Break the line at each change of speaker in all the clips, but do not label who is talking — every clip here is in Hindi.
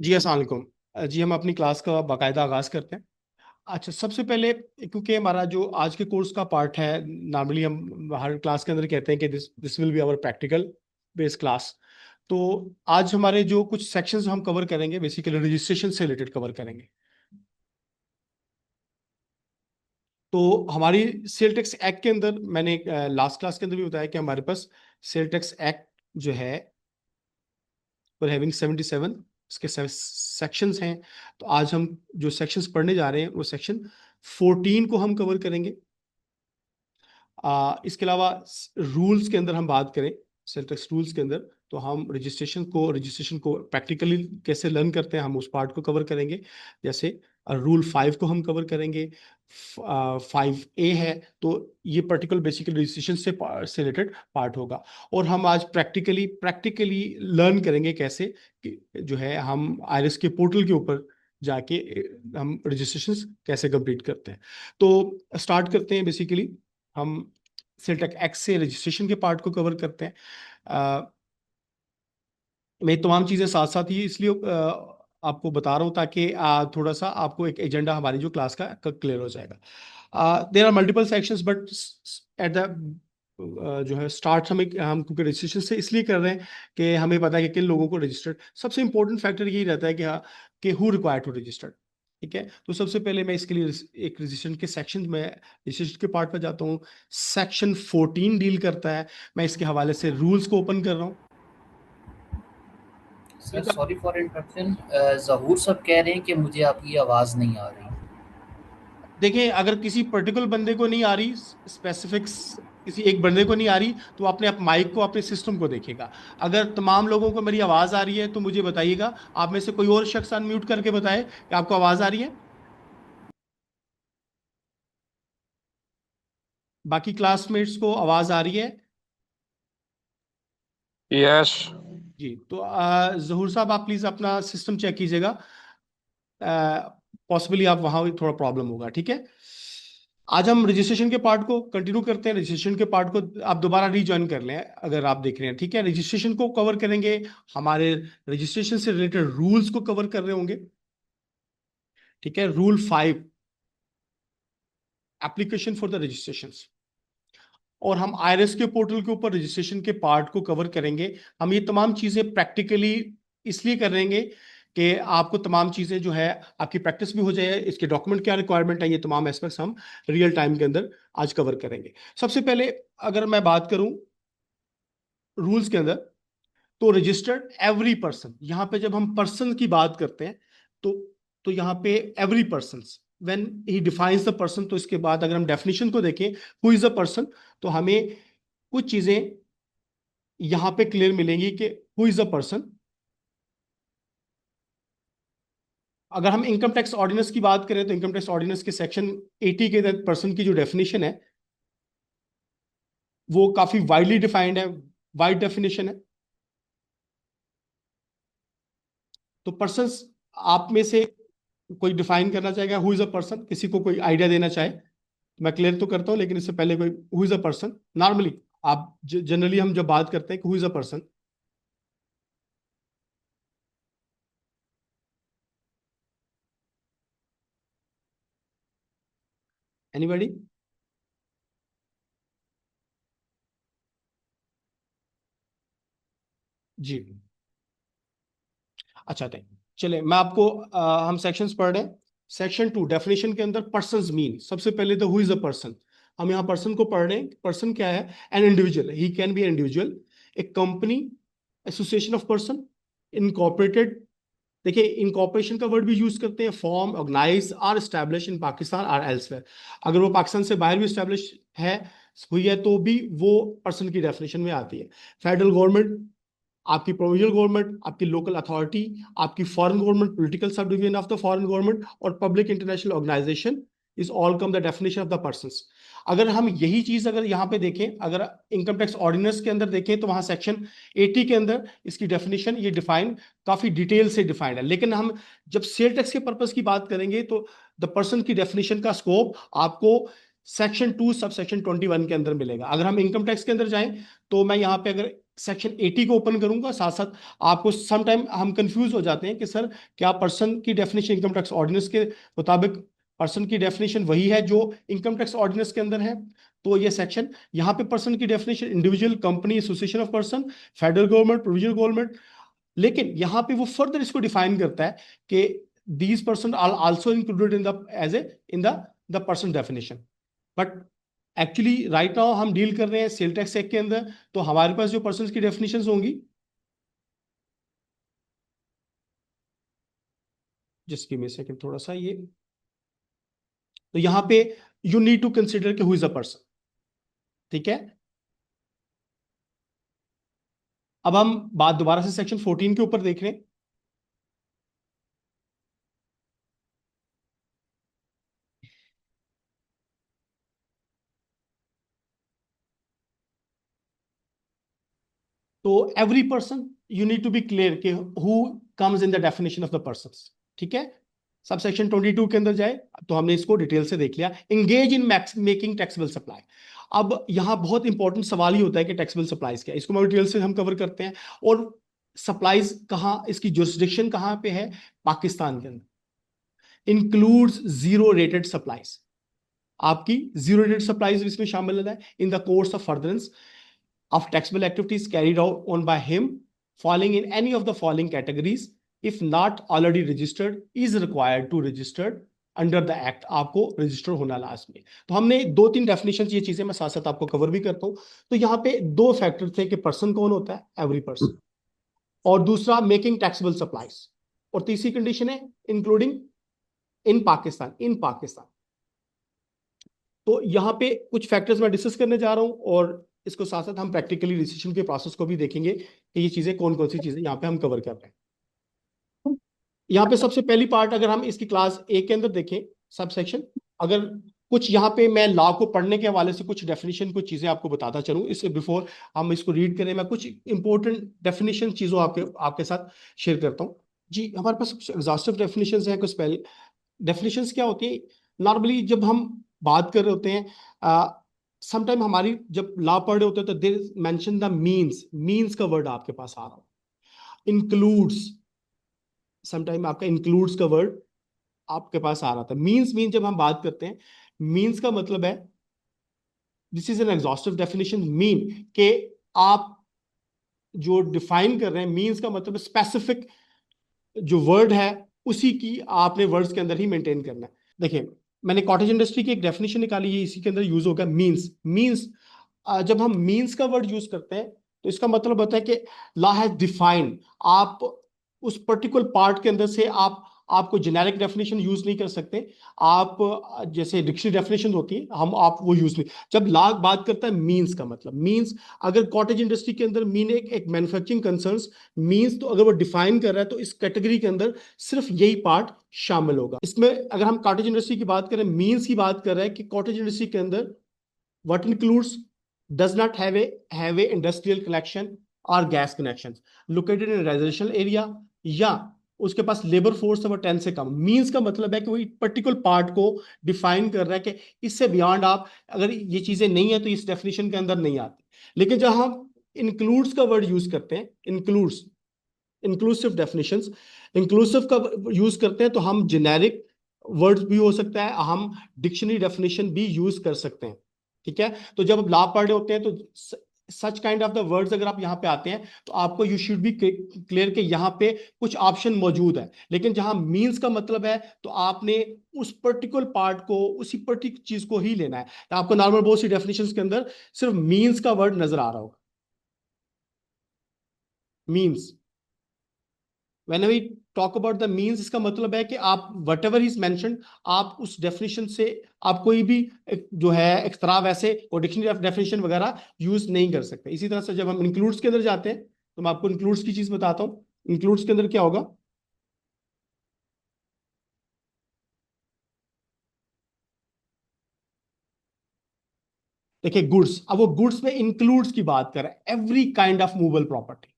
जी अस्सलाम वालेकुम। जी हम अपनी क्लास का बाकायदा आगाज़ करते हैं। अच्छा, सबसे पहले क्योंकि हमारा जो आज के कोर्स का पार्ट है, नॉर्मली हम हर क्लास के अंदर कहते हैं कि this this will be our practical based class. तो आज हमारे जो कुछ सेक्शंस हम कवर करेंगे, बेसिकली रजिस्ट्रेशन से रिलेटेड कवर करेंगे। तो हमारी सेल टैक्स एक्ट के अंदर मैंने लास्ट क्लास के अंदर भी बताया कि हमारे पास सेल टैक्स एक्ट जो है फॉर हैविंग 77 इसके सेक्शंस हैं। तो आज हम जो सेक्शंस पढ़ने जा रहे हैं वो सेक्शन 14 को हम कवर करेंगे। इसके अलावा रूल्स के अंदर हम बात करें, सेल टैक्स रूल्स के अंदर, तो हम रजिस्ट्रेशन को प्रैक्टिकली कैसे लर्न करते हैं हम उस पार्ट को कवर करेंगे। जैसे रूल 5 को हम कवर करेंगे। 5A है, तो ये पर्टिकुलर बेसिकली रजिस्ट्रेशन से रिलेटेड पार्ट होगा। और हम आज प्रैक्टिकली लर्न करेंगे कैसे कि जो है हम आईआरएस के पोर्टल के ऊपर जाके हम रजिस्ट्रेशन कैसे कंप्लीट करते हैं। तो स्टार्ट करते हैं। बेसिकली हम सेल्टेक एक्स से रजिस्ट्रेशन के पार्ट को कवर करते हैं। मैं तमाम चीज़ें साथ साथ ही इसलिए आपको बता रहा हूँ ताकि थोड़ा सा आपको एक एजेंडा हमारी जो क्लास का क्लियर हो जाएगा। There are multiple sections but at the जो है स्टार्ट हम क्योंकि रजिस्ट्रेशन से इसलिए कर रहे हैं कि हमें पता है कि किन लोगों को रजिस्टर्ड, सबसे इंपॉर्टेंट फैक्टर यही रहता है कि हाँ, कि हु रिक्वायर्ड टू रजिस्टर्ड। ठीक है, तो सबसे पहले मैं इसके लिए एक रजिस्ट्रेशन के सेक्शन में रजिस्ट्रेशन के पार्ट पर जाता हूँ। सेक्शन 14 डील करता है। मैं इसके हवाले से रूल्स को ओपन कर रहा हूँ।
Sir sorry for interruption. Zahoor सब कह रहे हैं कि मुझे आपकी आवाज़ नहीं आ रही।
देखिए, अगर किसी पर्टिकुलर बंदे को नहीं आ रही, स्पेसिफिक्स किसी एक बंदे को नहीं आ रही, तो अपने आप माइक को, अपने सिस्टम को देखेगा। अगर तमाम लोगों को मेरी आवाज आ रही है तो मुझे बताइएगा। आप में से कोई और शख्स अनम्यूट करके बताए कि आपको आवाज आ रही है। बाकी क्लासमेट्स को आवाज आ रही है?
यस।
जी, तो जहूर साहब, आप प्लीज अपना सिस्टम चेक कीजिएगा। पॉसिबली आप वहां थोड़ा प्रॉब्लम होगा। ठीक है, आज हम रजिस्ट्रेशन के पार्ट को कंटिन्यू करते हैं। रजिस्ट्रेशन के पार्ट को आप दोबारा रीजॉइन कर लें अगर आप देख रहे हैं। ठीक है, रजिस्ट्रेशन को कवर करेंगे, हमारे रजिस्ट्रेशन से रिलेटेड रूल्स को कवर कर रहे होंगे। ठीक है, rule 5, application for the registration. और हम आईआरएस के पोर्टल के ऊपर रजिस्ट्रेशन के पार्ट को कवर करेंगे। हम ये तमाम चीजें प्रैक्टिकली इसलिए करेंगे कि आपको तमाम चीजें जो है आपकी प्रैक्टिस भी हो जाए, इसके डॉक्यूमेंट क्या रिक्वायरमेंट है, ये तमाम एस्पेक्ट्स हम रियल टाइम के अंदर आज कवर करेंगे। सबसे पहले अगर मैं बात करूं रूल्स के अंदर, तो रजिस्टर्ड एवरी पर्सन, यहां पे जब हम पर्सन की बात करते हैं तो यहां पे every person, when he defines the person, तो इसके बाद अगर हम डेफिनेशन को देखें हु इज अ पर्सन, तो हमें कुछ चीजें यहां पे क्लियर मिलेंगी कि हु इज अ पर्सन। अगर हम इनकम टैक्स ऑर्डिनेंस की बात करें तो इनकम टैक्स ऑर्डिनेंस के सेक्शन 80 के तहत पर्सन की जो डेफिनेशन है वो काफी वाइडली डिफाइंड है, वाइड डेफिनेशन है। तो पर्सन, आप में से कोई डिफाइन करना चाहेगा हु इज अ पर्सन? किसी को कोई आइडिया देना चाहे तो मैं क्लियर तो करता हूं, लेकिन इससे पहले कोई who is a person normally, आप जनरली हम जब बात करते हैं कि who is a person. Anybody? जी, अच्छा थे। चले मैं आपको हम सेक्शंस पढ़ रहे हैं। सेक्शन 2 डेफिनेशन के अंदर पर्सन मीन, सबसे पहले तो हु इज अ पर्सन। हम यहाँ पर्सन को पढ़ रहे हैं। पर्सन क्या है? An individual, he can be an individual, a company, association of person, incorporated. देखिए, इनकॉर्पोरेशन का वर्ड भी यूज करते हैं, form, organise, or establish in Pakistan or elsewhere. अगर वो पाकिस्तान से बाहर भी एस्टैब्लिश है, हुई है, तो भी वो पर्सन की डेफिनेशन में आती है। फेडरल गवर्नमेंट, आपकी प्रोविंशियल गवर्नमेंट, आपकी लोकल अथॉरिटी, आपकी foreign government, political sub division of the foreign government, और public international organisation is all come the definition of the persons. अगर हम यही चीज अगर यहाँ पे देखें, अगर इनकम टैक्स ऑर्डिनेंस के अंदर देखें, तो वहां सेक्शन 80 के अंदर इसकी डेफिनेशन ये डिफाइन काफी डिटेल से डिफाइंड है। लेकिन हम जब सेल टैक्स के पर्पस की बात करेंगे तो द पर्सन की डेफिनेशन का स्कोप आपको सेक्शन 2 सब सेक्शन 21 के अंदर मिलेगा। अगर हम इनकम टैक्स के अंदर जाएं, तो मैं यहाँ पे अगर सेक्शन 80 को ओपन करूंगा, साथ साथ आपको सम टाइम हम कंफ्यूज हो जाते हैं कि सर क्या पर्सन की डेफिनेशन इनकम टैक्स ऑर्डिनेंस के मुताबिक पर्सन की डेफिनेशन वही है जो इनकम टैक्स ऑर्डिनेंस के अंदर है। तो ये सेक्शन यहाँ पे पर्सन की definition individual, company, association of person, federal government, provisional government, लेकिन यहाँ पे वो फर्दर इसको डिफाइन करता है कि these person are also included in the as a in the person definition. But actually right now हम डील कर रहे हैं सेल टैक्स एक्ट के अंदर, तो हमारे पास जो पर्सन की डेफिनेशन होंगी, जिसकी में सेकंड थोड़ा सा ये, तो यहाँ पे यू नीड टू कंसिडर कि हु इज अ पर्सन। ठीक है, अब हम बात दोबारा से सेक्शन 14 के ऊपर देख रहे हैं। तो every person you need to be clear कि who comes in the definition of the person. ठीक है, सब सेक्शन 22 के अंदर जाए तो हमने इसको डिटेल से देख लिया। Engage in making taxable supply. अब यहां बहुत इंपॉर्टेंट सवाल ही होता है कि टैक्सेबल सप्लाईज क्या है, इसको डिटेल से हम कवर करते हैं। और सप्लाईज कहाँ, इसकी जुरिस्डिक्शन कहाँ पे है, पाकिस्तान के अंदर। इंक्लूड्स जीरो रेटेड सप्लाईज, आपकी जीरो रेटेड सप्लाईज इसमें शामिल है in the course of furtherance of taxable activities carried out on by him falling in any of the following categories if not already registered is required to registered under the act। आपको रजिस्टर होना लास्ट में। तो हमने दो तीन डेफिनेशन, ये चीजें मैं साथ साथ आपको कवर भी करता हूं। तो यहाँ पे दो फैक्टर थे कि पर्सन कौन होता है, एवरी पर्सन, और दूसरा मेकिंग टैक्सेबल सप्लाईज, और तीसरी कंडीशन है इंक्लूडिंग इन पाकिस्तान, इन पाकिस्तान। तो यहाँ पे कुछ फैक्टर्स मैं डिस्कस करने जा रहा हूं, और इसको साथ साथ हम प्रैक्टिकली रिसेशन के प्रोसेस को भी देखेंगे कि ये चीजें कौन कौन सी चीजें यहाँ पे हम कवर कर रहे हैं। यहाँ पे सबसे पहली पार्ट अगर हम इसकी क्लास ए के अंदर देखें, सब सेक्शन, अगर कुछ यहाँ पे मैं लॉ को पढ़ने के हवाले से कुछ डेफिनेशन, कुछ चीजें आपको बताता चलूं, इससे बिफोर हम इसको रीड करें मैं कुछ इंपॉर्टेंट डेफिनेशन चीजों आपके साथ शेयर करता हूँ। जी, हमारे पास कुछ एग्जॉस्टिव डेफिनेशन है, कुछ पहले डेफिनेशंस क्या होती है। नॉर्मली जब हम बात कर रहे होते हैं, समटाइम हमारी जब लॉ पढ़ रहे होते हैं तो there mention the means, means का वर्ड आपके पास आ रहा हो, इंक्लूड्स, समटाइम आपका इंक्लूड्स का वर्ड आपके पास आ रहा था। मींस, मीन जब हम बात करते हैं, मींस का मतलब है, this is an exhaustive definition, mean के आप जो डिफाइन कर रहे हैं, मींस का मतलब स्पेसिफिक जो वर्ड है उसी की आपने वर्ड्स के अंदर ही मेंटेन करना है। देखिए, मैंने कॉटेज इंडस्ट्री की एक डेफिनेशन निकाली है, इसी के अंदर यूज होगा मींस। मींस, जब हम मींस का वर्ड यूज करते हैं तो इसका मतलब होता है कि लॉ हैज डिफाइंड, आप उस पर्टिकुलर पार्ट के अंदर से आपको जेनेरिक डेफिनेशन यूज नहीं कर सकते। आप जैसे डिक्शनरी डेफिनेशन होती है, हम आप वो यूज नहीं। जब लॉ बात करता है मींस का मतलब, मींस अगर कॉटेज इंडस्ट्री के अंदर मीन एक मैन्युफैक्चरिंग कंसर्न्स मींस, तो अगर वो डिफाइन कर रहा है तो इस कैटेगरी के अंदर सिर्फ यही पार्ट शामिल होगा। इसमें अगर हम कॉटेज इंडस्ट्री की बात करें, मींस की बात कर रहे हैं कि कॉटेज इंडस्ट्री के अंदर what includes does not have a industrial connection or gas connections located in a residential area, या उसके पास लेबर फोर्स है वो 10 से कम। मींस का मतलब है कि वो पर्टिकुलर पार्ट को डिफाइन कर रहा है कि इससे बियॉन्ड आप अगर ये चीजें नहीं है तो इस डेफिनेशन के अंदर नहीं आती। लेकिन जब हम इंक्लूड्स का वर्ड यूज करते हैं, इंक्लूड्स, इंक्लूसिव डेफिनेशंस, इंक्लूसिव का यूज करते हैं तो हम जेनेरिक वर्ड्स भी हो सकता है, हम डिक्शनरी डेफिनेशन भी यूज कर सकते हैं। ठीक है, तो जब आप लॉ पढ़ रहे होते हैं तो such kind of the words अगर आप यहाँ पे आते हैं तो आपको यू शुड बी क्लियर कि यहाँ पे कुछ ऑप्शन मौजूद है। लेकिन जहां मींस का मतलब है तो आपने उस पर्टिकुलर पार्ट को, उसी पर्टिकुलर चीज को ही लेना है। तो आपको नॉर्मल बहुत सी डेफिनेशंस के अंदर सिर्फ मींस का वर्ड नजर आ रहा होगा, means. Whenever we talk about the means, इसका मतलब है कि आप whatever is mentioned, आप उस डेफिनेशन से आप कोई भी जो है एक्स्ट्रा वैसे और डिक्शनरी डेफिनेशन वगैरह यूज नहीं कर सकते। इसी तरह से जब हम इंक्लूड्स के अंदर जाते हैं तो मैं आपको इंक्लूड्स की चीज बताता हूँ। इंक्लूड्स के अंदर क्या होगा, देखिए गुड्स, अब वो गुड्स में इंक्लूड्स की बात कर रहा है, every kind of movable property.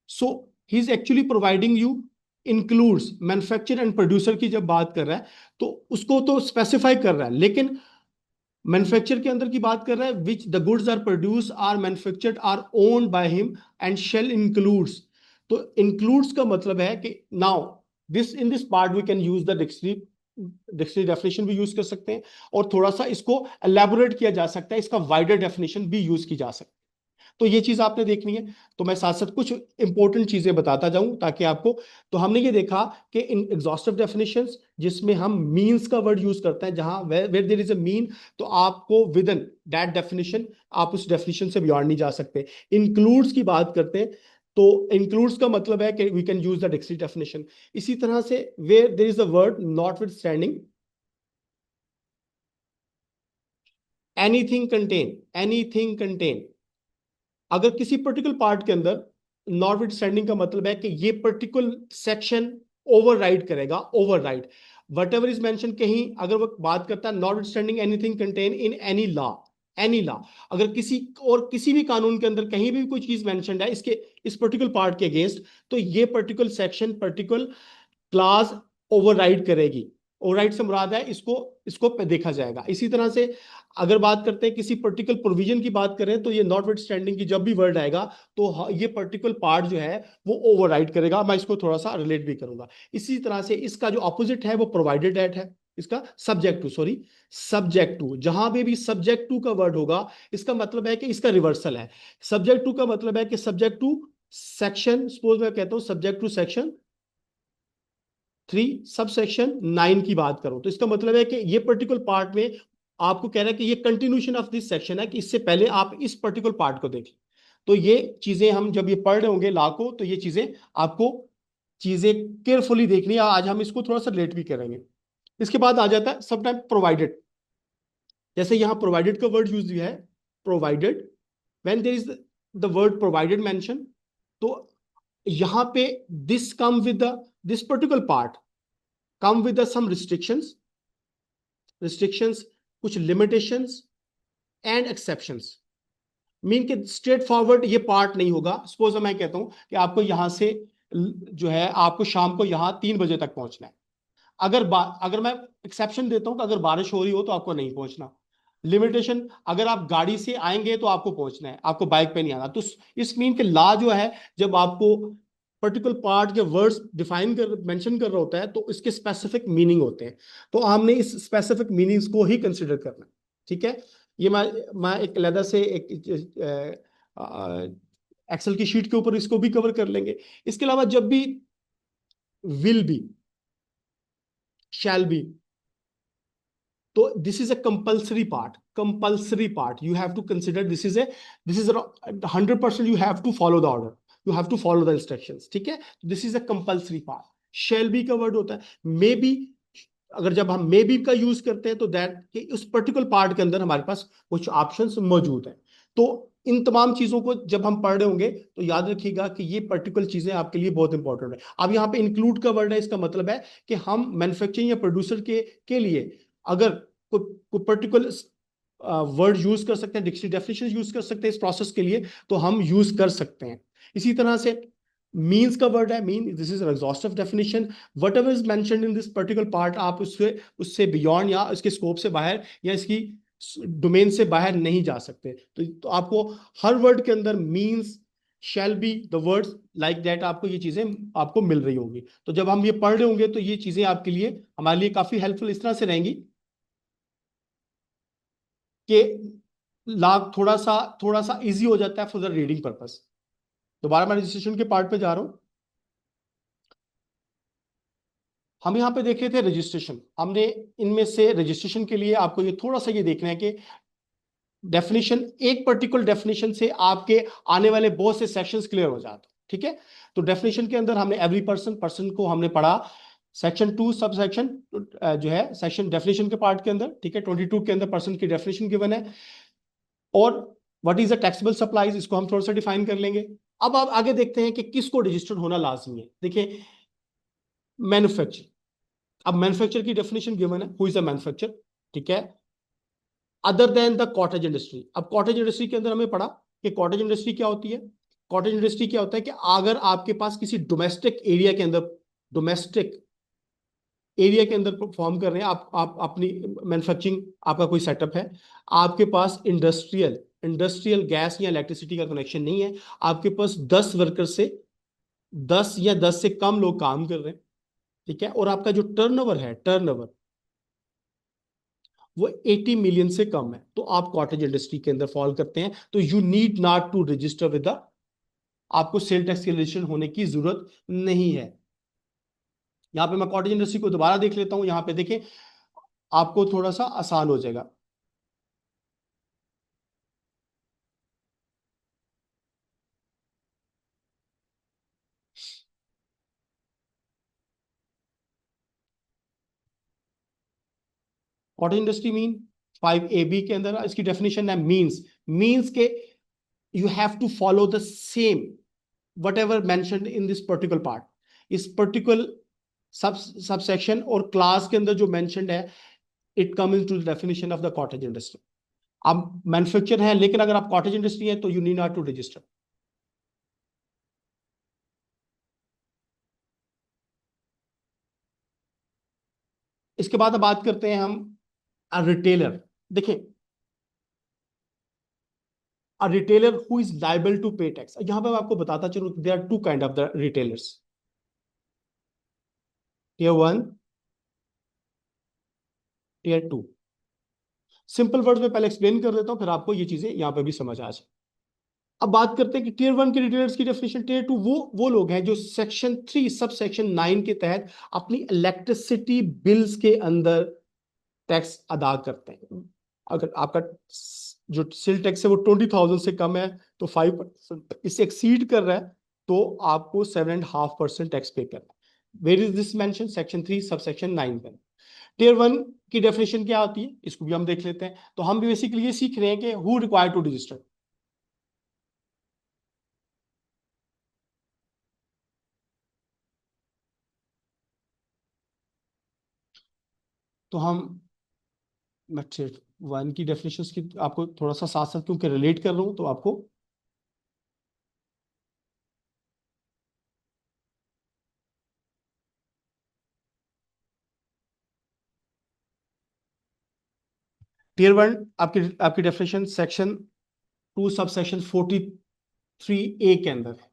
So he is actually providing you includes manufacture and producer की जब बात कर रहा है तो उसको तो स्पेसिफाई कर रहा है, लेकिन मैन्युफैक्चर के अंदर की बात कर रहा है, which the goods are produce or manufactured or owned by him and shall includes. तो इंक्लूड्स का मतलब है कि now this in this part we can use the dictionary definition भी यूज कर सकते हैं, और थोड़ा सा इसको एलैबोरेट किया जा सकता है, इसका वाइडर डेफिनेशन भी यूज की जा सकती है। तो ये चीज आपने देखनी है। तो मैं साथ साथ कुछ इंपॉर्टेंट चीजें बताता जाऊं ताकि आपको, तो हमने ये देखा कि इन एग्जॉस्टिव डेफिनेशंस जिसमें हम मीन्स का वर्ड यूज करते हैं, जहां where there is a mean, तो आपको विद इन दैट डेफिनेशन आप उस डेफिनेशन से बियॉन्ड नहीं जा सकते। इंक्लूड्स की बात करते हैं, तो इंक्लूड्स का मतलब है कि we can use the dictionary definition. इसी तरह से where there is a word notwithstanding anything content, अगर किसी पर्टिकुलर पार्ट के अंदर नॉट स्टैंडिंग का मतलब है कि ये पर्टिकुलर सेक्शन ओवरराइड करेगा, override what ever is mention. कहीं अगर वो बात करता है not standing anything contain in any law, अगर किसी और किसी भी कानून के अंदर कहीं भी कोई चीज मेंशन्ड है इसके इस पर्टिकुलर पार्ट के अगेंस्ट, तो ये particular section particular class override करेगी। ओवरराइड से मुराद है इसको इसको देखा जाएगा। इसी तरह से अगर बात करते हैं किसी पर्टिकुलर प्रोविजन की बात करें, तो ये नॉट स्टैंडिंग की जब भी वर्ड आएगा तो ये पर्टिकुलर पार्ट जो है वो ओवरराइड करेगा। मैं इसको थोड़ा सा रिलेट भी करूंगा। इसी तरह से इसका जो ऑपोजिट है वो प्रोवाइडेड एट है, इसका सब्जेक्ट टू, जहां पे भी सब्जेक्ट टू का वर्ड होगा इसका मतलब है कि इसका रिवर्सल है। सब्जेक्ट टू का मतलब है कि सब्जेक्ट टू सेक्शन, सपोज मैं कहता हूं subject to section 3 sub section 9 की बात करो, तो इसका मतलब है कि ये पर्टिकुलर पार्ट में आपको कह रहा है कि ये कंटिन्यूशन ऑफ दिस सेक्शन है, कि इससे पहले आप इस पर्टिकुलर पार्ट को देखें। तो ये चीजें हम जब ये पढ़ रहे होंगे लॉ को, तो ये चीजें आपको चीजें केयरफुली देखनी है। आज हम इसको थोड़ा सा लेट भी करेंगे। इसके बाद आ जाता है सब टाइम प्रोवाइडेड। जैसे यहां प्रोवाइडेड का वर्ड यूज है, provided, when there is the word provided mention, तो यहां पे this come with the this particular part come with the some restrictions, कुछ limitations and exceptions। मीन के स्ट्रेट फॉरवर्ड ये पार्ट नहीं होगा। सपोज मैं कहता हूं कि आपको यहां से जो है आपको शाम को यहां 3 बजे तक पहुंचना है। अगर मैं एक्सेप्शन देता हूं कि अगर बारिश हो रही हो तो आपको नहीं पहुंचना। लिमिटेशन, अगर आप गाड़ी से आएंगे तो आपको पहुंचना है, आपको बाइक पे नहीं आना। तो इस मीन के लॉ जो है, जब आपको पर्टिकुलर पार्ट के वर्ड्स डिफाइन कर मेंशन कर रहा होता है तो इसके स्पेसिफिक मीनिंग होते हैं। तो हमने इस स्पेसिफिक मीनिंग्स को ही कंसिडर करना है। ठीक है, ये मैं एक अलग से एक एक्सेल की शीट के ऊपर इसको भी कवर कर लेंगे। इसके अलावा जब भी विल बी, शैल बी, तो this is a compulsory part you have to consider. This is 100% you have to follow the order, you have to follow the instructions. ठीक है, this is a compulsory part. Shall be का वर्ड होता है मे बी। अगर जब हम मे बी का यूज करते हैं तो दैट कि उस पर्टिकुलर पार्ट के अंदर हमारे पास कुछ ऑप्शंस मौजूद हैं। तो इन तमाम चीजों को जब हम पढ़ रहे होंगे तो याद रखिएगा कि ये पर्टिकुलर चीजें आपके लिए बहुत इंपॉर्टेंट है। अब यहाँ पे इंक्लूड का वर्ड है, इसका मतलब है कि हम मैन्युफैक्चरिंग या प्रोड्यूसर के लिए अगर कोई पर्टिकुलर वर्ड यूज कर सकते हैं, डिक्शनरी डेफिनेशन यूज कर सकते हैं इस प्रोसेस के लिए, तो हम यूज कर सकते हैं। इसी तरह से मीन्स का वर्ड है mean, this is exhaustive definition. What ever is mentioned in this particular part, आप उससे उससे बियॉन्ड या इसके स्कोप से बाहर या इसकी डोमेन से बाहर नहीं जा सकते। तो आपको हर वर्ड के अंदर means, shall be, the words like that, आपको ये चीजें आपको मिल रही होंगी। तो जब हम ये पढ़ रहे होंगे तो ये चीजें आपके लिए हमारे लिए काफी हेल्पफुल इस तरह से रहेंगी कि लाभ थोड़ा सा इजी हो जाता है फॉर द रीडिंग पर्पस। दोबारा मैं रजिस्ट्रेशन के पार्ट पे जा रहा हूं। हम यहाँ पे देख रहे थे रजिस्ट्रेशन, हमने इनमें से रजिस्ट्रेशन के लिए आपको ये थोड़ा सा ये देखना है कि डेफिनेशन, एक पर्टिकुलर डेफिनेशन से आपके आने वाले बहुत से सेक्शंस क्लियर हो जाते हैं। ठीक है, तो डेफिनेशन के अंदर हमने एवरी पर्सन को हमने पढ़ा। सेक्शन 2 सब सेक्शन जो है सेक्शन डेफिनेशन के पार्ट के अंदर, ठीक है, 22 के अंदर पर्सन की डेफिनेशन गिवन है। और what is a taxable supplies, इसको हम थोड़ा सा डिफाइन कर लेंगे। अब आप आगे देखते हैं कि किसको रजिस्टर्ड होना लाजमी है। देखिए मैन्युफैक्चर, अब मैन्युफैक्चर की डेफिनेशन गिवन है, हु इज अ मैन्युफैक्चर। ठीक है, other than the cottage industry. अब कॉटेज इंडस्ट्री के अंदर हमें पढ़ा कि कॉटेज इंडस्ट्री क्या होती है। कॉटेज इंडस्ट्री क्या होता है कि अगर आपके पास किसी डोमेस्टिक एरिया के अंदर, डोमेस्टिक एरिया के अंदर परफॉर्म कर रहे हैं, आप अपनी मैन्युफैक्चरिंग, आपका कोई सेटअप है, आपके पास इंडस्ट्रियल गैस या इलेक्ट्रिसिटी का कनेक्शन नहीं है, आपके पास 10 वर्कर से 10 या 10 से कम लोग काम कर रहे हैं, ठीक है, और आपका जो टर्नओवर वो 80 मिलियन से कम है, तो आप कॉटेज इंडस्ट्री के अंदर फॉल करते हैं, तो you need not to register with the, आपको सेल टैक्स के रजिस्ट्रेशन होने की जरूरत नहीं है। यहां पे मैं कॉटेज इंडस्ट्री को दोबारा देख लेता हूं, यहां पे देखें, आपको थोड़ा सा आसान हो जाएगा। कॉटेज इंडस्ट्री मीन 5AB के अंदर इसकी डेफिनेशन है मीन्स के you have to follow the same whatever mentioned in this particular part, इस पर्टिकुलर सबसेक्शन और क्लास के अंदर जो मैंशनड है, it come into the definition of the cottage industry. आप मैन्युफैक्चर है, लेकिन अगर आप कॉटेज इंडस्ट्री है तो you need not to register. इसके बाद अब बात करते हैं हम रिटेलर। देखिए, a retailer who is liable to pay tax, यहां पर मैं आपको बताता चलूं, there are two kind of the retailers, tier 1, tier 2। Simple words में पहले एक्सप्लेन कर देता हूं, फिर आपको ये चीजें यहां पर भी समझ आ जाए। अब बात करते हैं कि टियर 1 के रिटेलर्स की डेफिनेशन। टियर 2 वो लोग हैं जो सेक्शन 3 सब सेक्शन 9 के तहत अपनी इलेक्ट्रिसिटी बिल्स के अंदर टैक्स अदा करते हैं। अगर आपका जो सेल टैक्स है वो 20,000 से कम है तो 5%, इससे एक्सीड कर रहा है तो आपको 7.5% टैक्स पे करना है। Where is this mention? Section 3 sub section 9 में। टियर 1 की डेफिनेशन क्या होती है, इसको भी हम देख लेते हैं। तो हम बेसिकली ये सीख रहे हैं कि हु रिक्वायर्ड टू रजिस्टर। तो हम, मैं टियर 1 की डेफिनेशन की आपको थोड़ा सा साथ साथ क्योंकि रिलेट कर रहा हूं तो आपको, टियर 1 आपकी आपकी definition section 2 sub section 43A के अंदर है।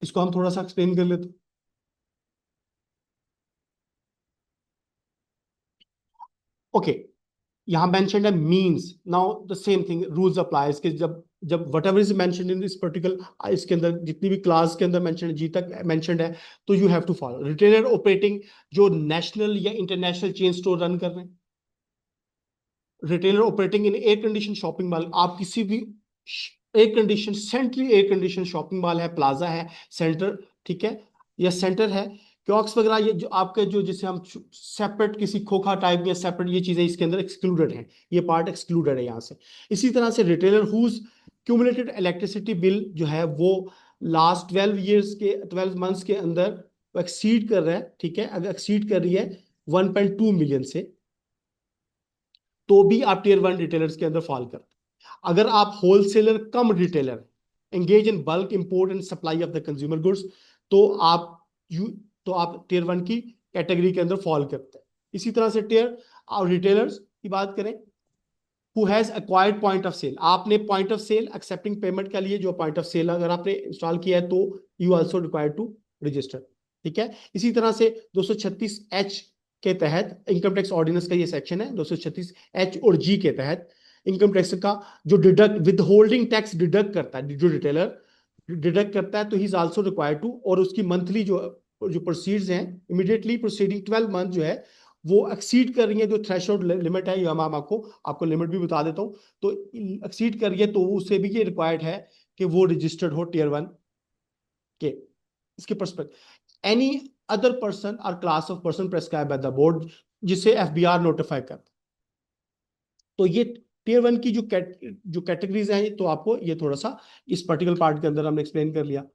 इसको हम थोड़ा सा एक्सप्लेन कर लेते हैं। ओके, यहाँ मेंशन्ड है means, now the same thing rules applies कि जब जब what ever is mentioned in this particular, इसके अंदर जितनी भी क्लास के अंदर मेंशन जी तक मेंशन्ड है तो you have to follow. Retailer operating जो नेशनल या इंटरनेशनल चेन स्टोर रन कर रहे हैं, retailer operating in air condition shopping mall, आप किसी भी air condition centrally air condition shopping mall है, प्लाजा है, सेंटर, ठीक है, या सेंटर है, क्योक्स वगैरह, ये जो आपके जो जिसे हम सेपरेट किसी खोखा टाइप या सेपरेट, ये चीजें इसके अंदर एक्सक्लूडेड हैं, ये पार्ट एक्सक्लूडेड है यहाँ से। इसी तरह से retailer whose cumulated electricity bill जो है वो लास्ट 12 मंथ्स के अंदर एक्सीड कर रहा है, ठीक है, अगर एक्सीड कर रही है 1.2 मिलियन से, तो भी आप टियर 1 रिटेलर्स के अंदर फॉल करते हैं। अगर आप wholesaler come retailer engage in bulk import and supply of the consumer goods, तो आप यू तो आप टियर 1 की कैटेगरी के अंदर फॉल करते हैं। इसी तरह से टियर और रिटेलर्स की बात करें, who has acquired point of sale, आपने point of sale accepting payment के लिए जो पॉइंट ऑफ सेल अगर आपने इंस्टॉल किया है तो you also required to register, ठीक है। इसी तरह से 236H के तहत इनकम टैक्स ऑर्डिनेंस का ये सेक्शन है, 236H और G के तहत इनकम टैक्स का जो deduct withholding tax deduct करता है, जो रिटेलर डिडक्ट करता है तो he is also required to, और उसकी मंथली जो जो प्रोसीड्स हैं इमीडिएटली प्रोसीडिंग 12 मंथ जो है वो एक्सीड कर रही है जो थ्रेशोल्ड लिमिट है, ये हम आपको लिमिट भी बता देता हूं, तो एक्सीड कर रही है तो उससे भी ये रिक्वायर्ड है कि वो रजिस्टर्ड हो टियर 1 के। इसके परस्पेक्टिव एनी अदर पर्सन और class of person prescribe by the board जिसे एफबीआर नोटिफाई कर, तो ये टियर 1 की जो कैटेगरीज हैं, तो आपको ये थोड़ा सा इस पर्टिकुलर पार्ट के अंदर हमने एक्सप्लेन कर लिया।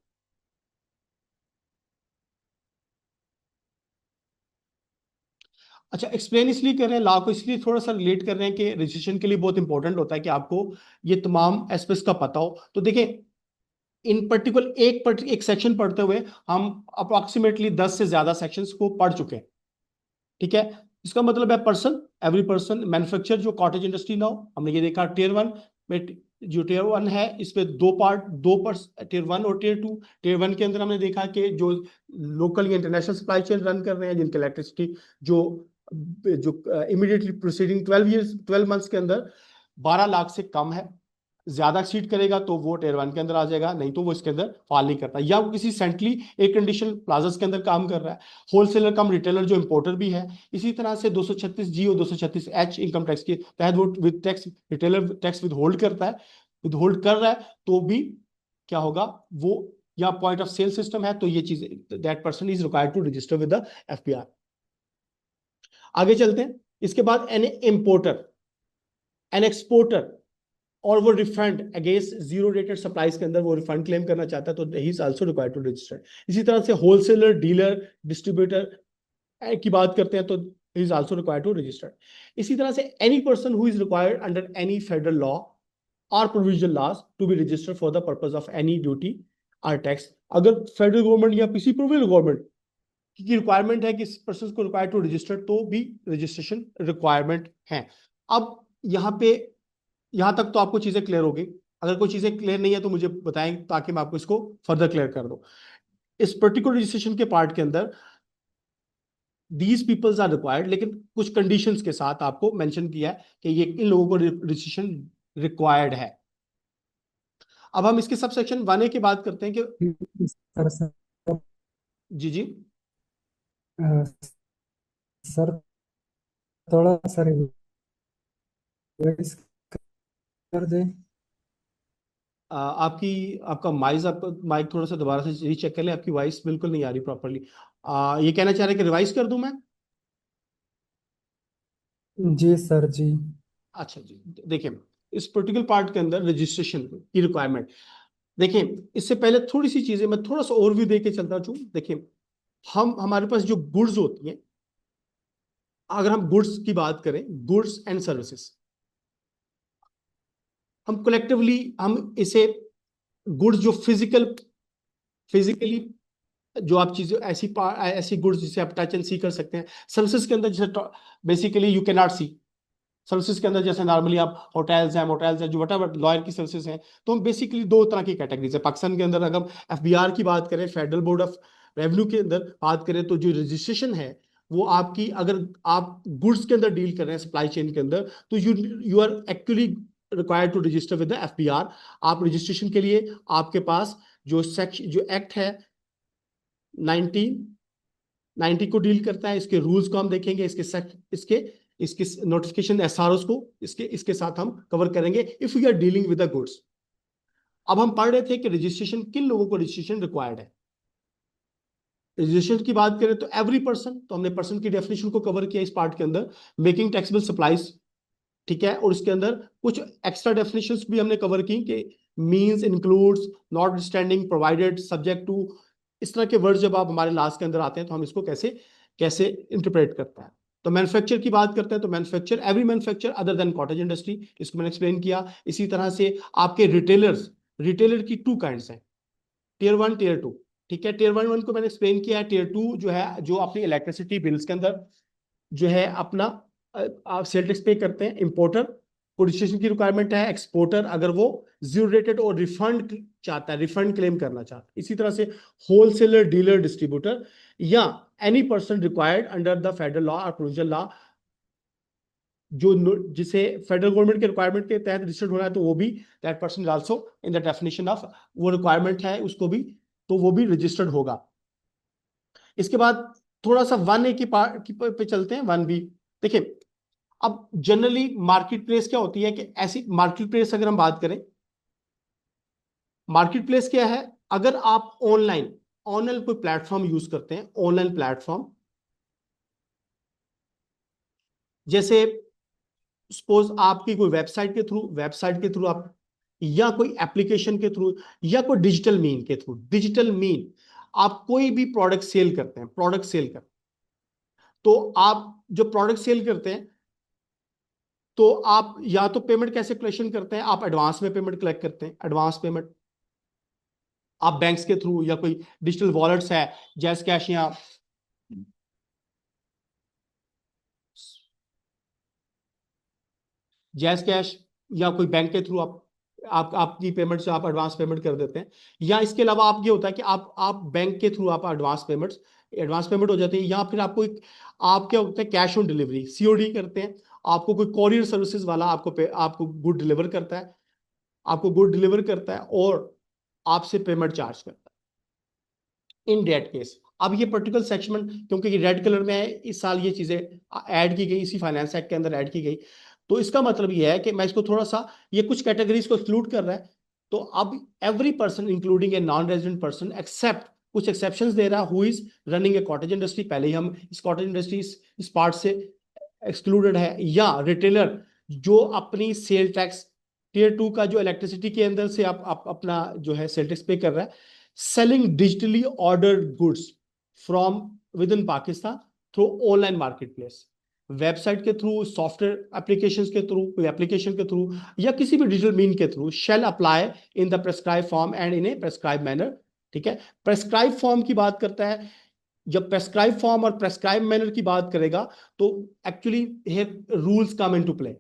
अच्छा, एक्सप्लेन इसलिए कर रहे हैं लॉ को, इसलिए थोड़ा सा रिलेट कर रहे हैं कि रजिस्ट्रेशन के लिए बहुत इंपॉर्टेंट होता है कि आपको ये तमाम एस्पेक्ट्स का पता हो। तो देखें, इन पर्टिकुलर एक सेक्शन पढ़ते हुए हम अप्रोक्सीमेटली 10 से ज्यादा सेक्शंस को पढ़ चुके हैं, ठीक है। इसका मतलब है पर्सन, एवरी पर्सन, मैन्युफैक्चर जो कॉटेज इंडस्ट्री ना हो, हमने ये देखा टियर वन में, जो टियर वन है इसमें दो पार्ट, टियर वन और टियर टू। टियर वन के अंदर हमने देखा कि जो लोकल या इंटरनेशनल सप्लाई चेन रन कर रहे हैं, जिनके इलेक्ट्रिसिटी जो जो इमीडिएटली प्रोसीडिंग 12 मंथ्स के अंदर 12 लाख से कम है, ज्यादा एक्सीड करेगा तो वो टियर वन के अंदर आ जाएगा, नहीं तो वो इसके अंदर फॉल नहीं करता। या वो किसी सेंट्रली एयर कंडीशन प्लाजास के अंदर काम कर रहा है, होलसेलर कम रिटेलर जो इंपोर्टर भी है। इसी तरह से 236G और 236H इनकम टैक्स के तहत वो with tax, retailer tax with hold करता है, विद होल्ड कर रहा है तो भी क्या होगा, वो या पॉइंट ऑफ सेल सिस्टम है, तो ये चीज, that person is required to register with the FBR। आगे चलते हैं। इसके बाद एन इंपोर्टर, एन एक्सपोर्टर, और वो refund against zero rated supplies के अंदर वो रिफंड क्लेम करना चाहता है, तो he is also required to register. इसी तरह से होलसेलर, डीलर, डिस्ट्रीब्यूटर की बात करते हैं तो he is also required to register. इसी तरह से any person who is required under any federal law और provisional laws to be registered for the purpose of any duty और टैक्स। अगर फेडरल गवर्नमेंट या किसी प्रोविजनल गवर्नमेंट की रिक्वायरमेंट है कि इस पर्सन को रिक्वायर्ड टू रजिस्टर, तो भी रजिस्ट्रेशन रिक्वायरमेंट है। अब यहाँ पे, यहां तक तो आपको चीजें क्लियर होगी। अगर कोई चीजें क्लियर नहीं है तो मुझे बताएं, ताकि मैं आपको इसको फर्दर क्लियर कर दूं। इस पर्टिकुलर रजिस्ट्रेशन के पार्ट के अंदर दीज पीपल्स आर रिक्वायर्ड, लेकिन कुछ कंडीशंस के साथ आपको मेंशन किया है कि ये इन लोगों को रजिस्ट्रेशन रिक्वायर्ड है। अब हम इसके सब सेक्शन 1A की बात करते हैं कि
सर सर
जी जी
सर थोड़ा सर रिवाइज कर दे।
आपका माइक थोड़ा सा दोबारा से रीचेक कर लें, आपकी वॉइस बिल्कुल नहीं आ रही प्रॉपरली। ये कहना चाह रहे हैं कि रिवाइज कर दूं मैं?
जी सर जी।
अच्छा जी, देखिए इस पर्टिकुलर पार्ट के अंदर रजिस्ट्रेशन की रिक्वायरमेंट, देखिए इससे पहले थोड़ी सी चीजें मैं थोड़ा सा ओवरव्यू देके चलता हूं। देखिए हम, हमारे पास जो गुड्स होती हैं, अगर हम गुड्स की बात करें, गुड्स एंड सर्विसेज, हम कलेक्टिवली हम इसे गुड्स जो फिजिकली जो आप चीजें ऐसी ऐसी गुड्स जिसे आप टच एंड सी कर सकते हैं। सर्विसेज के अंदर जैसे basically you can not see, services के अंदर जैसे नॉर्मली आप मोटेल्स हैं जो वट लॉयर की सर्विसेज हैं, तो हम बेसिकली दो तरह की कैटेगरीज है। पाकिस्तान के अंदर अगर हम FBR की बात करें, फेडरल बोर्ड ऑफ रेवेन्यू के अंदर बात करें, तो जो रजिस्ट्रेशन है वो आपकी, अगर आप गुड्स के अंदर डील कर रहे हैं सप्लाई चेन के अंदर, तो you are actually required to register with the FBR। आप रजिस्ट्रेशन के लिए आपके पास जो सेक्शन, जो एक्ट है 1990 को डील करता है, इसके रूल्स को हम देखेंगे, इसके इसके नोटिफिकेशन SROs को इसके इसके साथ हम कवर करेंगे if you are dealing with the goods. अब हम पढ़ रहे थे कि रजिस्ट्रेशन, किन लोगों को रजिस्ट्रेशन रिक्वायर्ड है। रजिस्ट्रेशन की बात करें तो एवरी पर्सन, तो हमने पर्सन की डेफिनेशन को कवर किया इस पार्ट के अंदर, मेकिंग टैक्सेबल सप्लाईज, ठीक है। और इसके अंदर कुछ एक्स्ट्रा डेफिनेशंस भी हमने कवर की कि means includes, not standing, provided, subject to, इस तरह के वर्ड जब आप हमारे लास्ट के अंदर आते हैं तो हम इसको कैसे कैसे इंटरप्रेट करता है। तो मैन्युफैक्चर की बात करते हैं तो manufacture, every manufacture other than cottage industry, इसको मैंने एक्सप्लेन किया। इसी तरह से आपके रिटेलर्स, रिटेलर की टू काइंड्स हैं, टियर वन, टियर टू, ठीक है। टियर वन को मैंने एक्सप्लेन किया है। टियर टू जो है, जो अपनी इलेक्ट्रिसिटी बिल्स के अंदर जो है अपना आप सेल टैक्स पे करते हैं। इंपोर्टर को रजिस्ट्रेशन की रिक्वायरमेंट है। एक्सपोर्टर अगर वो जीरो रेटेड और रिफंड चाहता है, रिफंड क्लेम करना चाहता है। इसी तरह से होलसेलर, डीलर, डिस्ट्रीब्यूटर, या any person required under the federal law और प्रोविजनल लॉ, जिसे फेडरल गवर्नमेंट के रिक्वायरमेंट के तहत रजिस्टर्ड होना है, तो वो भी, that person is also in the definition of, वो रिक्वायरमेंट है उसको भी, तो वो भी रजिस्टर्ड होगा। इसके बाद थोड़ा सा 1A की पार्ट पे चलते हैं, 1B। देखिए अब जनरली मार्केट प्लेस क्या होती है कि ऐसी मार्केट प्लेस, अगर हम बात करें, मार्केट प्लेस क्या है, अगर आप ऑनलाइन ऑनलाइन कोई प्लेटफॉर्म यूज करते हैं, ऑनलाइन प्लेटफॉर्म, जैसे सपोज आपकी कोई वेबसाइट के थ्रू आप, या कोई एप्लीकेशन के थ्रू, या कोई डिजिटल मीन के थ्रू, डिजिटल मीन आप कोई भी प्रोडक्ट सेल करते हैं, तो आप जो प्रोडक्ट सेल करते हैं, तो आप या तो पेमेंट कैसे कलेक्शन करते हैं, आप एडवांस में पेमेंट कलेक्ट करते हैं, एडवांस पेमेंट आप बैंक्स के थ्रू, या कोई डिजिटल वॉलेट्स है, जैस कैश, या जैस कैश या कोई बैंक के थ्रू आप आपकी पेमेंट से आप एडवांस पेमेंट कर देते हैं, या इसके अलावा आप ये होता है कि आप बैंक के थ्रू आप एडवांस पेमेंट हो जाती है, या फिर आपको एक आप क्या होता है कैश ऑन डिलीवरी सीओडी करते हैं। आपको कोई कोरियर सर्विसेज वाला आपको गुड डिलीवर करता है, और आपसे पेमेंट चार्ज करता है इन डेट केस। अब ये पर्टिकुलर सेक्शन क्योंकि ये रेड कलर में है, इस साल ये चीजें ऐड की गई, इसी फाइनेंस एक्ट के अंदर ऐड की गई, तो इसका मतलब ये है कि मैं इसको थोड़ा सा, ये कुछ कैटेगरीज को एक्सक्लूड कर रहा है। तो अब every person including a non resident person except, कुछ एक्सेप्शंस दे रहा है, who is running a cottage industry, पहले ही हम इस कॉटेज इंडस्ट्री इस पार्ट से एक्सक्लूडेड है, या रिटेलर जो अपनी सेल टैक्स टियर 2 का जो इलेक्ट्रिसिटी के अंदर से आप अपना जो है सेल टैक्स पे कर रहा है, selling digitally ordered goods from with in Pakistan through online market place, website के थ्रू, सॉफ्टवेयर एप्लीकेशंस के थ्रू, कोई एप्लीकेशन के थ्रू, या किसी भी डिजिटल मीन के through, shall apply in the prescribe form and in A prescribe manner. ठीक है, प्रेस्क्राइब फॉर्म की बात करता है, जब प्रेस्क्राइब फॉर्म और प्रेस्क्राइब मैनर की बात करेगा तो actually rules come into play.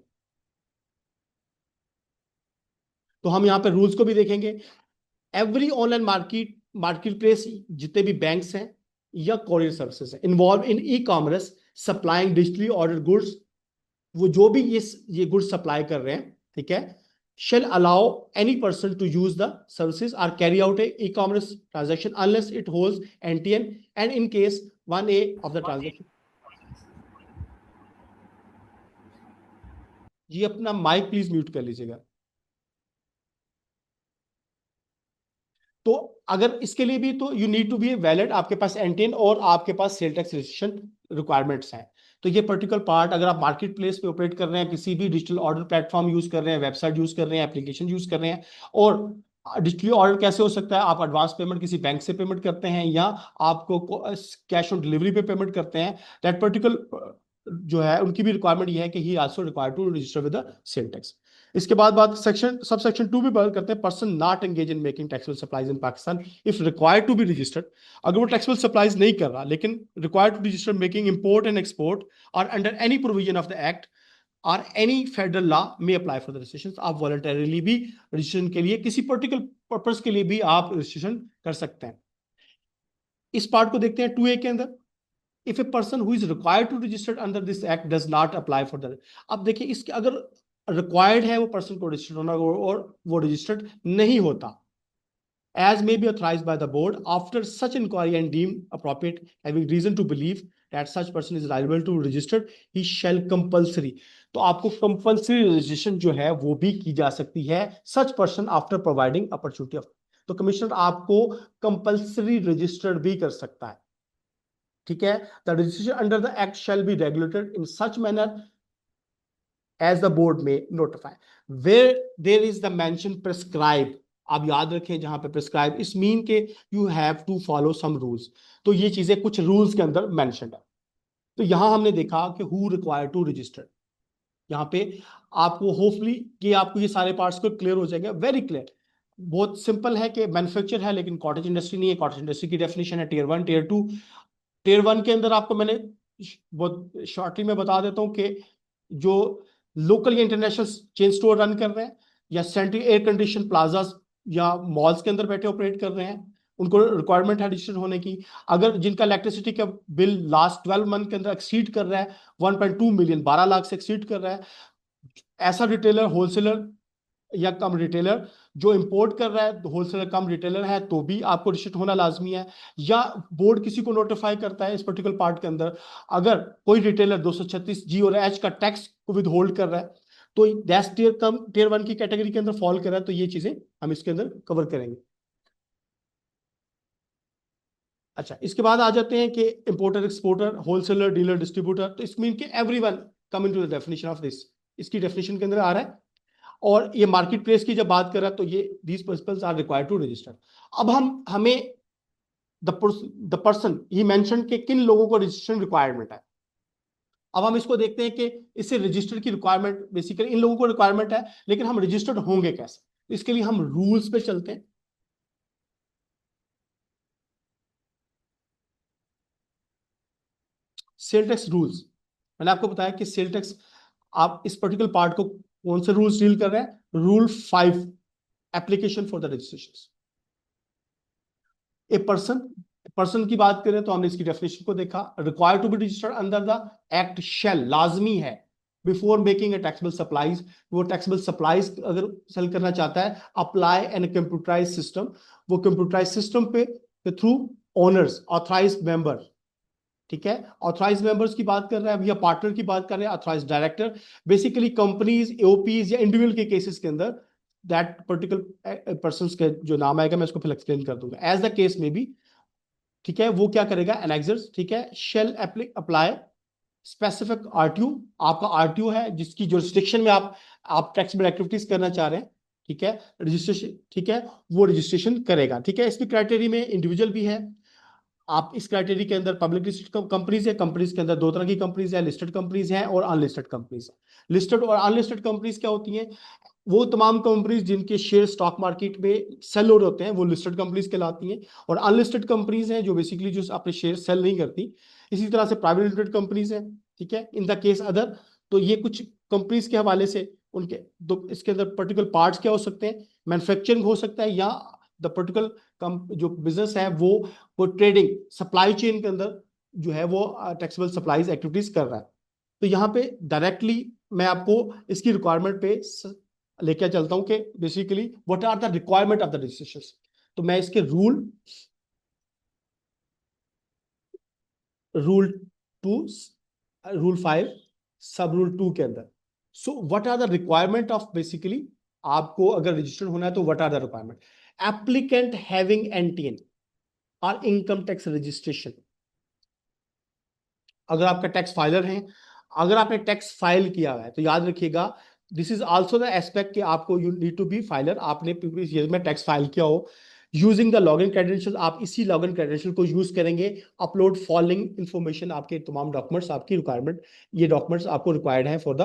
तो हम यहां पे रूल्स को भी देखेंगे। एवरी ऑनलाइन मार्केट प्लेस, जितने भी बैंक्स हैं या कोरियर सर्विसेज हैं involve in e commerce supplying digitally order goods, वो जो भी ये गुड्स सप्लाई कर रहे हैं, ठीक है, shall allow any person to use the services or carry out a e-commerce transaction unless it holds NTN and in case 1A of the transaction। ये अपना माइक प्लीज म्यूट कर लीजिएगा। तो अगर इसके लिए भी तो you need to be valid, आपके पास एनटीएन और आपके पास सेल टैक्स रजिस्ट्रेशन रिक्वायरमेंट्स हैं। तो ये पर्टिकुलर पार्ट, अगर आप मार्केट प्लेस पे ऑपरेट कर रहे हैं, किसी भी डिजिटल ऑर्डर प्लेटफॉर्म यूज कर रहे हैं, वेबसाइट यूज कर रहे हैं, एप्लीकेशन यूज कर रहे हैं, और डिजिटली ऑर्डर कैसे हो सकता है, आप एडवांस पेमेंट किसी बैंक से पेमेंट करते हैं या आपको कैश ऑन डिलीवरी पे पेमेंट करते हैं, दैट पर्टिकुलर जो है उनकी भी रिक्वायरमेंट ये है कि he also required to register with the sale tax. इसके बाद बात सेक्शन सब सेक्शन 2 भी बात करते हैं, person not engage in making taxable supplies in Pakistan if required to be registered. अगर वो टैक्सेबल सप्लाईज नहीं कर रहा लेकिन required to register making import and export और under any provision of the act और एनी फेडरल लॉ में अप्लाई फॉर द रजिस्ट्रेशन। आप वॉलंटरीली भी रजिस्ट्रेशन के लिए, किसी पर्टिकुलर पर्पस के लिए भी आप रजिस्ट्रेशन कर सकते हैं। इस पार्ट को देखते हैं 2A के अंदर, if a person who is required to registered under this act does not apply for the, अब देखिए इसके अगर रिक्वायर्ड है वो पर्सन को रजिस्टर्ड होना और वो रजिस्टर्ड नहीं होता, as may be authorized by the board after such inquiry and deemed appropriate having reason to believe that such person is liable to register, he shall compulsory, तो आपको कंपल्सरी रजिस्ट्रेशन जो है वो भी की जा सकती है such person after providing opportunity of, तो कमिश्नर आपको कंपल्सरी रजिस्टर्ड भी कर सकता है। ठीक है, the registration under the act shall be regulated in such manner as the board may notify where there is the mention prescribe। आप याद रखें जहां पे प्रिस्क्राइब इस मीन के you have to follow some rules, तो ये चीजें कुछ रूल्स के अंदर मेंशन है। तो यहां हमने देखा कि हु रिक्वायर टू रजिस्टर, यहाँ पे आपको होपफुली कि आपको ये सारे पार्ट्स को क्लियर हो जाएंगे, वेरी क्लियर, बहुत सिंपल है कि मैन्युफैक्चर है लेकिन कॉटेज इंडस्ट्री नहीं है। कॉटेज इंडस्ट्री की डेफिनेशन है टियर 1 टियर 2। टियर 1 के अंदर आपको मैंने बहुत शॉर्टली में बता देता हूं कि जो लोकल या इंटरनेशनल चेन स्टोर रन कर रहे हैं या सेंट्रल एयर कंडीशन प्लाजा या मॉल्स के अंदर बैठे ऑपरेट कर रहे हैं, उनको रिक्वायरमेंट है रजिस्टर होने की। अगर जिनका इलेक्ट्रिसिटी का बिल लास्ट 12 मंथ के अंदर एक्सीड कर रहा है 1.2 मिलियन, 12 लाख से एक्सीड कर रहा है, ऐसा रिटेलर, होलसेलर या कम रिटेलर जो इंपोर्ट कर रहा है, होलसेलर कम रिटेलर है, तो भी आपको रजिस्टर्ड होना लाजमी है। या बोर्ड किसी को नोटिफाई करता है इस पर्टिकुलर पार्ट के अंदर, अगर कोई रिटेलर 236G और H का टैक्स को विद होल्ड कर रहा है तो दैट्स टियर 1 की कैटेगरी के अंदर फॉल कर रहा है, तो ये चीजें हम इसके अंदर कवर करेंगे। अच्छा, इसके बाद आ जाते हैं कि importer, exporter, wholesaler, dealer, distributor, तो इस मीन के everyone come into the definition of this, इसकी डेफिनेशन के अंदर आ रहा है। और ये मार्केट प्लेस की जब बात कर रहा है तो ये these principles are required to register. अब हमें द पर्सन ही मेंशन के किन लोगों को रजिस्ट्रेशन रिक्वायरमेंट है। अब हम इसको देखते हैं कि इससे रजिस्टर की रिक्वायरमेंट बेसिकली इन लोगों को रिक्वायरमेंट है, लेकिन हम रजिस्टर्ड होंगे कैसे, इसके लिए हम रूल्स पे चलते हैं। सेल टैक्स रूल्स, मैंने आपको बताया कि सेल टैक्स, आप इस पर्टिकुलर पार्ट को कौन से रूल्स डील कर रहे हैं? Rule 5, application for the registration. A person की बात करें तो हमने इसकी डेफिनेशन को देखा। Required to be registered under the act shall, लाजमी है before making a taxable supplies. वो टैक्सेबल सप्लाईज अगर सेल करना चाहता है, अप्लाई एन कंप्यूटराइज सिस्टम, वो कंप्यूटराइज सिस्टम पे थ्रू ओनर्स, ऑथराइज मेंबर, ठीक है। ऑथराइज मेंबर्स की बात कर रहे हैं या पार्टनर की बात कर रहे हैं, ऑथराइज डायरेक्टर। बेसिकली कंपनीज, एओपीज या इंडिविजुअल के केसेस के अंदर दैट पर्टिकुलर पर्सन के जो नाम आएगा मैं उसको फिर एक्सप्लेन कर दूंगा, एज द केस में भी, ठीक है। वो क्या करेगा? एनेक्सर्स, ठीक है। शेल अप्लाई स्पेसिफिक आरटीयू, आपका आरटीयू है जिसकी जुरिस्डिक्शन में आप टैक्सेबल एक्टिविटीज करना चाह रहे हैं, ठीक है। रजिस्ट्रेशन, ठीक है, वो रजिस्ट्रेशन करेगा, ठीक है। इसकी क्राइटेरिया में इंडिविजुअल भी है। आप इस क्राइटेरिया के अंदर पब्लिक लिस्टेड कंपनीज है, कंपनीज के अंदर दो तरह की कंपनीज है, लिस्टेड कंपनीज हैं और अनलिस्टेड कंपनीज है। लिस्टेड और अनलिस्टेड कंपनीज क्या होती हैं? वो तमाम कंपनीज जिनके शेयर स्टॉक मार्केट में सेल हो होते हैं वो लिस्टेड कंपनीज कहलाती हैं। और अनलिस्टेड कंपनीज हैं जो बेसिकली जो अपने शेयर सेल नहीं करती। इसी तरह से प्राइवेट लिमिटेड कंपनीज हैं, ठीक है, इन द केस अदर। तो ये कुछ कंपनीज के हवाले से उनके दो इसके अंदर पर्टिकुलर पार्ट्स क्या हो सकते हैं? मैन्युफैक्चरिंग हो सकता है, या द पर्टिकुलर जो बिजनेस है वो ट्रेडिंग सप्लाई चेन के अंदर जो है वो टैक्सेबल सप्लाईज एक्टिविटीज कर रहा है। तो यहाँ पे डायरेक्टली मैं आपको इसकी रिक्वायरमेंट पे लेके चलता हूं कि basically what are the requirement of the registration. तो मैं इसके रूल 2, रूल 5, सब रूल 2 के अंदर, so what are the requirement of, basically आपको अगर रजिस्टर्ड होना है तो what are the requirement? Applicant having NTN और इनकम टैक्स रजिस्ट्रेशन। अगर आपका टैक्स फाइलर है, अगर आपने टैक्स फाइल किया हुआ है तो याद रखिएगा this is also the aspect कि आपको you need to be filer, आपने प्रीवियस ईयर में टैक्स फाइल किया हो। यूजिंग द लॉगिन क्रेडेंशियल, आप इसी लॉगिन क्रेडेंशियल को यूज करेंगे। अपलोड फॉलोइंग इंफॉर्मेशन, आपके तमाम डॉक्यूमेंट्स, आपकी रिक्वायरमेंट, ये डॉक्यूमेंट्स आपको रिक्वायर्ड है फॉर द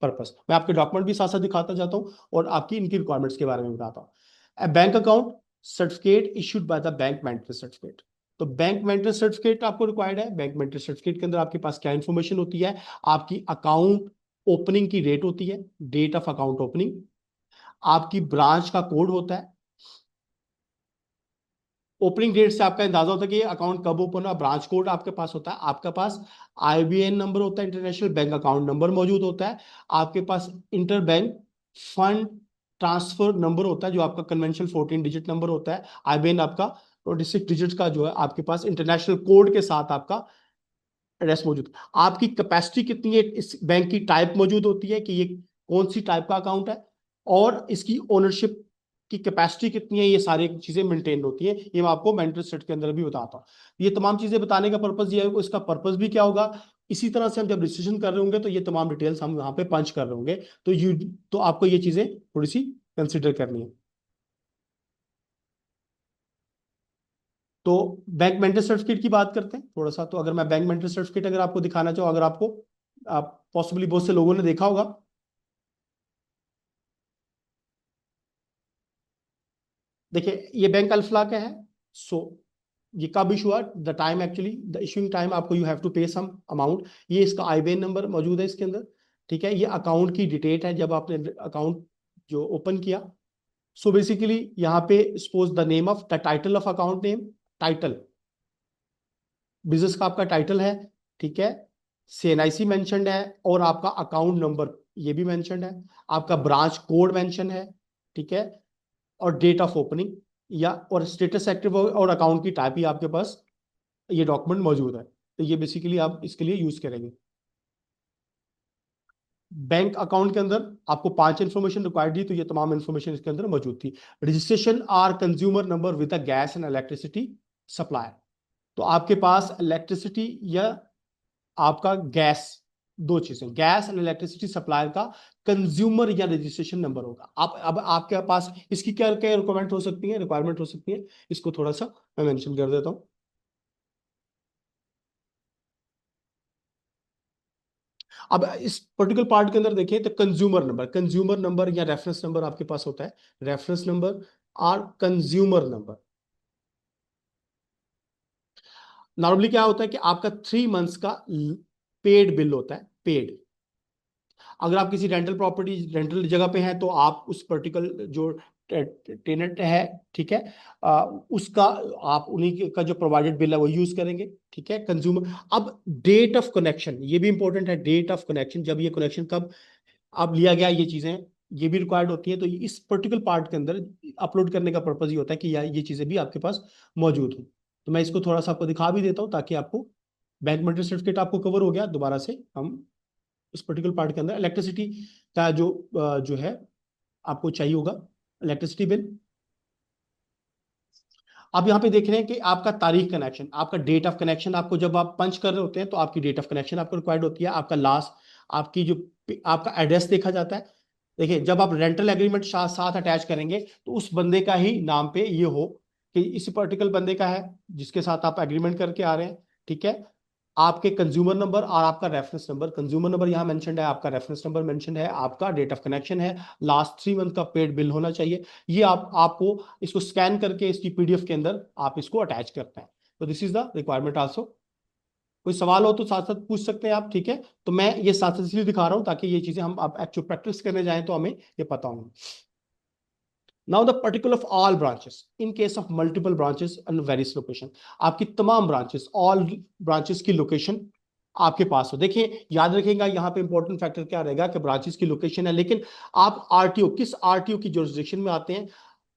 पर्पस। मैं आपके डॉक्यूमेंट भी साथ साथ दिखाता जाता हूँ और आपकी इनकी रिक्वायरमेंट्स के बारे में बताता हूँ। Bank account certificate issued by the bank maintenance certificate. तो बैंक मेंटेनेंस सर्टिफिकेट आपको रिक्वायर्ड है। बैंक मेंटेनेंस सर्टिफिकेट के अंदर आपके पास क्या इंफॉर्मेशन होती है? आपकी अकाउंट ओपनिंग की डेट होती है, डेट ऑफ अकाउंट ओपनिंग। आपकी ब्रांच का कोड होता है। ओपनिंग डेट से आपका अंदाजा होता है कि अकाउंट कब ओपन हुआ। ब्रांच कोड आपके पास होता है। आपके पास आईबीएन नंबर होता है, इंटरनेशनल बैंक अकाउंट नंबर मौजूद होता है। आपके पास inter bank fund transfer number होता है जो आपका कन्वेंशनल 14 डिजिट नंबर होता है। आईबीएन आपका 26 डिजिट का जो है आपके पास इंटरनेशनल कोड के साथ आपका एड्रेस मौजूद है। आपकी कैपेसिटी कितनी है, इस बैंक की टाइप मौजूद होती है कि ये कौन सी टाइप का अकाउंट है, और इसकी ओनरशिप की कैपेसिटी कितनी है, ये सारी चीजें मेंटेन होती है। ये मैं आपको मेंटल स्टेट के अंदर भी बताता हूँ। ये तमाम चीजें बताने का पर्पज ये है, इसका पर्पज भी क्या होगा, इसी तरह से हम जब रजिस्ट्रेशन कर रहे होंगे तो ये तमाम डिटेल्स हम यहाँ पे पंच कर रहे होंगे। तो आपको ये चीजें थोड़ी सी कंसिडर करनी है। तो बैंक मेंटेन सर्टिफिकेट की बात करते हैं थोड़ा सा। तो अगर मैं बैंक मेंटेन सर्टिफिकेट अगर आपको दिखाना चाहूँ, अगर आपको आप पॉसिबली बहुत से लोगों ने देखा होगा, देखिए ये बैंक अल्फला का है। सो ये कब इशू हुआ, the time, actually the issuing time, आपको यू हैव टू पे सम अमाउंट। ये इसका आईबीएन नंबर मौजूद है इसके अंदर, ठीक है। ये अकाउंट की डिटेट है जब आपने अकाउंट जो ओपन किया। सो बेसिकली यहाँ पे suppose the name of the title of account name, title business का आपका टाइटल है, ठीक है। सीएनआईसी मेंशन्ड है और आपका अकाउंट नंबर ये भी मेंशन्ड है। आपका ब्रांच कोड मेंशन है, ठीक है। और डेट ऑफ ओपनिंग या और स्टेटस एक्टिव और अकाउंट की टाइप ही आपके पास ये डॉक्यूमेंट मौजूद है। तो ये बेसिकली आप इसके लिए यूज करेंगे। बैंक अकाउंट के अंदर आपको 5 इंफॉर्मेशन रिक्वायर्ड थी, तो ये तमाम इंफॉर्मेशन इसके अंदर मौजूद थी। Registration or consumer number with a gas and electricity supplier. तो आपके पास इलेक्ट्रिसिटी या आपका गैस, दो चीजें, गैस एंड इलेक्ट्रिसिटी सप्लायर का कंज्यूमर या रजिस्ट्रेशन नंबर होगा। आप अब आपके पास इसकी क्या क्या रिक्वायरमेंट हो सकती है, रिक्वायरमेंट हो सकती है, इसको थोड़ा सा मैं मेंशन कर देता हूं। अब इस पर्टिकुलर पार्ट के अंदर देखिए तो कंज्यूमर नंबर या रेफरेंस नंबर आपके पास होता है। रेफरेंस नंबर और कंज्यूमर नंबर, नॉर्मली क्या होता है कि आपका 3 मंथ्स का पेड बिल होता है, पेड। अगर आप किसी रेंटल प्रॉपर्टी रेंटल जगह पे हैं तो आप उस पर्टिकुलर जो टेनेंट है, ठीक है, उसका आप उन्हीं का जो प्रोवाइडेड बिल है वो यूज करेंगे, ठीक है। कंज्यूमर, अब डेट ऑफ कनेक्शन ये भी इंपॉर्टेंट है, डेट ऑफ कनेक्शन, जब ये कनेक्शन कब अब लिया गया, ये चीजें ये भी रिक्वायर्ड होती है। तो इस पर्टिकुलर पार्ट के अंदर अपलोड करने का पर्पज ये होता है कि ये चीजें भी आपके पास मौजूद हो। तो मैं इसको थोड़ा सा आपको दिखा भी देता हूँ ताकि आपको बैंक मेटेरियल सर्टिफिकेट आपको कवर हो गया। दोबारा से हम उस पर्टिकुलर पार्ट के अंदर इलेक्ट्रिसिटी का जो है आपको चाहिए होगा, इलेक्ट्रिसिटी बिल। आप यहाँ पे देख रहे हैं कि आपका तारीख कनेक्शन, आपका डेट ऑफ कनेक्शन, आपको जब आप पंच कर रहे होते हैं तो आपकी डेट ऑफ कनेक्शन आपको रिक्वायर्ड होती है। आपका लास्ट, आपकी जो आपका एड्रेस देखा जाता है। देखिए, जब आप रेंटल एग्रीमेंट साथ अटैच करेंगे तो उस बंदे का ही नाम पे ये हो कि इसी पर्टिकुलर बंदे का है जिसके साथ आप एग्रीमेंट करके आ रहे हैं, ठीक है। आपके कंज्यूमर नंबर और आपका रेफरेंस नंबर, कंज्यूमर नंबर यहाँ मेंशन्ड है, आपका रेफरेंस नंबर मेंशन्ड है, आपका डेट ऑफ कनेक्शन है, लास्ट 3 मंथ का पेड बिल होना चाहिए। ये आपको इसको स्कैन करके इसकी पीडीएफ के अंदर आप इसको अटैच करते हैं। तो this is the requirement also. कोई सवाल हो तो साथ साथ पूछ सकते हैं आप, ठीक है। तो मैं ये साथ साथ इसलिए दिखा रहा हूं ताकि ये चीजें हम आप एक्चुअल प्रैक्टिस करने जाएं तो हमें ये पता होंगे। Now the particular of all branches in case of multiple branches and various location, आपकी तमाम ब्रांचेस, ऑल ब्रांचेस की लोकेशन आपके पास हो। देखिए, याद रखिएगा यहाँ पे इंपॉर्टेंट फैक्टर क्या रहेगा कि ब्रांचेस की लोकेशन है, लेकिन आप आरटीओ, किस आरटीओ की जुरिसडिक्शन में आते हैं,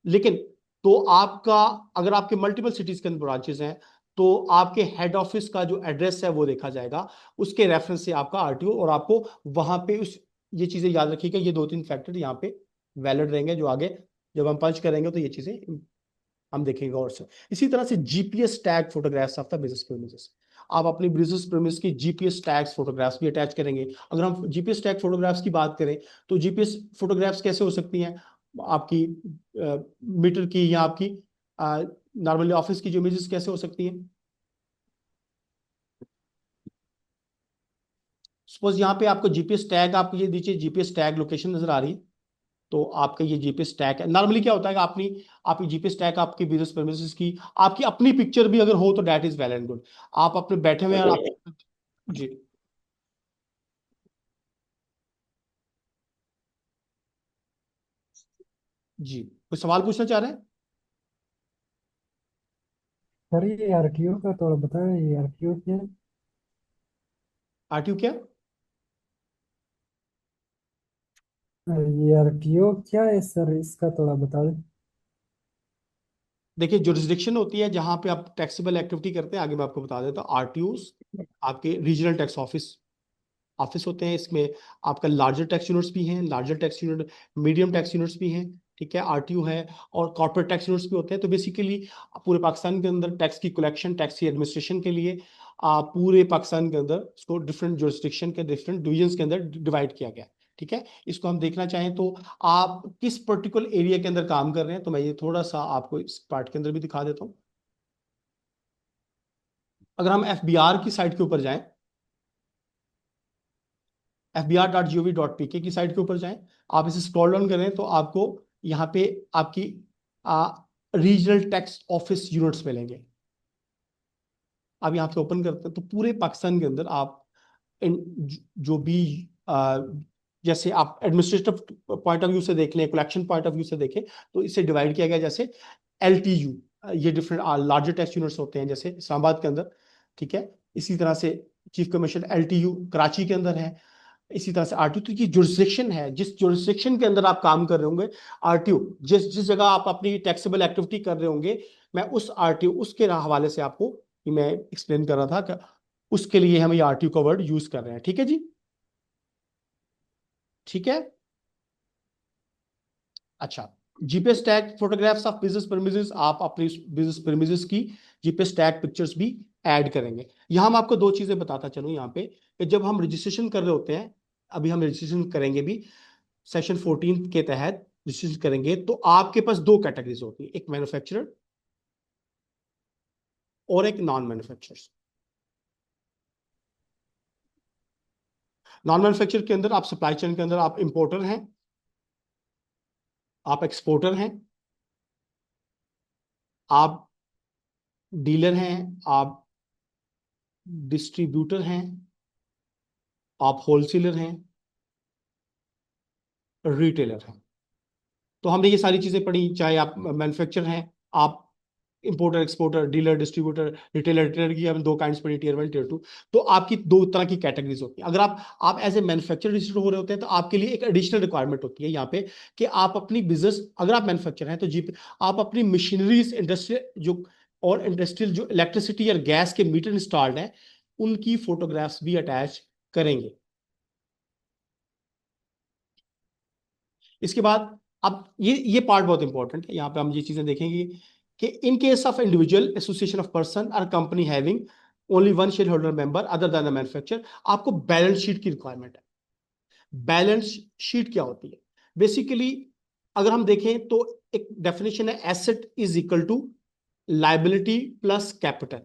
लेकिन तो आपका, अगर आपके मल्टीपल सिटीज के अंदर ब्रांचेस हैं तो आपके हेड ऑफिस का जो एड्रेस है वो देखा जाएगा, उसके रेफरेंस से आपका आरटीओ, और आपको वहां पे उस, ये चीजें याद रखिएगा, ये 2-3 फैक्टर यहाँ पे वैलिड रहेंगे जो आगे जब हम पंच करेंगे तो ये चीजें हम देखेंगे। और से इसी तरह से GPS tag photographs of the business premises, आप अपनी बिजनेस प्रीमिस की जीपीएस टैग्स फोटोग्राफ्स भी अटैच करेंगे। अगर हम जीपीएस टैग फोटोग्राफ्स की बात करें तो जीपीएस फोटोग्राफ्स कैसे हो सकती हैं, आपकी मीटर की या आपकी नॉर्मली ऑफिस की जो इमेजेस कैसे हो सकती हैं। सपोज यहाँ पे आपको जीपीएस टैग, आपको ये नीचे जीपीएस टैग लोकेशन नजर आ रही है, तो आपका ये जीपीएस टैग है। नॉर्मली क्या होता है कि आपकी जीपीएस टैग आपकी बिजनेस प्रेमिसेस की आपकी अपनी पिक्चर भी अगर हो तो that is well and good. आप अपने बैठे हुए हैं और आप, जी जी, कोई सवाल पूछना चाह रहे हैं।
सर ये आरटीओ का थोड़ा बताएं, ये आरटीओ क्या है?
आरटीयू क्या?
ये आरटीओ क्या है सर, इसका थोड़ा बता दें।
देखिए, जुरिस्डिक्शन होती है जहां पे आप टैक्सेबल एक्टिविटी करते हैं, आगे मैं आपको बता देता हूँ। आरटीयूज आपके रीजनल टैक्स ऑफिस ऑफिस होते हैं, इसमें आपका लार्जर टैक्स यूनिट्स भी हैं, larger tax unit, medium tax units भी हैं, ठीक है, आरटीयू है, और कॉर्पोरेट टैक्स यूनिट्स भी होते हैं। तो बेसिकली पूरे पाकिस्तान के अंदर टैक्स की कलेक्शन, टैक्स की एडमिनिस्ट्रेशन के लिए पूरे पाकिस्तान के अंदर इसको डिफरेंट जुरिस्डिक्शन के डिफरेंट डिवीजन के अंदर डिवाइड किया गया है, ठीक है। इसको हम देखना चाहें तो आप किस पर्टिकुलर एरिया के अंदर काम कर रहे हैं, तो मैं ये थोड़ा सा आपको इस पार्ट के अंदर भी दिखा देता हूँ। अगर हम एफबीआर की साइट के ऊपर जाएं, fbr.gov.pk की साइट के ऊपर जाएं, आप इसे स्क्रॉल डाउन करें तो आपको यहाँ पे आपकी रीजनल टैक्स ऑफिस यूनिट्स मिलेंगे। आप यहाँ पे ओपन करते हैं तो पूरे पाकिस्तान के अंदर आप जो भी जैसे आप एडमिनिस्ट्रेटिव पॉइंट ऑफ व्यू से देख लें, कलेक्शन पॉइंट ऑफ व्यू से देखें, तो इसे डिवाइड किया गया जैसे एलटीयू, ये डिफरेंट लार्जर टैक्स यूनिट्स होते हैं जैसे इस्लामाबाद के अंदर, ठीक है। इसी तरह से चीफ कमिश्नर एलटीयू कराची के अंदर है। इसी तरह से आरटीयू, तो ये जुरिस्डिक्शन है, जिस जुरिस्डिक्शन के अंदर आप काम कर रहे होंगे, आरटीयू जिस जिस जगह आप अपनी टैक्सेबल एक्टिविटी कर रहे होंगे, मैं उस आरटीयू उसके हवाले से आपको मैं एक्सप्लेन कर रहा था कि उसके लिए हम ये आरटीयू का वर्ड यूज कर रहे हैं, ठीक है जी, ठीक है। अच्छा, GPS tag photographs of business premises, आप अपनी बिजनेस प्रीमिसेस की जीपीएस टैग पिक्चर्स भी ऐड करेंगे। यहां मैं आपको 2 चीजें बताता चलूं यहाँ पे कि जब हम रजिस्ट्रेशन कर रहे होते हैं, अभी हम रजिस्ट्रेशन करेंगे भी सेक्शन 14 के तहत रजिस्ट्रेशन करेंगे, तो आपके पास 2 कैटेगरीज होती है, एक मैन्युफैक्चरर और एक नॉन मैन्युफैक्चरर। नॉन मैन्युफैक्चरर के अंदर आप सप्लाई चेन के अंदर आप इंपोर्टर हैं, आप एक्सपोर्टर हैं, आप डीलर हैं, आप डिस्ट्रीब्यूटर हैं, आप होलसेलर हैं, रिटेलर है। तो हमने ये सारी चीजें पढ़ी, चाहे आप मैन्युफैक्चरर हैं, आप importer exporter, dealer distributor, retailer. Retailer की हम दो काइंड्स पढ़ी, टियर 1 टियर 2। तो आपकी दो तरह की कैटेगरीज होती हैं। अगर आप एज ए मैन्युफैक्चरर रजिस्टर्ड हो रहे होते हैं तो आपके लिए एक एडिशनल रिक्वायरमेंट होती है यहाँ पे कि आप अपनी बिजनेस, अगर आप मैन्युफैक्चरर हैं तो जी आप अपनी मशीनरीज, इंडस्ट्रियल जो और इंडस्ट्रियल जो इलेक्ट्रिसिटी या गैस के मीटर इंस्टॉल्ड हैं उनकी फोटोग्राफ्स भी अटैच करेंगे। इसके बाद अब ये पार्ट बहुत इंपॉर्टेंट है, यहाँ पे हम ये चीजें देखेंगे कि in case of individual association of person और company having only one share holder member other than the manufacturer, आपको बैलेंस शीट की रिक्वायरमेंट है। बैलेंस शीट क्या होती है? बेसिकली अगर हम देखें तो एक डेफिनेशन है, asset is equal to liability plus capital.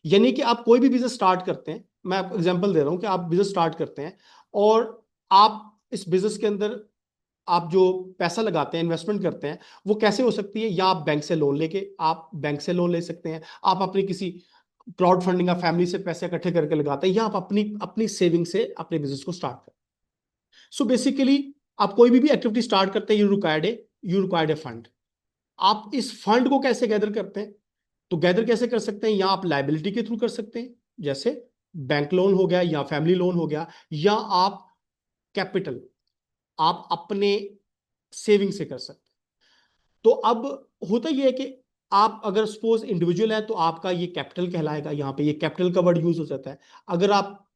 यानी कि आप कोई भी बिजनेस स्टार्ट करते हैं, मैं आपको एग्जांपल दे रहा हूं कि आप बिजनेस स्टार्ट करते हैं और आप इस बिजनेस के अंदर आप जो पैसा लगाते हैं, इन्वेस्टमेंट करते हैं, वो कैसे हो सकती है? या आप बैंक से लोन लेके, आप बैंक से लोन ले सकते हैं, आप अपनी किसी क्राउड फंडिंग या फैमिली से पैसे इकट्ठे करके लगाते हैं, या आप अपनी अपनी सेविंग से अपने बिजनेस को स्टार्ट करते हैं। सो बेसिकली आप कोई भी एक्टिविटी स्टार्ट करते हैं, यू रिक्वायर्ड ए फंड। आप इस फंड को कैसे गैदर करते हैं? तो गैदर कैसे कर सकते हैं? या आप लाइबिलिटी के थ्रू कर सकते हैं, जैसे बैंक लोन हो गया या फैमिली लोन हो गया, या आप कैपिटल, आप अपने सेविंग से कर सकते हैं। तो अब होता यह है कि आप अगर सपोज इंडिविजुअल है तो आपका ये कैपिटल कहलाएगा, यहाँ पे ये कैपिटल का वर्ड यूज हो जाता है। अगर आप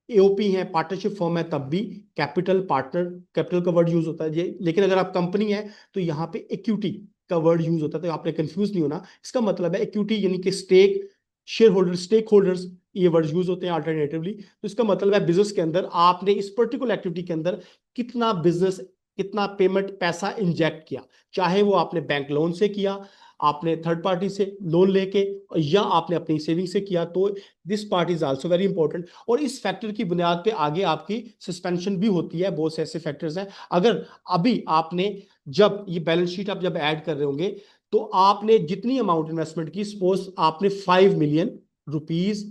एओपी है, पार्टनरशिप फॉर्म है, तब भी कैपिटल पार्टनर कैपिटल का वर्ड यूज होता है ये। लेकिन अगर आप कंपनी है तो यहाँ पे इक्विटी का वर्ड यूज होता है, तो आपने कंफ्यूज नहीं होना। इसका मतलब है इक्विटी यानी कि stake, share holder, stake holders, ये वर्ड यूज होते हैं अल्टरनेटिवली। तो इसका मतलब है बिजनेस के अंदर आपने इस पर्टिकुलर एक्टिविटी के अंदर कितना बिजनेस, कितना पेमेंट पैसा इंजेक्ट किया, चाहे वो आपने बैंक लोन से किया, आपने थर्ड पार्टी से लोन लेके, या आपने अपनी सेविंग से किया। तो this part is also very important. और इस फैक्टर की बुनियाद पे आगे आपकी सस्पेंशन भी होती है। बहुत से ऐसे फैक्टर्स हैं। अगर अभी आपने, जब ये बैलेंस शीट आप जब ऐड कर रहे होंगे तो आपने जितनी अमाउंट इन्वेस्टमेंट की, सपोज आपने 5 मिलियन रुपीज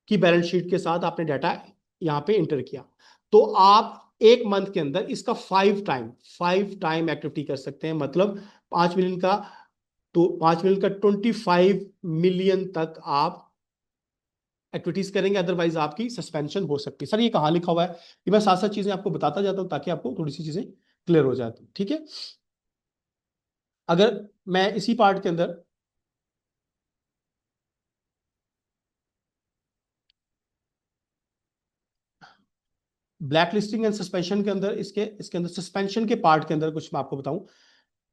की बैलेंस शीट के साथ आपने डाटा यहाँ पे इंटर किया, तो आप एक मंथ के अंदर इसका 5 टाइम एक्टिविटी कर सकते हैं। मतलब 5 मिलियन का, तो 5 मिलियन का 25 मिलियन तक आप एक्टिविटीज करेंगे, अदरवाइज आपकी सस्पेंशन हो सकती है। सर ये कहाँ लिखा हुआ है? ये मैं साथ साथ चीजें आपको बताता जाता हूं ताकि आपको थोड़ी सी चीजें क्लियर हो जाती, ठीक है? अगर मैं इसी पार्ट के अंदर ब्लैक लिस्टिंग एंड सस्पेंशन के अंदर, इसके इसके अंदर सस्पेंशन के पार्ट के अंदर कुछ मैं आपको बताऊं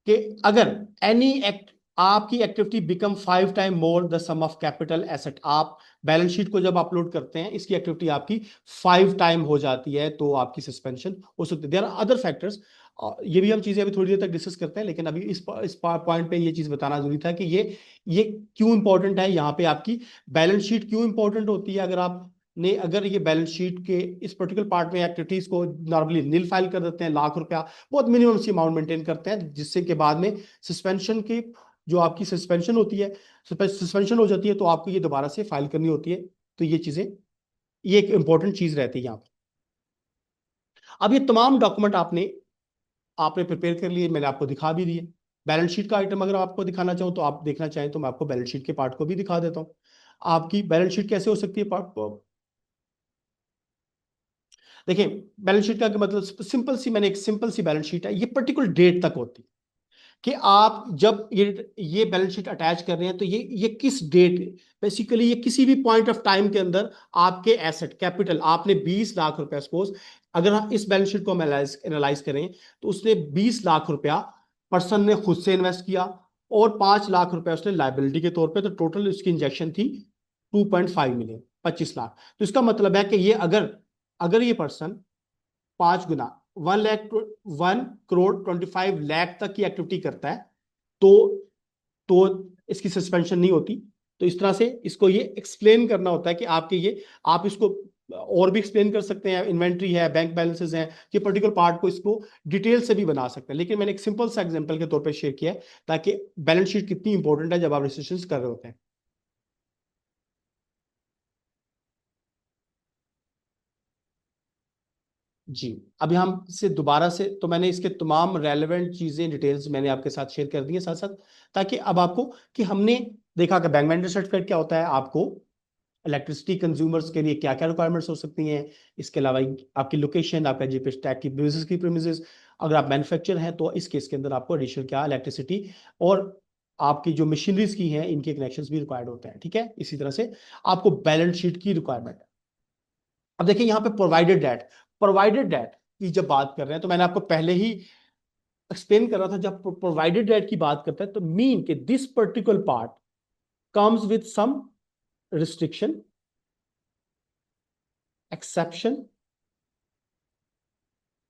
कि अगर एनी एक्ट, आपकी activity become 5 time more the sum of capital asset, आप बैलेंस शीट को जब अपलोड करते हैं, इसकी एक्टिविटी आपकी 5 टाइम हो जाती है, तो आपकी सस्पेंशन हो सकती है। देयर आर अदर फैक्टर्स, ये भी हम चीजें अभी थोड़ी देर तक डिस्कस करते हैं, लेकिन अभी इस पॉइंट पे ये चीज बताना जरूरी था कि ये क्यों इंपॉर्टेंट है। यहाँ पे आपकी बैलेंस शीट क्यों इंपॉर्टेंट होती है? अगर ये बैलेंस शीट के इस पर्टिकुलर पार्ट में एक्टिविटीज को नॉर्मली नील फाइल कर देते हैं, ₹1,00,000 बहुत मिनिमम सी अमाउंट मेंटेन करते हैं, जिससे के बाद में सस्पेंशन की, जो आपकी सस्पेंशन होती है, सस्पेंशन हो जाती है, तो आपको ये दोबारा से फाइल करनी होती है। तो ये चीजें, ये एक इंपॉर्टेंट चीज रहती है यहाँ पर। अब ये तमाम डॉक्यूमेंट आपने आपने प्रिपेयर कर लिए, मैंने आपको दिखा भी दिए। बैलेंस शीट का आइटम अगर आपको दिखाना चाहूँ तो आप देखना चाहें तो मैं आपको बैलेंस शीट के पार्ट को भी दिखा देता हूँ। आपकी बैलेंस शीट कैसे हो सकती है? पार्ट देखिए, बैलेंस शीट का मतलब सिंपल सी, मैंने एक सिंपल सी बैलेंस शीट है, ये पर्टिकुलर डेट तक होती है कि आप जब ये बैलेंस शीट अटैच कर रहे हैं तो ये किस डेट, बेसिकली ये किसी भी पॉइंट ऑफ टाइम के अंदर आपके एसेट कैपिटल, आपने 20 लाख रुपया, सपोज अगर हम इस बैलेंस शीट को एनालाइज करें तो उसने 20 लाख रुपया पर्सन ने खुद से इन्वेस्ट किया और 5 लाख रुपया उसने लाइबिलिटी के तौर पे, तो टोटल उसकी इंजेक्शन थी 2.5 मिलियन, 25 लाख। तो इसका मतलब है कि ये अगर अगर ये पर्सन 5 गुना 1,25,00,000 तक की एक्टिविटी करता है, तो तो इसकी सस्पेंशन नहीं होती। तो इस तरह से इसको ये एक्सप्लेन करना होता है कि आपके ये, आप इसको और भी एक्सप्लेन कर सकते हैं, इन्वेंट्री है, बैंक बैलेंसेस हैं, ये पर्टिकुलर पार्ट को इसको डिटेल से भी बना सकते हैं। लेकिन मैंने एक सिंपल सा एग्जांपल के तौर पे शेयर किया है ताकि बैलेंस शीट कितनी इंपॉर्टेंट है जब आप रजिस्ट्रेशन कर रहे होते हैं। जी, अभी हम इसे दोबारा से, तो मैंने इसके तमाम रेलेवेंट चीजें डिटेल्स मैंने आपके साथ शेयर कर दी है साथ साथ, ताकि अब आपको, कि हमने देखा कि बैंक वेंडर सर्टिफिकेट क्या होता है, आपको इलेक्ट्रिसिटी कंज्यूमर्स के लिए क्या क्या रिक्वायरमेंट्स हो सकती हैं, इसके अलावा आपकी लोकेशन, आपका जीपीएस टैग की बिजनेस की प्रीमिसेस, अगर आप मैन्युफैक्चर हैं तो इस केस के अंदर आपको एडिशनल क्या इलेक्ट्रिसिटी और आपकी जो मशीनरीज की हैं इनके कनेक्शंस भी रिक्वायर्ड होते हैं। ठीक है, इसी तरह से आपको बैलेंस शीट की रिक्वायरमेंट है। अब देखिए यहाँ पे प्रोवाइडेड डेट की जब बात कर रहे हैं, तो मैंने आपको पहले ही एक्सप्लेन कर रहा था, जब प्रोवाइडेड डेट की बात करते हैं तो मीन कि this particular part comes with some restriction, exception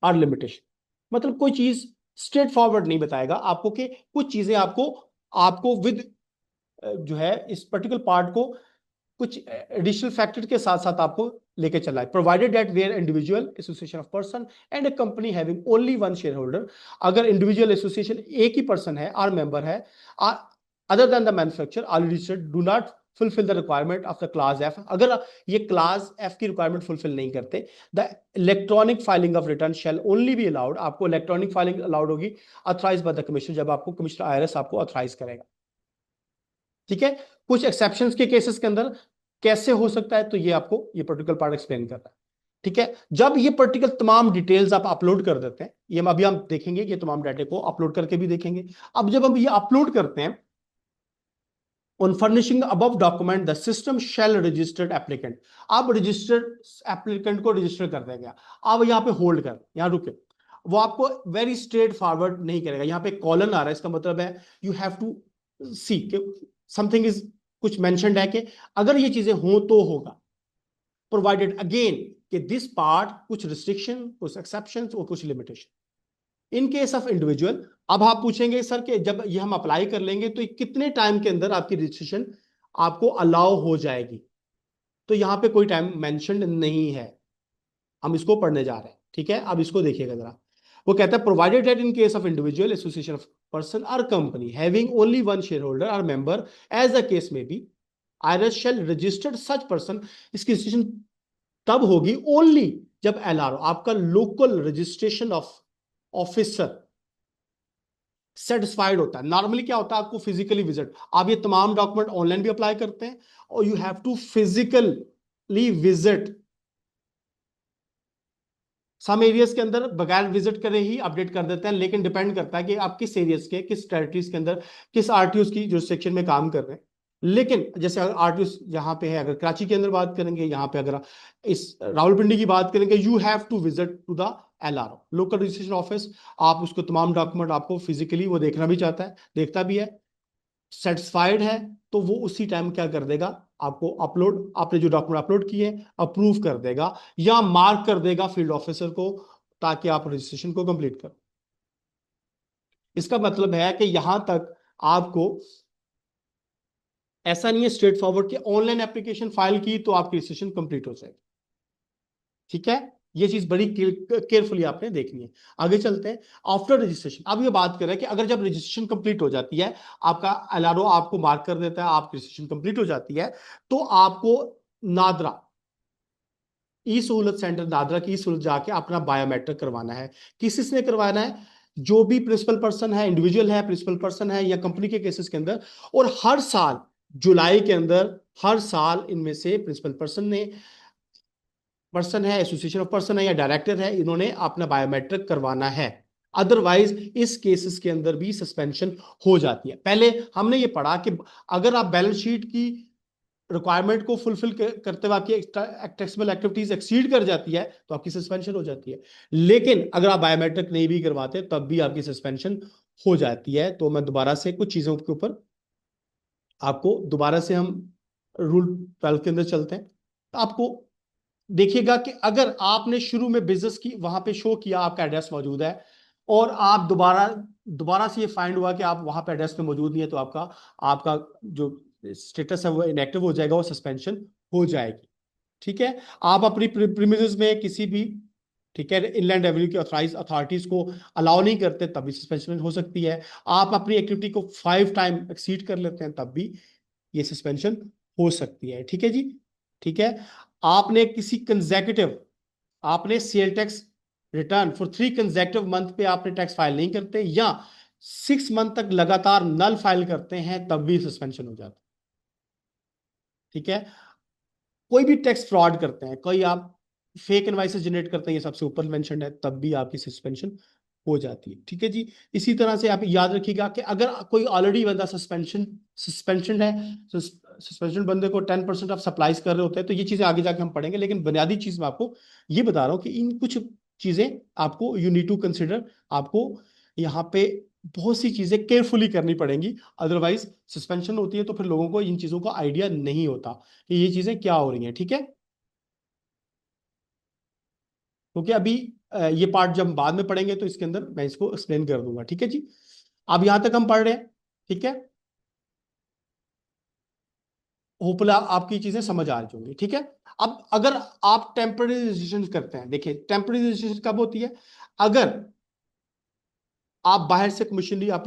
और लिमिटेशन। मतलब कोई चीज स्ट्रेट फॉरवर्ड नहीं बताएगा आपको कि कुछ चीजें आपको आपको विद जो है इस पर्टिकुलर पार्ट को कुछ एडिशनल फैक्टर के साथ साथ आपको लेके चला है। Provided that where individual association of person and a company having only one share holder, अगर इंडिविजुअल एसोसिएशन एक ही पर्सन है और मेंबर है, other than the manufacturer already registered do not fulfil the requirement of the class F, अगर ये क्लास एफ की रिक्वायरमेंट फुलफिल नहीं करते, the electronic filing of return shall only be allowed, आपको इलेक्ट्रॉनिक फाइलिंग अलाउड होगी ऑथराइज बाय द कमिश्नर, जब आपको कमिश्नर आईआरएस आपको ऑथराइज करेगा। ठीक है, कुछ एक्सेप्शंस के केसेस के अंदर कैसे हो सकता है, तो ये आपको ये पर्टिकुलर पार्ट एक्सप्लेन कर रहा है। ठीक है, जब ये पर्टिकुलर तमाम डिटेल्स आप अपलोड कर देते हैं, ये अभी हम देखेंगे कि तमाम डाटे को अपलोड करके भी देखेंगे। अब जब हम ये अपलोड करते हैं, on furnishing above document the system shall registered applicant, अब रजिस्टर्ड एप्लीकेंट को रजिस्टर कर देगा। अब यहाँ पे होल्ड कर, यहाँ रुके, वो आपको वेरी स्ट्रेट फॉरवर्ड नहीं करेगा, यहाँ पे कॉलन आ रहा है, इसका मतलब है you have to see something is, कुछ मेंशन्ड है कि अगर ये चीजें हो तो होगा। प्रोवाइडेड अगेन कि दिस पार्ट कुछ रिस्ट्रिक्शन, कुछ एक्सेप्शंस और कुछ limitation in case of individual. अब आप पूछेंगे सर कि जब ये हम अप्लाई कर लेंगे तो कितने टाइम के अंदर आपकी रजिस्ट्रेशन आपको अलाउ हो जाएगी, तो यहां पे कोई टाइम मेंशन्ड नहीं है, हम इसको पढ़ने जा रहे हैं। ठीक है, अब इसको देखिएगा जरा, वो कहता है provided that in case of individual association of person और company having only one share holder और member as the case may be, IRS shall registered such person, इसकी रजिस्ट्रेशन तब होगी ओनली जब एलआरओ, आपका local registration of officer satisfied होता है। नॉर्मली क्या होता है, आपको फिजिकली विजिट, आप ये तमाम डॉक्यूमेंट ऑनलाइन भी अप्लाई करते हैं और you have to physically visit. Some areas के अंदर बगैर विजिट करे ही अपडेट कर देते हैं, लेकिन डिपेंड करता है कि आप किस एरियाज के, किस टेरिटरीज के अंदर, किस आरटीओ की जुरिसडिक्शन में काम कर रहे हैं। लेकिन जैसे अगर आरटीओ यहाँ पे है, अगर कराची के अंदर बात करेंगे, यहाँ पे अगर इस रावलपिंडी की बात करेंगे, you have to visit to the LRO local registration office, आप उसको तमाम डॉक्यूमेंट आपको फिजिकली वो देखना भी चाहता है, देखता भी है, सेटिस्फाइड है तो वो उसी टाइम क्या कर देगा, आपको अपलोड, आपने जो डॉक्यूमेंट अपलोड किए अप्रूव कर देगा या मार्क कर देगा फील्ड ऑफिसर को, ताकि आप रजिस्ट्रेशन को कंप्लीट करो। इसका मतलब है कि यहां तक आपको ऐसा नहीं है स्ट्रेट फॉरवर्ड कि ऑनलाइन एप्लीकेशन फाइल की तो आपकी रजिस्ट्रेशन कंप्लीट हो जाएगी। ठीक है, ये चीज बड़ी केयरफुली आपने देखनी है। आगे चलते हैं, आफ्टर रजिस्ट्रेशन, अब ये बात कर रहे हैं कि अगर जब रजिस्ट्रेशन कंप्लीट हो जाती है, आपका एलआरओ आपको मार्क कर देता है, आपकी रजिस्ट्रेशन कंप्लीट हो जाती है, तो आपको नादरा ई सहूलत सेंटर, नादरा की सहूलत जाके अपना बायोमेट्रिक करवाना है। किसने करवाना है, जो भी प्रिंसिपल पर्सन है, इंडिविजुअल है, प्रिंसिपल पर्सन है या कंपनी के केसेस के अंदर, और हर साल जुलाई के अंदर, हर साल इनमें से प्रिंसिपल पर्सन है, एसोसिएशन ऑफ पर्सन है या डायरेक्टर है, इन्होंने अपना बायोमेट्रिक करवाना है। अदरवाइज इस केसेस के अंदर भी सस्पेंशन हो जाती है। पहले हमने ये पढ़ा कि अगर आप बैलेंस शीट की रिक्वायरमेंट को फुलफिल करते हुए आपकी टैक्सेबल एक्टिविटीज एक्सीड कर जाती है तो आपकी सस्पेंशन हो जाती है, लेकिन अगर आप बायोमेट्रिक नहीं भी करवाते तब भी आपकी सस्पेंशन हो जाती है। तो मैं दोबारा से कुछ चीजों के ऊपर आपको दोबारा से हम रूल 12 के अंदर चलते हैं। तो आपको देखिएगा कि अगर आपने शुरू में बिजनेस की वहां पे शो किया आपका एड्रेस मौजूद है, और आप दोबारा दोबारा से ये फाइंड हुआ कि आप वहां पे एड्रेस पे मौजूद नहीं है, तो आपका आपका जो स्टेटस है वो इनएक्टिव हो जाएगा, वो सस्पेंशन हो जाएगी। ठीक है, आप अपनी प्रीमिसेस में किसी भी, ठीक है, इनलैंड रेवेन्यू की ऑथराइज अथॉरिटीज को अलाउ नहीं करते तब भी सस्पेंशन हो सकती है। आप अपनी एक्टिविटी को 5 टाइम एक्सीड कर लेते हैं तब भी ये सस्पेंशन हो सकती है। ठीक है जी, ठीक है। आपने किसी कंसेक्यूटिव, आपने sale tax return for 3 consecutive month पे आपने टैक्स फाइल नहीं करते, या 6 मंथ तक लगातार नल फाइल करते हैं, तब भी सस्पेंशन हो जाता है। ठीक है। कोई भी टैक्स फ्रॉड करते हैं, कोई आप फेक इनवाइसेस जनरेट करते हैं, ये सबसे ऊपर मेंशन है, तब भी आपकी सस्पेंशन हो जाती है। ठीक है जी। इसी तरह से आप याद रखिएगा कि अगर कोई ऑलरेडी बंदा सस्पेंशन है, सस्पेंशन बंदे को 10% आप सप्लाईज कर रहे होते हैं, तो ये चीजें आगे जाके हम पढ़ेंगे, लेकिन बुनियादी चीज मैं आपको ये बता रहा हूं कि इन कुछ चीजें आपको यू नीड टू कंसिडर, आपको यहाँ पे बहुत सी चीजें केयरफुली करनी पड़ेंगी, अदरवाइज सस्पेंशन होती है तो फिर लोगों को इन चीजों का आइडिया नहीं होता कि ये चीजें क्या हो रही हैं। ठीक है। क्योंकि अभी ये पार्ट जब हम बाद में पढ़ेंगे तो इसके अंदर मैं इसको एक्सप्लेन कर दूंगा। ठीक है जी। अब यहां तक हम पढ़ रहे हैं। ठीक है। होपफुली आपकी चीजें समझ आ रही होंगी। ठीक है। अब अगर आप टेम्पररी रजिस्ट्रेशन करते हैं, देखिए टेम्पररी रजिस्ट्रेशन कब होती है? अगर आप बाहर से मशीनरी आप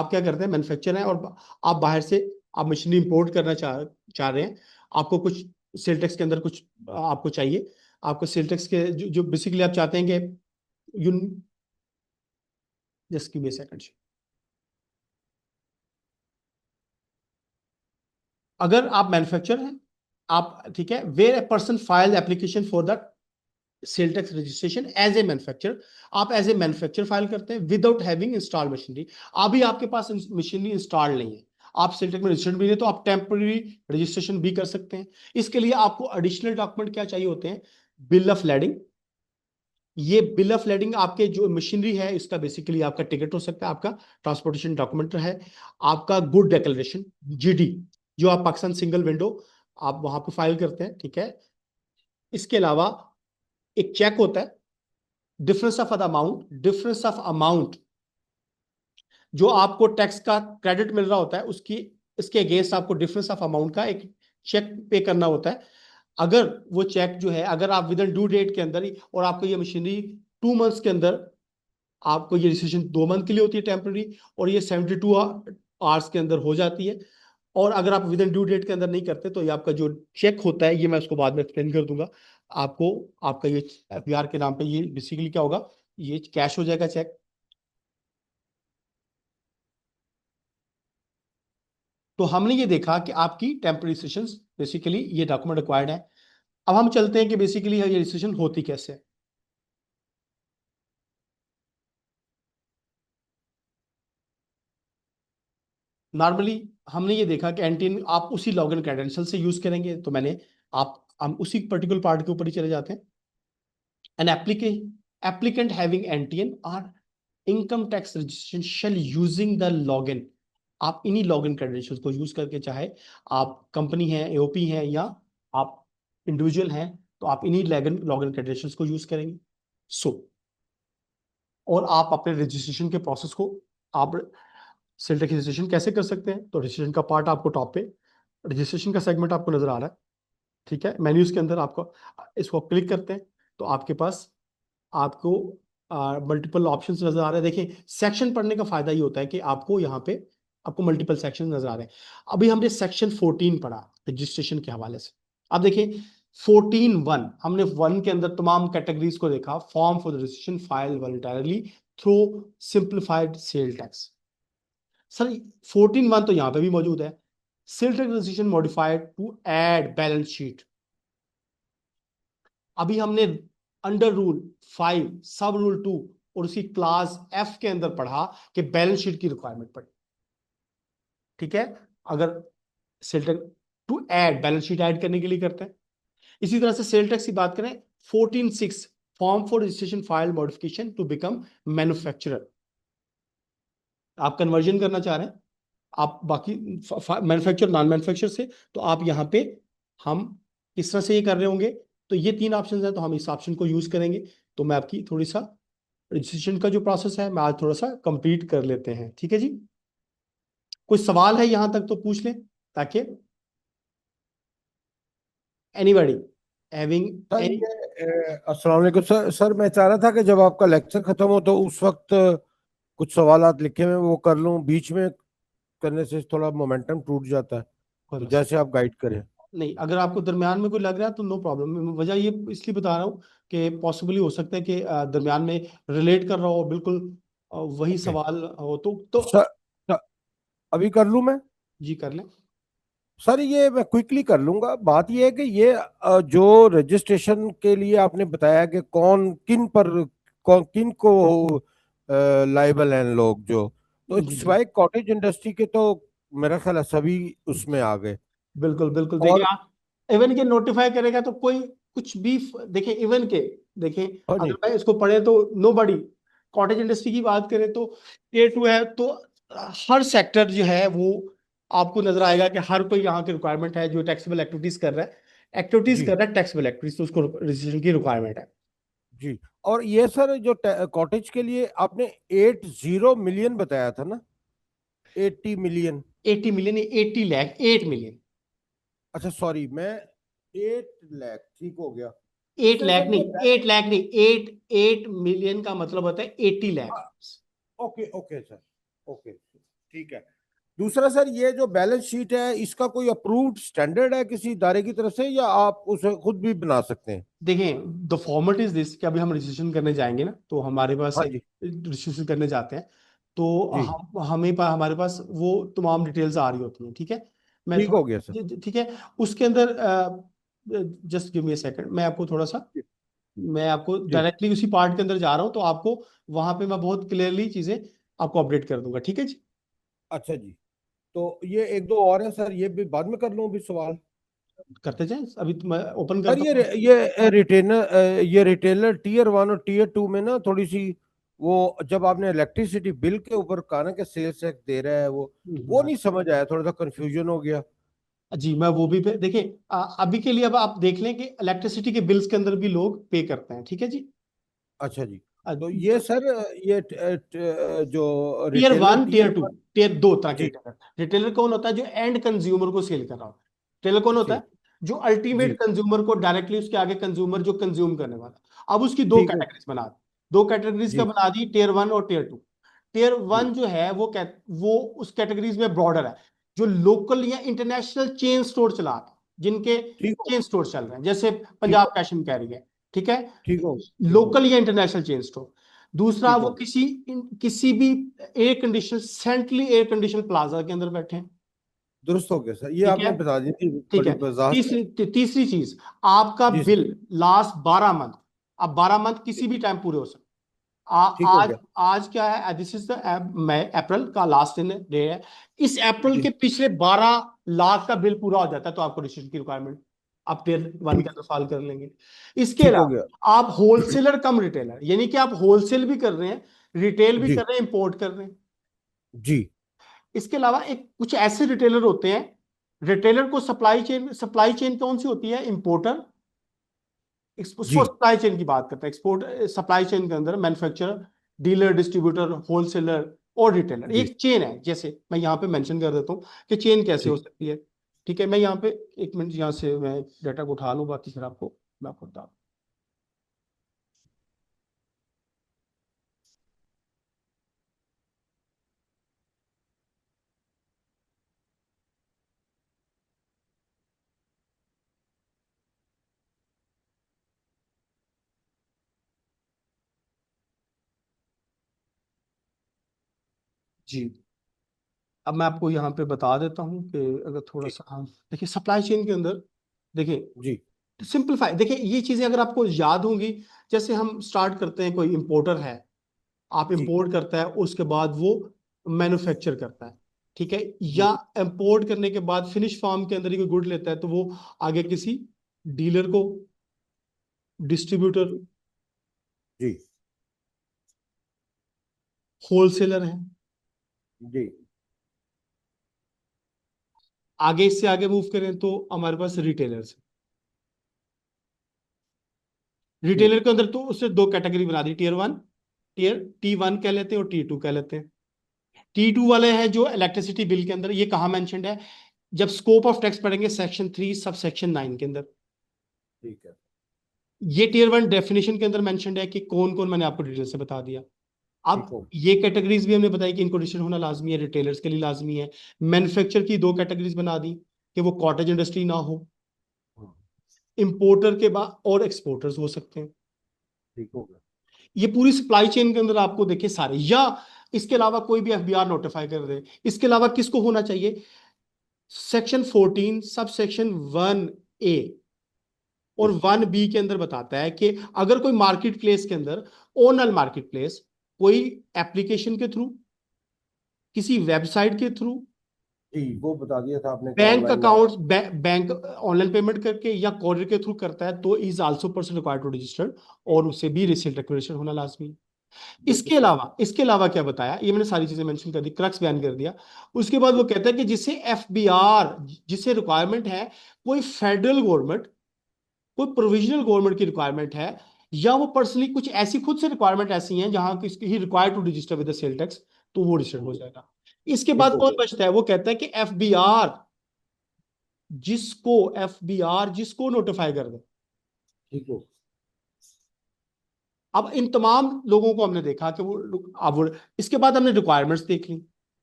क्या करते हैं, मैन्युफैक्चर है और आप बाहर से आप मशीनरी इंपोर्ट करना चाह रहे हैं, आपको कुछ सेल टैक्स के अंदर कुछ आपको चाहिए, आपको सेल टैक्स के जो बेसिकली आप चाहते हैं कि you just give me a second. अगर आप मैन्युफैक्चर हैं, आप ठीक है, where a person file application for the sale tax registration as a manufacture, आप एज ए मैन्युफैक्चर फाइल करते हैं विदाउट हैविंग इंस्टॉल मशीनरी। अभी आपके पास मशीनरी इंस्टॉल नहीं है, आप सेल टैक्स में रजिस्टर्ड भी नहीं, तो आप टेम्पररी रजिस्ट्रेशन भी कर सकते हैं। इसके लिए आपको एडिशनल डॉक्यूमेंट क्या चाहिए होते हैं? Bill of lading. ये बिल ऑफ लैडिंग आपके जो मशीनरी है इसका बेसिकली आपका टिकट हो सकता है, आपका ट्रांसपोर्टेशन डॉक्यूमेंट है, आपका गुड डिक्लेरेशन जीडी, जो आप पाकिस्तान सिंगल विंडो आप वहां पे फाइल करते हैं। ठीक है। इसके अलावा एक चेक होता है, डिफरेंस ऑफ अमाउंट जो आपको टैक्स का क्रेडिट मिल रहा होता है, उसकी इसके अगेंस्ट आपको डिफरेंस ऑफ अमाउंट का एक चेक पे करना होता है। अगर वो चेक जो है, अगर आप विद इन ड्यू डेट के अंदर ही, और आपको ये मशीनरी 2 मंथ्स के अंदर, आपको ये रजिस्ट्रेशन 2 मंथ के लिए होती है टेम्पररी, और ये 72 आवर्स के अंदर हो जाती है। और अगर आप विद इन ड्यू डेट के अंदर नहीं करते तो ये आपका जो चेक होता है, ये मैं उसको बाद में एक्सप्लेन कर दूंगा आपको। आपका ये एफबीआर के नाम पे ये बेसिकली क्या होगा, ये कैश हो जाएगा चेक। तो हमने ये देखा कि आपकी टेम्पररी रजिस्ट्रेशन बेसिकली ये डॉक्यूमेंट रिक्वायर्ड है। अब हम चलते हैं कि बेसिकली ये रजिस्ट्रेशन होती कैसे है। नॉर्मली हमने ये देखा कि एनटीएन आप उसी लॉगिन क्रेडेंशियल से यूज करेंगे, तो आप हम उसी पर्टिकुलर पार्ट के ऊपर ही चले जाते हैं। एन एप्लीकेंट हैविंग एनटीएन और income tax registration shall using the login, आप इन्हीं लॉगिन क्रेडेंशियल्स को यूज करके, चाहे आप कंपनी है, एओपी है, या आप इंडिविजुअल हैं, तो आप इन्हीं लॉगिन क्रेडेंशियल्स को यूज करेंगे। सो और आप अपने रजिस्ट्रेशन के प्रोसेस को आप सेल टैक्स रजिस्ट्रेशन कैसे कर सकते हैं? तो रजिस्ट्रेशन का पार्ट आपको टॉप पे रजिस्ट्रेशन का सेगमेंट आपको नजर आ रहा है। ठीक है। मेन्यूज के अंदर आपको इसको क्लिक करते हैं तो आपके पास आपको मल्टीपल ऑप्शंस नजर आ रहे हैं। देखिए सेक्शन पढ़ने का फायदा ये होता है कि आपको यहाँ पे आपको मल्टीपल सेक्शन नजर आ रहे हैं। अभी हमने सेक्शन 14 पढ़ा रजिस्ट्रेशन के हवाले से। अब देखिए 14(1) हमने 1 के अंदर तमाम कैटेगरीज को देखा, form for registration file voluntarily through simplified sale tax. Sir 14(1) तो यहाँ पे भी मौजूद है, sale tax registration modified to add balance sheet. अभी हमने अंडर रूल 5 सब रूल 2 और उसकी क्लास एफ के अंदर पढ़ा कि बैलेंस शीट की रिक्वायरमेंट पड़ी। ठीक है। अगर sale tax to add balance sheet add करने के लिए करते हैं। इसी तरह से सेल टैक्स की बात करें 14(6) form for registration file modification to become manufacturer, आप कन्वर्जन करना चाह रहे हैं, आप बाकी मैन्युफैक्चर नॉन मैन्युफैक्चर से, तो आप यहाँ पे हम किस तरह से ये कर रहे होंगे, तो ये 3 ऑप्शन है, तो हम इस ऑप्शन को यूज करेंगे। तो मैं आपकी थोड़ी सा रजिस्ट्रेशन का जो प्रोसेस है मैं आज थोड़ा सा कंप्लीट कर लेते हैं। ठीक है जी। कोई सवाल है यहां तक तो पूछ लें, ताकि एनीबॉडी हैविंग
सर
एनी।
ये अस्सलाम वालेकुम सर। सर मैं चाह रहा था कि जब आपका लेक्चर खत्म हो तो उस वक्त कुछ सवालात लिखे हुए वो कर लूं, बीच में करने से थोड़ा मोमेंटम टूट जाता है, तो जैसे आप गाइड करें।
नहीं, अगर आपको दरमियान में कोई लग रहा है तो नो प्रॉब्लम। वजह ये इसलिए बता रहा हूँ कि पॉसिबली हो सकता है कि दरमियान में रिलेट कर रहा हो बिल्कुल वही
ओके
सवाल हो तो
सर, सर, अभी कर लूं मैं?
जी कर लें।
सर ये मैं क्विकली कर लूंगा। बात ये है कि ये जो रजिस्ट्रेशन के लिए आपने बताया कि कौन किन को लाइबल हैं लोग, जो तो
जी जी
सिवाय कॉटेज इंडस्ट्री के तो मेरा ख्याल है सभी उसमें आ गए।
बिल्कुल बिल्कुल। देखिए
और
आप इवन के नोटिफाई करेगा तो कोई कुछ भी देखिए इवन के देखें,
हाँ
अगर
जी,
मैं इसको पढ़े तो नो बडी। कॉटेज इंडस्ट्री की बात करें तो टियर 2 है तो हर सेक्टर जो है वो आपको नजर आएगा कि हर कोई यहाँ की रिक्वायरमेंट है जो टैक्सेबल एक्टिविटीज
जी
कर रहा है टैक्सेबल एक्टिविटीज, तो उसको रजिस्ट्रेशन की रिक्वायरमेंट है।
जी। और ये सर जो कॉटेज के लिए आपने 80 मिलियन बताया था ना? 80 मिलियन?
80 million, 80 lakh, 8 million.
अच्छा सॉरी, मैं 8 लाख ठीक हो गया।
8
इससे
लाख
सर ये
नहीं, 8 लाख नहीं, 8 मिलियन का मतलब होता है 80 lakh.
Okay okay sir, okay ठीक है। दूसरा सर, ये जो बैलेंस शीट है इसका कोई अप्रूव्ड स्टैंडर्ड है किसी इदारे की तरफ से, या आप उसे खुद भी बना सकते हैं?
देखें, द फॉर्मेट इज दिस कि अभी हम रजिस्ट्रेशन करने जाएंगे ना, तो हमारे पास
हाँ
एक
जी
रजिस्ट्रेशन करने जाते हैं तो
जी,
हमारे पास वो तमाम डिटेल्स आ रही होती हैं, ठीक है। मैं
ठीक
थोड़ा
हो गया सर।
ठीक है, उसके अंदर just give me a second,
जी
मैं आपको
जी,
डायरेक्टली उसी पार्ट के अंदर जा रहा हूँ, तो आपको वहां पे मैं बहुत क्लियरली चीजें आपको अपडेट कर दूंगा, ठीक है जी।
अच्छा जी। तो ये एक दो और है सर, ये भी बाद में कर लूँ अभी सवाल?
करते जाएं, अभी तो मैं ओपन
सर
करता
ये
हूँ।
ये रिटेलर टीयर 1 और टीयर 2 में ना थोड़ी सी, वो जब आपने इलेक्ट्रिसिटी बिल के ऊपर कहा ना कि सेल्स टैक्स दे रहा है, वो नहीं समझ आया, थोड़ा सा कंफ्यूजन हो गया।
जी मैं वो भी देखिए, अभी के लिए अब आप देख लें कि इलेक्ट्रिसिटी के बिल्स के अंदर भी लोग पे करते हैं, ठीक है जी।
अच्छा जी। तो ये सर, ये जो
tier
retailer
1, tier
tier
2,
1।
Tier 2 तरह के
जी
रिटेलर। रिटेलर कौन होता है? जो एंड कंज्यूमर को सेल कर रहा होता है। रिटेलर कौन होता है?
ठीक,
जो अल्टीमेट
जी
कंज्यूमर को डायरेक्टली उसके आगे कंज्यूमर जो कंज्यूम करने वाला। अब उसकी दो
ठीक हो,
कैटेगरीज बना दी। दो कैटेगरीज का
जी
बना दी, टीयर 1 और टीयर 2। टीयर
जी
1 जो है वो उस कैटेगरीज में ब्रॉडर है, जो लोकल या इंटरनेशनल चेन स्टोर चला रहे हैं, जिनके
ठीक हो,
चेन स्टोर चल रहे हैं, जैसे
ठीक
पंजाब
हो,
कैश एंड कैरी है, ठीक है।
ठीक हो, ठीक हो,
लोकल या इंटरनेशनल चेन स्टोर। दूसरा,
ठीक
वो
हो।
किसी भी air condition centrally air condition plaza के अंदर बैठे हैं,
दुरुस्त हो गया सर, ये
ठीक है।
आपने बता दी थी
ठीक
बड़ी
है।
वजाहत से।
तीसरी चीज, आपका
जी सर,
बिल लास्ट 12 मंथ, अब 12 मंथ किसी भी टाइम पूरे हो सकते।
ठीक हो
आज
गया।
आज क्या है? दिस इज द मई अप्रैल का लास्ट दिन डे है। इस अप्रैल के
जी
पिछले 12 लाख का बिल पूरा हो जाता है तो आपको रजिस्ट्रेशन की रिक्वायरमेंट आप टियर 1 के
ठीक,
अंदर फाइल कर लेंगे। इसके
ठीक हो
अलावा
गया।
आप होलसेलर कम रिटेलर, यानी कि आप होलसेल भी कर रहे हैं, रिटेल भी
जी
कर रहे हैं, इंपोर्ट कर रहे हैं।
जी
इसके अलावा एक कुछ ऐसे रिटेलर होते हैं, रिटेलर को सप्लाई चेन कौन सी होती है? इंपोर्टर,
जी
सप्लाई चेन की बात करते हैं। एक्सपोर्ट सप्लाई चेन के अंदर मैन्युफैक्चरर, डीलर, डिस्ट्रीब्यूटर, होलसेलर और रिटेलर
जी
एक चेन है। जैसे मैं यहाँ पे मेंशन कर देता हूँ कि चेन कैसे हो
ठीक,
सकती है, ठीक है। मैं यहाँ पे एक मिनट यहाँ से मैं डाटा को उठा लूँ, बाकी फिर आपको मैं आपको बता दूँ। जी अब मैं आपको यहाँ पे बता देता हूँ कि अगर थोड़ा
जी
सा हम देखिए सप्लाई चेन के अंदर, देखिए
जी
सिंपलीफाई, देखिए ये चीजें अगर आपको याद होंगी, जैसे हम स्टार्ट करते हैं, कोई इंपोर्टर है, आप
जी
इंपोर्ट करता है, उसके बाद वो मैन्युफैक्चर करता है, ठीक है। या
जी
इंपोर्ट करने के बाद फिनिश फार्म के अंदर ही कोई गुड लेता है तो वो आगे किसी डीलर को, डिस्ट्रीब्यूटर,
जी
होलसेलर है,
जी
आगे इससे आगे मूव करें तो हमारे पास रिटेलर्स है।
ठीक,
रिटेलर के अंदर तो उससे दो कैटेगरी बना दी, टीयर 1, T1 कह लेते हैं और T2 कह लेते हैं। T2 वाले हैं जो इलेक्ट्रिसिटी बिल के अंदर, ये कहाँ मेंशन्ड है? जब स्कोप ऑफ टैक्स पढ़ेंगे सेक्शन 3 सब सेक्शन 9 के अंदर।
ठीक है।
ये टीयर 1 डेफिनेशन के अंदर मेंशन्ड है कि कौन कौन, मैंने आपको डिटेल से बता दिया।
ठीक
अब
हो,
ये कैटेगरीज भी हमने बताई कि इनको रजिस्टर होना लाजमी है, रिटेलर्स के लिए लाजमी है। मैन्युफैक्चर की दो कैटेगरीज बना दी कि वो कॉटेज इंडस्ट्री ना हो, इंपोर्टर के बाद और एक्सपोर्टर्स हो सकते हैं।
ठीक हो गया।
ये पूरी सप्लाई चेन के अंदर आपको देखिए सारे, या इसके अलावा कोई भी एफबीआर नोटिफाई कर दे, इसके अलावा किसको होना चाहिए, सेक्शन 14 सब सेक्शन 1A और 1B के अंदर बताता है कि अगर कोई मार्केट प्लेस के अंदर, ओनल मार्केट प्लेस, कोई एप्लीकेशन के थ्रू, किसी वेबसाइट के थ्रू,
जी वो बता दिया था आपने कि
bank
online
account, bank online payment करके या कोरियर के थ्रू करता है, तो is also person required to registered, और उसे भी रिसीट डिक्लेरेशन होना लाजमी है। इसके अलावा क्या बताया, ये मैंने सारी चीजें मेंशन कर दी, क्रक्स बयान कर दिया। उसके बाद वो कहता है कि जिसे एफबीआर, जिसे रिक्वायरमेंट है, कोई फेडरल गवर्नमेंट, कोई प्रोविजनल गवर्नमेंट की रिक्वायरमेंट है, या वो पर्सनली कुछ ऐसी खुद से रिक्वायरमेंट ऐसी हैं जहां किसकी he required to register with the sale tax, तो वो रजिस्टर हो जाएगा। इसके बाद कौन बचता है, वो कहता है कि एफबीआर जिसको नोटिफाई कर दे।
ठीक हो।
अब इन तमाम लोगों को हमने देखा कि अब इसके बाद हमने रिक्वायरमेंट्स देख ली,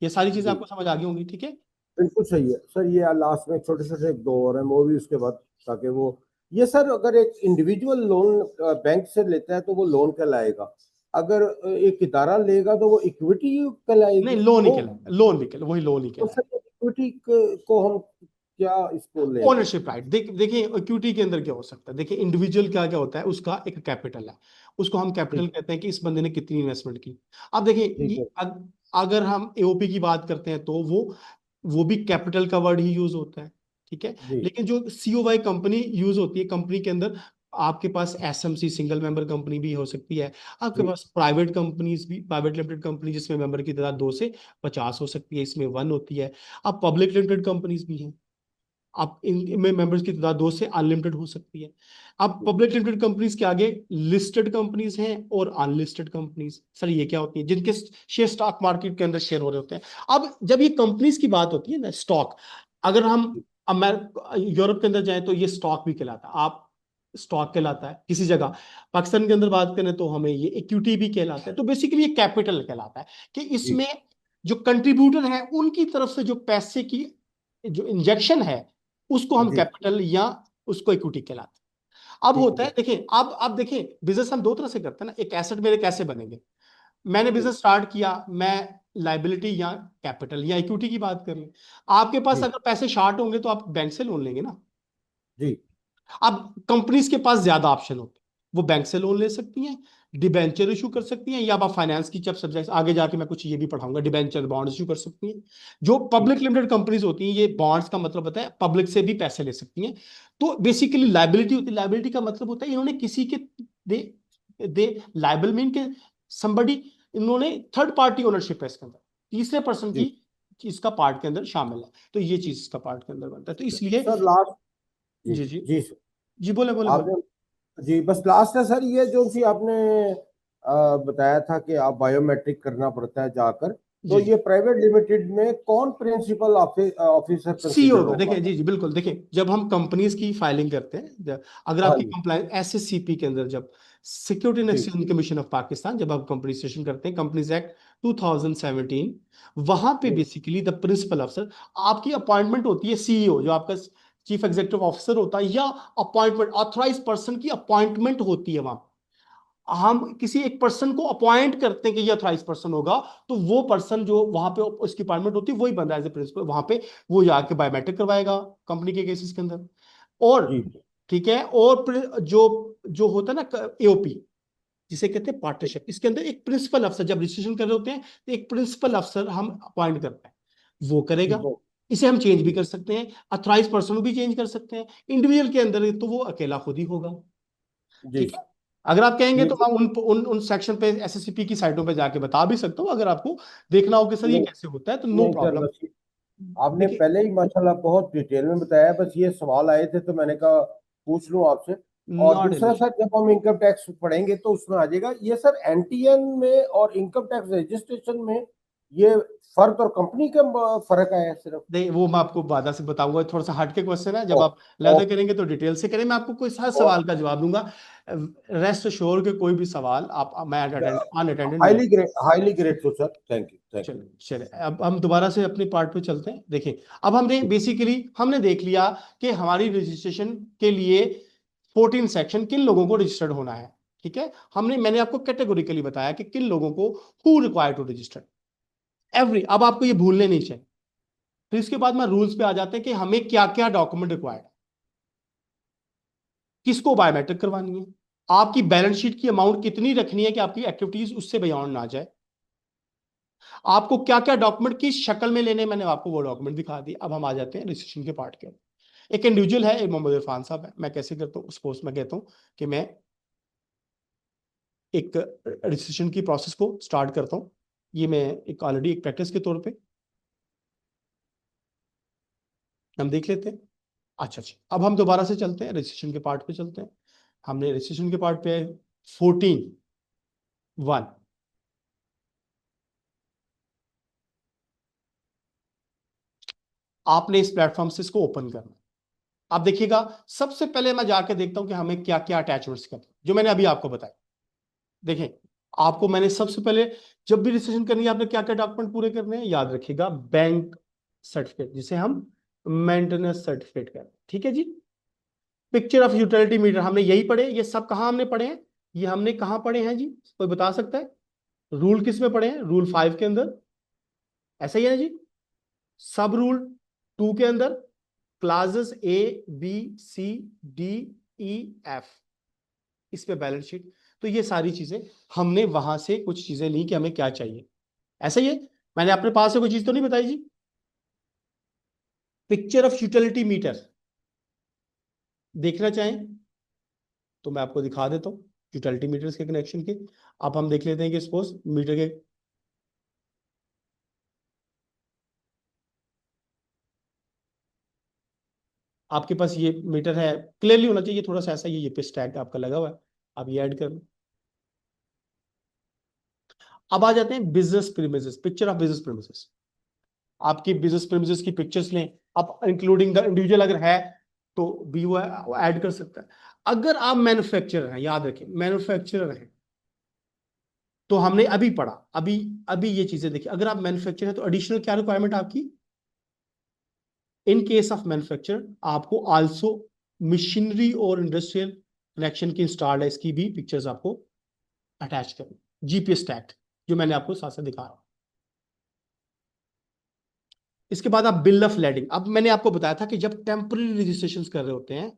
ये सारी चीजें आपको समझ आ गई होंगी, ठीक है।
बिल्कुल सही है सर। ये लास्ट में छोटे छोटे एक दो और हैं वो भी उसके बाद, ताकि वो, ये सर अगर एक इंडिविजुअल लोन बैंक से लेता है तो वो लोन कहलाएगा, अगर एक इदारा लेगा तो वो इक्विटी कहलाएगी।
नहीं, लोन ही
वो
कहलाएगा, लोन भी कहलाएगा, वही लोन ही
तो
कहलाएगा।
सर इक्विटी को हम क्या इसको लेंगे?
ओनरशिप राइट, देखिए इक्विटी के अंदर क्या हो सकता है, देखिए इंडिविजुअल क्या क्या होता है, उसका एक कैपिटल है, उसको हम कैपिटल
ठीक
कहते हैं कि इस बंदे ने कितनी इन्वेस्टमेंट की। अब देखिए
ठीक है।
अगर हम एओपी की बात करते हैं तो वो भी कैपिटल का वर्ड ही यूज होता है, ठीक है।
जी
लेकिन जो सीओवाई कंपनी यूज होती है, कंपनी के अंदर आपके पास एसएमसी सिंगल मेंबर कंपनी भी हो सकती है, आपके
जी
पास प्राइवेट कंपनीज भी, प्राइवेट लिमिटेड कंपनी जिसमें मेंबर की तादाद 2 से 50 हो सकती है, इसमें 1 होती है। अब पब्लिक लिमिटेड कंपनीज भी हैं, आप इनमें मेंबर्स की तादाद 2 से अनलिमिटेड हो सकती है। अब पब्लिक लिमिटेड कंपनीज के आगे लिस्टेड कंपनीज हैं और अनलिस्टेड कंपनीज। सर ये क्या होती है, जिनके शेयर स्टॉक मार्केट के अंदर शेयर हो रहे होते हैं। अब जब ये कंपनीज की बात होती है ना, स्टॉक, अगर हम यूरोप के अंदर जाएं तो ये स्टॉक भी कहलाता है, आप स्टॉक कहलाता है किसी जगह। पाकिस्तान के अंदर बात करें तो हमें ये इक्विटी भी कहलाता है। तो बेसिकली ये कैपिटल कहलाता है कि
जी
इसमें जो कंट्रीब्यूटर है उनकी तरफ से जो पैसे की जो इंजेक्शन है, उसको हम
जी
कैपिटल या उसको इक्विटी कहलाते हैं। अब
ठीक
होता
है।
है, देखिए अब देखिए बिजनेस हम दो तरह से करते हैं ना, एक एसेट मेरे कैसे बनेंगे, मैंने
जी
बिजनेस स्टार्ट किया, मैं लाइबिलिटी या कैपिटल या इक्विटी की बात कर लें। आपके पास
जी
अगर पैसे शार्ट होंगे तो आप बैंक से लोन लेंगे ना।
जी
अब कंपनीज के पास ज्यादा ऑप्शन होते हैं, वो बैंक से लोन ले सकती हैं, डिबेंचर इशू कर सकती हैं, या आप फाइनेंस की जब सब्जेक्ट आगे जाके मैं कुछ ये भी पढ़ाऊंगा, डिबेंचर बॉन्ड इशू कर सकती हैं। जो
ठीक
पब्लिक लिमिटेड कंपनीज होती हैं, ये बॉन्ड्स का मतलब होता है पब्लिक से भी पैसे ले सकती हैं। तो बेसिकली लाइबिलिटी होती है, लाइबिलिटी का मतलब होता है इन्होंने किसी के दे दे लाइबल मीन के समबडी, इन्होंने थर्ड पार्टी ओनरशिप है इसके अंदर, तीसरे पर्सन
जी
की इसका पार्ट के अंदर शामिल है, तो ये चीज इसका पार्ट के अंदर बनता है, तो इसलिए।
Sir last. जी
जी जी
जी सर।
जी, बोले बोले बोले।
आपने, जी बस लास्ट है सर, ये जो सी आपने बताया था कि आप बायोमेट्रिक करना पड़ता है जाकर, तो
जी जी,
ये प्राइवेट लिमिटेड में कौन प्रिंसिपल ऑफिसर
सीईओ
कंसीडर
का
होगा?
देखिए, जी जी बिल्कुल, देखिए जब हम कंपनीज की फाइलिंग करते हैं, अगर
हाँ
आपकी
जी।
कंप्लायंस एसएससीपी के अंदर, जब सिक्योरिटी एंड
जी
एक्सचेंज कमीशन ऑफ पाकिस्तान, जब आप कंपनी रजिस्ट्रेशन करते हैं, कंपनीज एक्ट 2017, वहां पे
जी
बेसिकली द प्रिंसिपल अफसर, आपकी अपॉइंटमेंट होती है सीईओ, जो आपका चीफ एग्जीक्यूटिव ऑफिसर होता है, या अपॉइंटमेंट ऑथराइज पर्सन की अपॉइंटमेंट होती है वहां। हम किसी एक पर्सन को अपॉइंट करते हैं कि ये अथॉराइज पर्सन होगा, तो वो पर्सन जो वहां पे उसकी अपॉइंटमेंट होती है, वही बंदा एज ए प्रिंसिपल वहां पे वो जाके बायोमेट्रिक करवाएगा कंपनी के केसेस के अंदर। और
जी
ठीक है, और जो जो होता है ना एओपी, जिसे कहते हैं पार्टनरशिप, इसके अंदर एक प्रिंसिपल अफसर, जब रजिस्ट्रेशन कर रहे होते हैं तो एक प्रिंसिपल अफसर हम अपॉइंट करते हैं, वो करेगा।
ठीक हो।
इसे हम चेंज भी
जी
कर सकते हैं, अथॉराइज पर्सन भी चेंज कर सकते हैं, इंडिविजुअल के अंदर तो वो अकेला खुद ही होगा,
जी
ठीक है। अगर आप कहेंगे
ये
तो मैं उन सेक्शन पे एसएससीपी की साइटों पे जाके बता भी सकता हूँ, अगर आपको देखना हो कि सर ये
नहीं
कैसे होता है तो नो
नहीं सर,
प्रॉब्लम।
बस आपने
देखिए,
पहले ही माशाल्लाह बहुत डिटेल में बताया, बस ये सवाल आए थे तो मैंने कहा पूछ लूं आपसे। और
नॉट एन
दूसरा
इशू।
सर, जब हम इनकम टैक्स पढ़ेंगे तो उसमें आ जाएगा ये सर, एनटीएन में और इनकम टैक्स रजिस्ट्रेशन में ये फर्द और कंपनी का फर्क आया है सिर्फ?
नहीं, वो मैं आपको बाद से बताऊंगा, थोड़ा सा हट के क्वेश्चन है, जब
ओ,
आप
ओ,
लैदर करेंगे तो डिटेल से करें, मैं आपको कोई हर
ओ,
सवाल का जवाब दूंगा। रेस्ट श्योर के कोई भी सवाल आप, मैं अनअटेंडेड नहीं।
Highly grateful sir, thank you thank you.
चलिए चलिए, अब हम दोबारा से अपने पार्ट पे चलते हैं। देखिए, अब हमने बेसिकली हमने देख लिया कि हमारी रजिस्ट्रेशन के लिए 14 सेक्शन किन लोगों को रजिस्टर्ड होना है, ठीक है। मैंने आपको कैटेगोरिकली बताया कि किन लोगों को who require to register every. अब आपको ये भूलने नहीं चाहिए। फिर इसके बाद में रूल्स पे आ जाते हैं कि हमें क्या क्या डॉक्यूमेंट रिक्वायर्ड, किसको बायोमेट्रिक करवानी है, आपकी बैलेंस शीट की अमाउंट कितनी रखनी है कि आपकी एक्टिविटीज उससे बियॉन्ड ना जाए, आपको क्या क्या डॉक्यूमेंट किस शक्ल में लेने, मैंने आपको वो डॉक्यूमेंट दिखा दिए। अब हम आ जाते हैं रजिस्ट्रेशन के पार्ट के। एक इंडिविजुअल है, एक मोहम्मद इरफान साहब है। मैं कैसे करता हूँ, सपोज मैं कहता हूँ कि मैं एक रजिस्ट्रेशन की प्रोसेस को स्टार्ट करता हूँ। ये मैं एक ऑलरेडी एक प्रैक्टिस के तौर पे हम देख लेते हैं। अच्छा, अब हम दोबारा से चलते हैं, रजिस्ट्रेशन के पार्ट पे चलते हैं। हमने रजिस्ट्रेशन के पार्ट पे 14(1) आपने इस प्लेटफॉर्म से इसको ओपन करना। आप देखिएगा, सबसे पहले मैं जाके देखता हूं कि हमें क्या क्या अटैचमेंट्स करने, जो मैंने अभी आपको बताया। देखें, आपको मैंने सबसे पहले, जब भी रजिस्ट्रेशन करनी है आपने क्या क्या डॉक्यूमेंट पूरे करने हैं, याद रखिएगा बैंक सर्टिफिकेट, जिसे हम मेंटेनेंस सर्टिफिकेट कहते हैं, ठीक है जी। पिक्चर ऑफ यूटिलिटी मीटर हमने यही पढ़े, ये सब कहां हमने पढ़े हैं, ये हमने कहां पढ़े हैं जी, कोई बता सकता है? रूल किस में पढ़े हैं? रूल 5 के अंदर, ऐसा ही है ना जी। सब रूल 2 के अंदर, classes A B C D E F, इस पे बैलेंस शीट। तो ये सारी चीजें हमने वहां से कुछ चीजें ली कि हमें क्या चाहिए, ऐसा ही है। मैंने अपने पास से कोई चीज तो नहीं बताई जी। पिक्चर ऑफ यूटिलिटी मीटर देखना चाहें तो मैं आपको दिखा देता हूं, यूटिलिटी मीटर्स के कनेक्शन के। अब हम देख लेते हैं कि सपोज मीटर के, आपके पास ये मीटर है, क्लियरली होना चाहिए, थोड़ा सा ऐसा ये पे स्टैग आपका लगा हुआ है, आप ये ऐड कर लो। अब आ जाते हैं business premises, picture of business premises. आपकी बिजनेस प्रीमिसेस की पिक्चर्स लें, अब इंक्लूडिंग द इंडिविजुअल अगर है तो भी वो ऐड कर सकता है। अगर आप मैन्युफैक्चरर हैं, याद रखें मैन्युफैक्चरर हैं, तो हमने अभी पढ़ा, अभी अभी ये चीजें देखिए, अगर आप मैन्युफैक्चरर है तो एडिशनल क्या रिक्वायरमेंट आपकी, इन केस ऑफ मैन्युफैक्चर आपको आल्सो मशीनरी और इंडस्ट्रियल कनेक्शन की इंस्टॉल्ड है, इसकी भी पिक्चर्स आपको अटैच करनी, जीपीएस टैग, जो मैंने आपको साथ साथ दिखा रहा हूं। इसके बाद आप बिल ऑफ लेडिंग, अब मैंने आपको बताया था कि जब टेम्पररी रजिस्ट्रेशन कर रहे होते हैं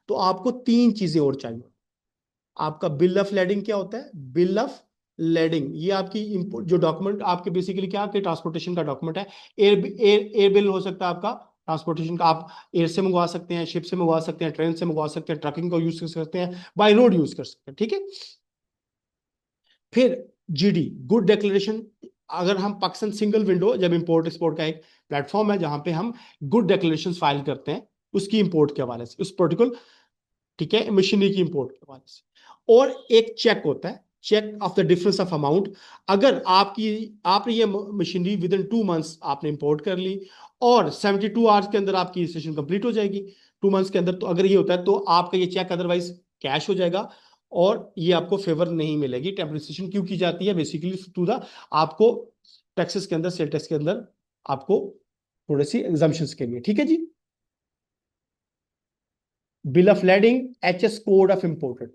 तो आपको 3 चीजें और चाहिए। आपका बिल ऑफ लेडिंग क्या होता है? बिल ऑफ लेडिंग ये आपकी जो डॉक्यूमेंट आपके बेसिकली क्या आपके ट्रांसपोर्टेशन का डॉक्यूमेंट है। एयर बिल हो सकता है आपका ट्रांसपोर्टेशन का, आप एयर से मंगवा सकते हैं, शिप से मंगवा सकते हैं, ट्रेन से मंगवा सकते हैं, ट्रकिंग का यूज कर सकते हैं, बाय रोड यूज कर सकते हैं, ठीक है। फिर जीडी, गुड डिक्लेरेशन, अगर हम पाकिस्तान सिंगल विंडो, जब इंपोर्ट एक्सपोर्ट का एक प्लेटफॉर्म है जहां पे हम गुड डिक्लेरेशन फाइल करते हैं, उसकी इंपोर्ट के हवाले से, उस पर्टिकुलर, ठीक है, मशीनरी की इंपोर्ट के हवाले से। और एक चेक होता है, check of the difference of amount. अगर आपने ये मशीनरी विद इन 2 मंथ्स आपने इंपोर्ट कर ली और 72 आवर्स के अंदर आपकी रजिस्ट्रेशन कंप्लीट हो जाएगी, 2 मंथ्स के अंदर, तो अगर ये होता है तो आपका ये चेक अदरवाइज कैश हो जाएगा और ये आपको फेवर नहीं मिलेगी। टेम्परेचर क्यों की जाती है? बेसिकली टू द, आपको टैक्सेस के अंदर, सेल टैक्स के अंदर आपको थोड़ी सी एग्जम्पशंस के लिए, ठीक है जी। Bill of lading, HS code of imported,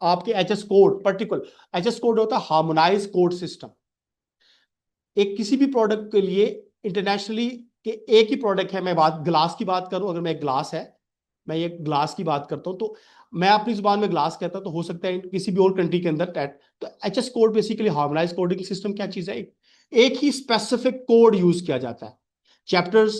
आपके HS code particular, HS code होता है हार्मोनाइज कोड सिस्टम। एक किसी भी प्रोडक्ट के लिए इंटरनेशनली के एक ही प्रोडक्ट है, मैं बात ग्लास की बात करूं, अगर मैं एक ग्लास है, मैं ये ग्लास की बात करता हूं, तो मैं अपनी जुबान में ग्लास कहता हूं, तो हो सकता है किसी भी और कंट्री के अंदर टैट। तो HS code basically harmonise coding system क्या चीज है? एक ही स्पेसिफिक कोड यूज किया जाता है, चैप्टर्स,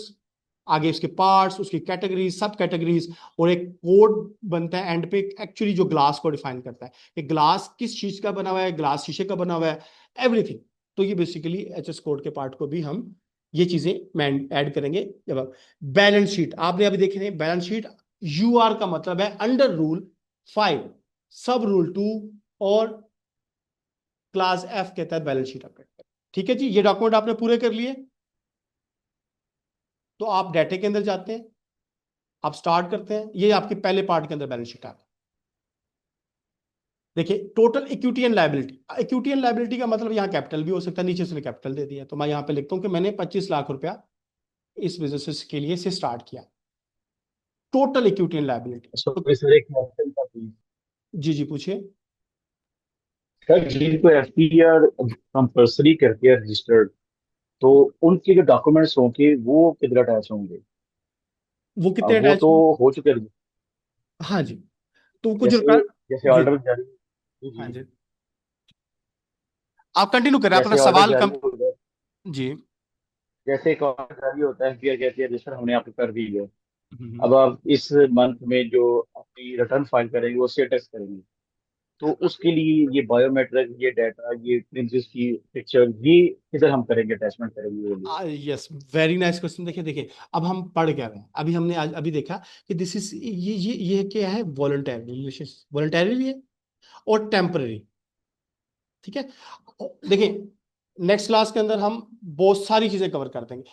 आगे उसके पार्ट्स, उसकी कैटेगरीज, सब कैटेगरीज, और एक कोड बनता है एंड पे एक्चुअली जो ग्लास को डिफाइन करता है कि ग्लास किस चीज का बना हुआ है, ग्लास शीशे का बना हुआ है, एवरीथिंग। तो ये बेसिकली एचएस कोड के पार्ट को भी हम ये चीजें मैं ऐड करेंगे। जब बैलेंस शीट आपने अभी देखे नहीं, बैलेंस शीट यूआर का मतलब है अंडर रूल 5 सब रूल 2 और क्लास एफ के तहत बैलेंस शीट अपडेट करें, ठीक है जी। ये डॉक्यूमेंट आपने पूरे कर लिए, तो आप डाटा के अंदर जाते हैं, आप स्टार्ट करते हैं, ये आपके पहले पार्ट के अंदर बैलेंस शीट आ गई। देखिए total equity and liability, equity and liability का मतलब यहाँ कैपिटल भी हो सकता है, नीचे से कैपिटल दे दिया, तो मैं यहाँ पे लिखता हूँ कि मैंने 25 लाख रुपया इस बिजनेस के लिए से स्टार्ट किया, total equity and liability.
Sorry sir, एक क्वेश्चन था प्लीज।
जी पूछिए।
सर जिनको एफटीआर कंपल्सरी करती है रजिस्टर्ड, तो उनके जो डॉक्यूमेंट्स होंगे वो किधर अटैच होंगे?
वो कितने
अब वो
अटैच
तो
हों?
हो चुके हैं।
हाँ जी, तो कुछ
जैसे
रिक्वायर।
जैसे
जी
ऑर्डर जारी, जी
हाँ
जी,
जी, आप कंटिन्यू करें अपना
जैसे ऑर्डर
सवाल
जारी
कम।
हो गया,
जी।
जैसे एक ऑर्डर जारी होता है, एफटीआर कहती है रजिस्टर हमने आपको कर दी है।
हम्म।
अब आप इस मंथ में जो अपनी रिटर्न फाइल करेंगे वो स्टेटस करेंगे, तो उसके लिए ये बायोमेट्रिक, ये डाटा, ये प्रिंसेस की पिक्चर, ये किधर हम करेंगे, अटैचमेंट करेंगे वो लिए?
Yes, very nice question. देखिए देखिए, अब हम पढ़ क्या रहे हैं, अभी हमने आज अभी देखा कि दिस इज ये क्या है, वॉलंटरी रिलेशन, वॉलंटरी भी है और टेम्पररी। ठीक है, देखिए नेक्स्ट क्लास के अंदर हम बहुत सारी चीजें कवर कर देंगे।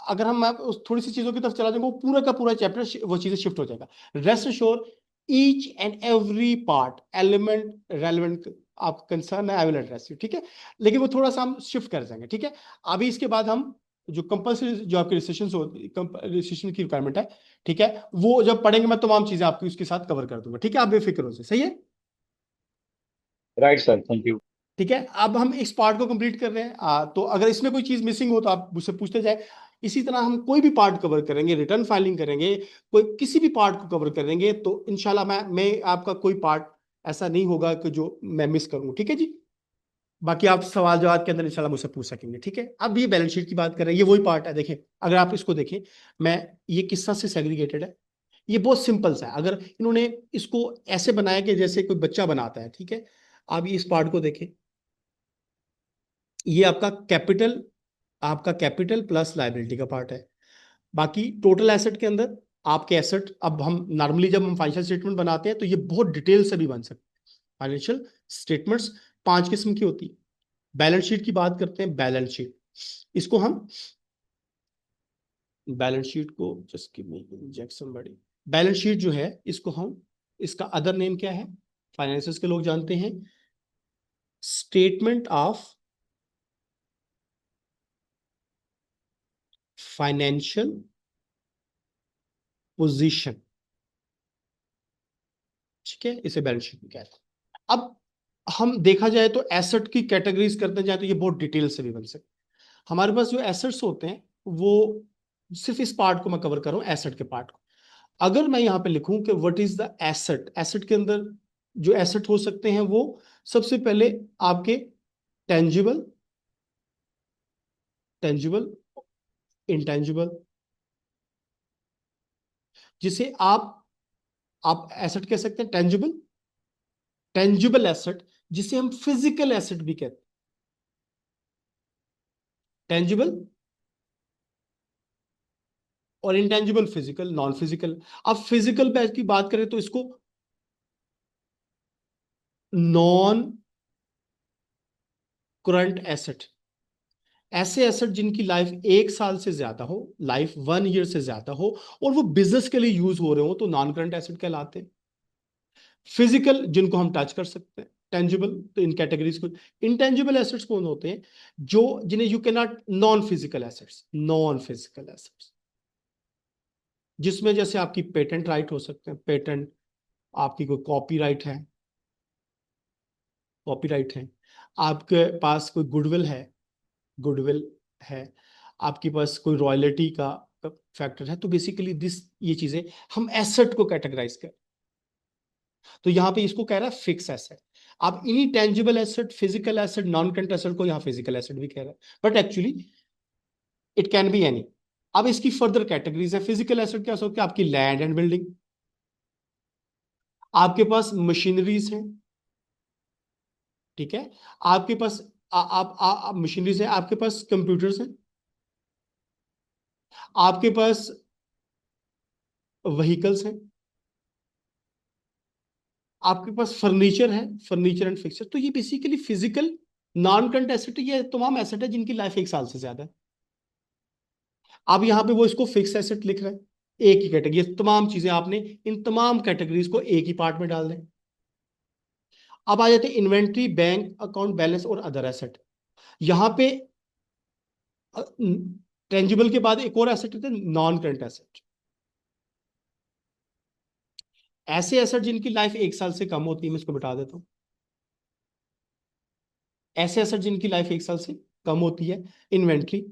अगर हम उस थोड़ी सी चीजों की तरफ चला जाएंगे, वो पूरा का पूरा चैप्टर वो चीजें शिफ्ट हो जाएगा। Rest sure, each and every part element relevant आप कंसर्न है, आई विल एड्रेस यू। ठीक है, लेकिन वो थोड़ा सा हम शिफ्ट कर जाएंगे। ठीक है, अभी इसके बाद हम जो कंपल्सरी जो आपके रजिस्ट्रेशन की रिक्वायरमेंट है, ठीक है, वो जब पढ़ेंगे मैं तमाम चीजें आपकी उसके साथ कवर कर दूंगा। ठीक है, आप बेफिक्र हो जाए, सही है।
Right sir, thank you.
ठीक है, अब हम इस पार्ट को कंप्लीट कर रहे हैं। तो अगर इसमें कोई चीज मिसिंग हो तो आप मुझसे पूछते जाए। इसी तरह हम कोई भी पार्ट कवर करेंगे, रिटर्न फाइलिंग करेंगे, कोई किसी भी पार्ट को कवर करेंगे, तो इंशाल्लाह मैं आपका कोई पार्ट ऐसा नहीं होगा कि जो मैं मिस करूँ। ठीक है जी, बाकी आप सवाल जवाब के अंदर इंशाल्लाह मुझसे पूछ सकेंगे। ठीक है, अब ये बैलेंस शीट की बात कर रहे हैं, ये वही पार्ट है। देखें, अगर आप इसको देखें, मैं ये किस्सा से सेग्रीगेटेड है। ये बहुत सिंपल सा है। अगर इन्होंने इसको ऐसे बनाया कि जैसे कोई बच्चा बनाता है, ठीक है, आप ये इस पार्ट को देखें, ये आपका कैपिटल प्लस लायबिलिटी का पार्ट है। बाकी टोटल एसेट के अंदर आपके एसेट, अब हम नॉर्मली जब हम फाइनेंशियल स्टेटमेंट बनाते हैं तो ये बहुत डिटेल से भी बन सकते हैं। फाइनेंशियल स्टेटमेंट्स 5 किस्म की होती है। बैलेंस शीट की बात करते हैं, बैलेंस शीट, इसको हम बैलेंस शीट को जस्ट गिव मी इंजेक्शन बड़ी, बैलेंस शीट जो है इसको हम, इसका अदर नेम क्या है, फाइनेंसेस के लोग जानते हैं, स्टेटमेंट ऑफ फाइनेंशियल पोजीशन। ठीक है, इसे बैलेंस शीट में कहते हैं। अब हम देखा जाए तो एसेट की कैटेगरीज करते जाए तो ये बहुत डिटेल से भी बन सकते हैं। हमारे पास जो एसेट्स होते हैं वो सिर्फ इस पार्ट को मैं कवर कर रहा हूं, एसेट के पार्ट को। अगर मैं यहां पे लिखूं कि what is the asset, asset के अंदर जो एसेट हो सकते हैं वो सबसे पहले आपके टेंजिबल, टेंजिबल, इंटेंजिबल, जिसे आप एसेट कह सकते हैं, टेंजिबल, टेंजिबल एसेट, जिसे हम फिजिकल एसेट भी कहते हैं, टेंजिबल और इंटेंजिबल, फिजिकल, नॉन फिजिकल। अब फिजिकल बैच की बात करें तो इसको नॉन करंट एसेट, ऐसे एसेट जिनकी लाइफ 1 साल से ज्यादा हो, लाइफ 1 ईयर से ज्यादा हो, और वो बिजनेस के लिए यूज हो रहे हो, तो नॉन करंट एसेट कहलाते हैं। फिजिकल जिनको हम टच कर सकते हैं, टेंजिबल, तो इन कैटेगरीज को। इंटेंजिबल एसेट्स कौन होते हैं, जो जिन्हें you can not, non physical assets, non physical assets, जिसमें जैसे आपकी पेटेंट राइट हो सकते हैं, पेटेंट, आपकी कोई कॉपीराइट है, कॉपीराइट है, आपके पास कोई गुडविल है, गुडविल है, आपके पास कोई रॉयल्टी का फैक्टर है। तो बेसिकली दिस, ये चीजें हम एसेट को कैटेगराइज कर, तो यहां पे इसको कह रहा है फिक्स एसेट। आप इन्हीं tangible asset, physical asset, non current asset को यहां फिजिकल एसेट भी कह रहा है, but actually it can be any. अब इसकी फर्दर कैटेगरीज है। फिजिकल एसेट क्या हो सकती है, आपकी लैंड एंड बिल्डिंग, आपके पास मशीनरीज हैं, ठीक है, आपके पास आप मशीनरीज है, आपके पास कंप्यूटर्स हैं, आपके पास व्हीकल्स हैं, आपके पास फर्नीचर है, फर्नीचर एंड फिक्सचर। तो ये basically physical non current asset, ये तमाम एसेट है जिनकी लाइफ 1 साल से ज्यादा है। अब यहां पे वो इसको फिक्स एसेट लिख रहे हैं, एक ही कैटेगरी, ये तमाम चीजें आपने इन तमाम कैटेगरीज को एक ही पार्ट में डाल दें। अब आ जाते हैं इन्वेंट्री, बैंक अकाउंट बैलेंस और अदर एसेट। यहां पे टेंजिबल के बाद एक और एसेट होते हैं, नॉन करंट एसेट। ऐसे एसेट जिनकी लाइफ 1 साल से कम होती है, मैं इसको बिठा देता हूँ। ऐसे एसेट जिनकी लाइफ 1 साल से कम होती है, इन्वेंट्री,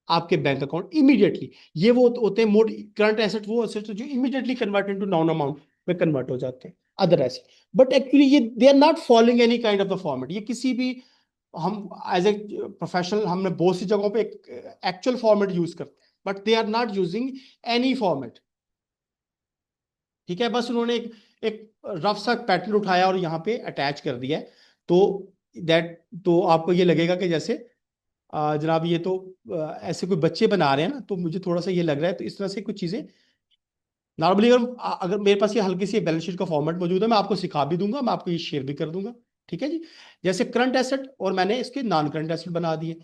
आपके बैंक अकाउंट इमीडिएटली, ये वो होते हैं मोड करंट एसेट, वो एसेट जो immediately convert into known amount में कन्वर्ट हो जाते हैं, अदर एसेट। बट एक्चुअली ये they are not following any kind of the format. ये किसी भी, हम एज ए प्रोफेशनल हमने बहुत सी जगहों पे एक एक्चुअल फॉर्मेट यूज करते हैं, but they are not using any format. ठीक है, बस उन्होंने एक रफ सा पैटर्न उठाया और यहाँ पे अटैच कर दिया है। तो दैट, तो आपको ये लगेगा कि जैसे जनाब ये तो ऐसे कोई बच्चे बना रहे हैं ना, तो मुझे थोड़ा सा ये लग रहा है। तो इस तरह से कुछ चीजें नॉर्मली, अगर मेरे पास ये हल्की सी बैलेंस शीट का फॉर्मेट मौजूद है, मैं आपको सिखा भी दूंगा, मैं आपको ये शेयर भी कर दूंगा। ठीक है जी, जैसे करंट एसेट और मैंने इसके नॉन करंट एसेट बना दिए।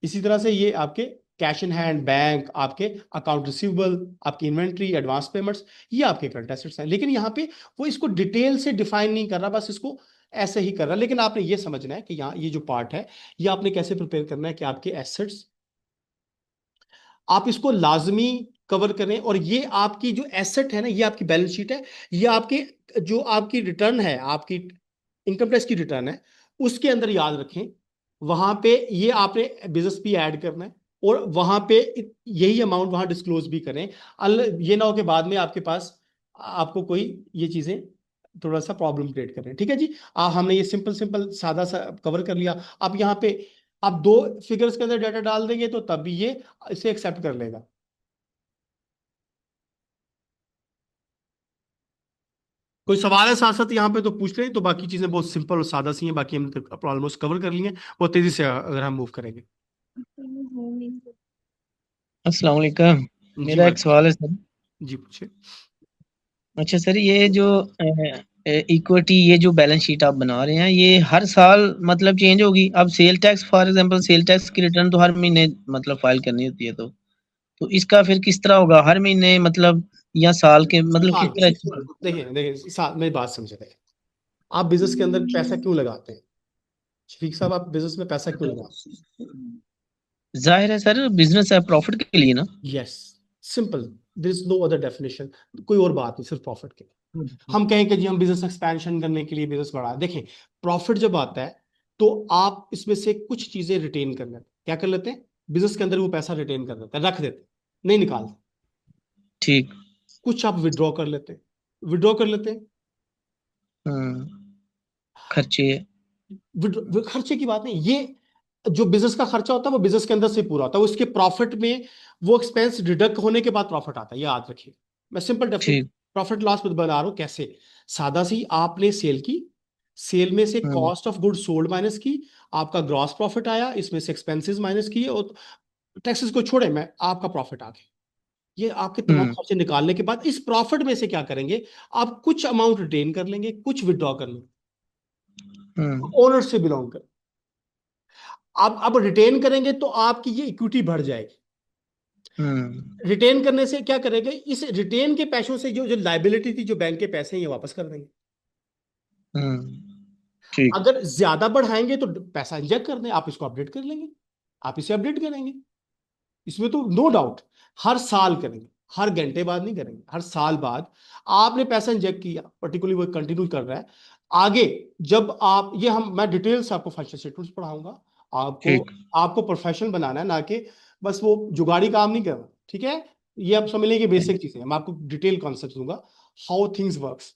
इसी तरह से ये आपके कैश इन हैंड, बैंक, आपके अकाउंट रिसीवेबल, आपकी इन्वेंट्री, एडवांस पेमेंट्स, ये आपके करंट एसेट्स हैं। लेकिन यहाँ पे वो इसको डिटेल से डिफाइन नहीं कर रहा, बस इसको ऐसे ही कर रहा है। लेकिन आपने ये समझना है कि यहाँ ये जो पार्ट है, ये आपने कैसे प्रिपेयर करना है कि आपके एसेट्स, आप इसको लाजमी कवर करें। और ये आपकी जो एसेट है ना, ये आपकी बैलेंस शीट है, ये आपके जो आपकी रिटर्न है, आपकी इनकम टैक्स की रिटर्न है, उसके अंदर याद रखें, वहां पे ये आपने बिजनेस भी ऐड करना है, और वहां पे यही अमाउंट वहां डिस्क्लोज भी करें। ये ना हो कि बाद में आपके पास आपको कोई ये चीजें थोड़ा सा प्रॉब्लम क्रिएट करें। ठीक है जी, हमने ये सिंपल सिंपल सादा सा कवर कर लिया। अब यहाँ पे आप 2 फिगर्स के अंदर डाटा डाल देंगे तो तब भी ये इसे एक्सेप्ट कर लेगा। कोई सवाल है साथ साथ यहाँ पे तो पूछ लें, तो बाकी चीजें बहुत सिंपल और सादा सी हैं, बाकी हम ऑलमोस्ट कवर कर लिए हैं। बहुत तेजी से अगर हम मूव करेंगे।
अस्सलाम वालेकुम।
जी
मेरा एक सवाल है सर।
जी पूछिए।
अच्छा सर, ये जो इक्विटी, ये जो बैलेंस शीट आप बना रहे हैं, ये हर साल मतलब चेंज होगी? अब sale tax, for example sale tax की रिटर्न तो हर महीने मतलब फाइल करनी होती है, तो इसका फिर किस तरह होगा? हर महीने मतलब, या साल के मतलब किस तरह?
देखिए देखिए, मेरी बात समझे। देखिए, आप बिजनेस के अंदर पैसा क्यों लगाते हैं शफीक साहब? आप बिजनेस में पैसा क्यों लगाते हैं?
जाहिर है सर, बिजनेस है, प्रॉफिट के लिए ना।
Yes, simple, there is no other definition. कोई और बात नहीं, सिर्फ प्रॉफिट के लिए। हम कहें कि जी हम बिजनेस एक्सपेंशन करने के लिए बिजनेस बढ़ा, देखें प्रॉफिट जब आता है तो आप इसमें से कुछ चीजें रिटेन कर लेते हैं। क्या कर लेते हैं? बिजनेस के अंदर वो पैसा रिटेन कर देते हैं, रख देते हैं, नहीं निकालते।
ठीक।
कुछ आप विड्रॉ कर लेते हैं, विड्रॉ कर लेते हैं।
खर्चे।
खर्चे की बात नहीं, ये जो बिजनेस का खर्चा होता है वो बिजनेस के अंदर से पूरा होता है, उसके प्रॉफिट में वो एक्सपेंस डिडक्ट होने के बाद प्रॉफिट आता है, ये याद रखिए। मैं सिंपल डेफिनेशन
ठीक।
प्रॉफिट लॉस बना रहा हूं कैसे, सादा सी। आपने सेल की, सेल में से cost of good sold minus की, आपका ग्रॉस प्रॉफिट आया, इसमें से एक्सपेंसेस माइनस किए और टैक्सेस को छोड़े, मैं आपका प्रॉफिट आ गया। ये आपके तमाम खर्चे निकालने के बाद इस प्रॉफिट में से क्या करेंगे, आप कुछ अमाउंट रिटेन कर लेंगे, कुछ विड्रॉ कर लेंगे, ओनर से बिलोंग कर। आप अब रिटेन करेंगे तो आपकी ये इक्विटी बढ़ जाएगी। रिटेन करने से क्या करेंगे, इस रिटेन के पैसों से जो जो लाइबिलिटी थी, जो बैंक के पैसे हैं, ये वापस कर देंगे।
ठीक।
अगर ज्यादा बढ़ाएंगे तो पैसा इंजेक्ट कर दें, आप इसको अपडेट कर लेंगे, आप इसे अपडेट करेंगे, इसमें तो नो डाउट। हर साल करेंगे, हर घंटे बाद नहीं करेंगे, हर साल बाद आपने पैसा इंजेक्ट किया, पर्टिकुलरली वो कंटिन्यू कर रहा है। आगे जब आप ये, मैं डिटेल से आपको फाइनेंशियल स्टेटमेंट्स पढ़ाऊंगा। आपको प्रोफेशनल बनाना है, ना कि बस वो जुगाड़ी काम नहीं करना। ठीक है, ये आप समझ लेंगे बेसिक चीजें, मैं आपको डिटेल कॉन्सेप्ट दूंगा, हाउ थिंग्स वर्क्स।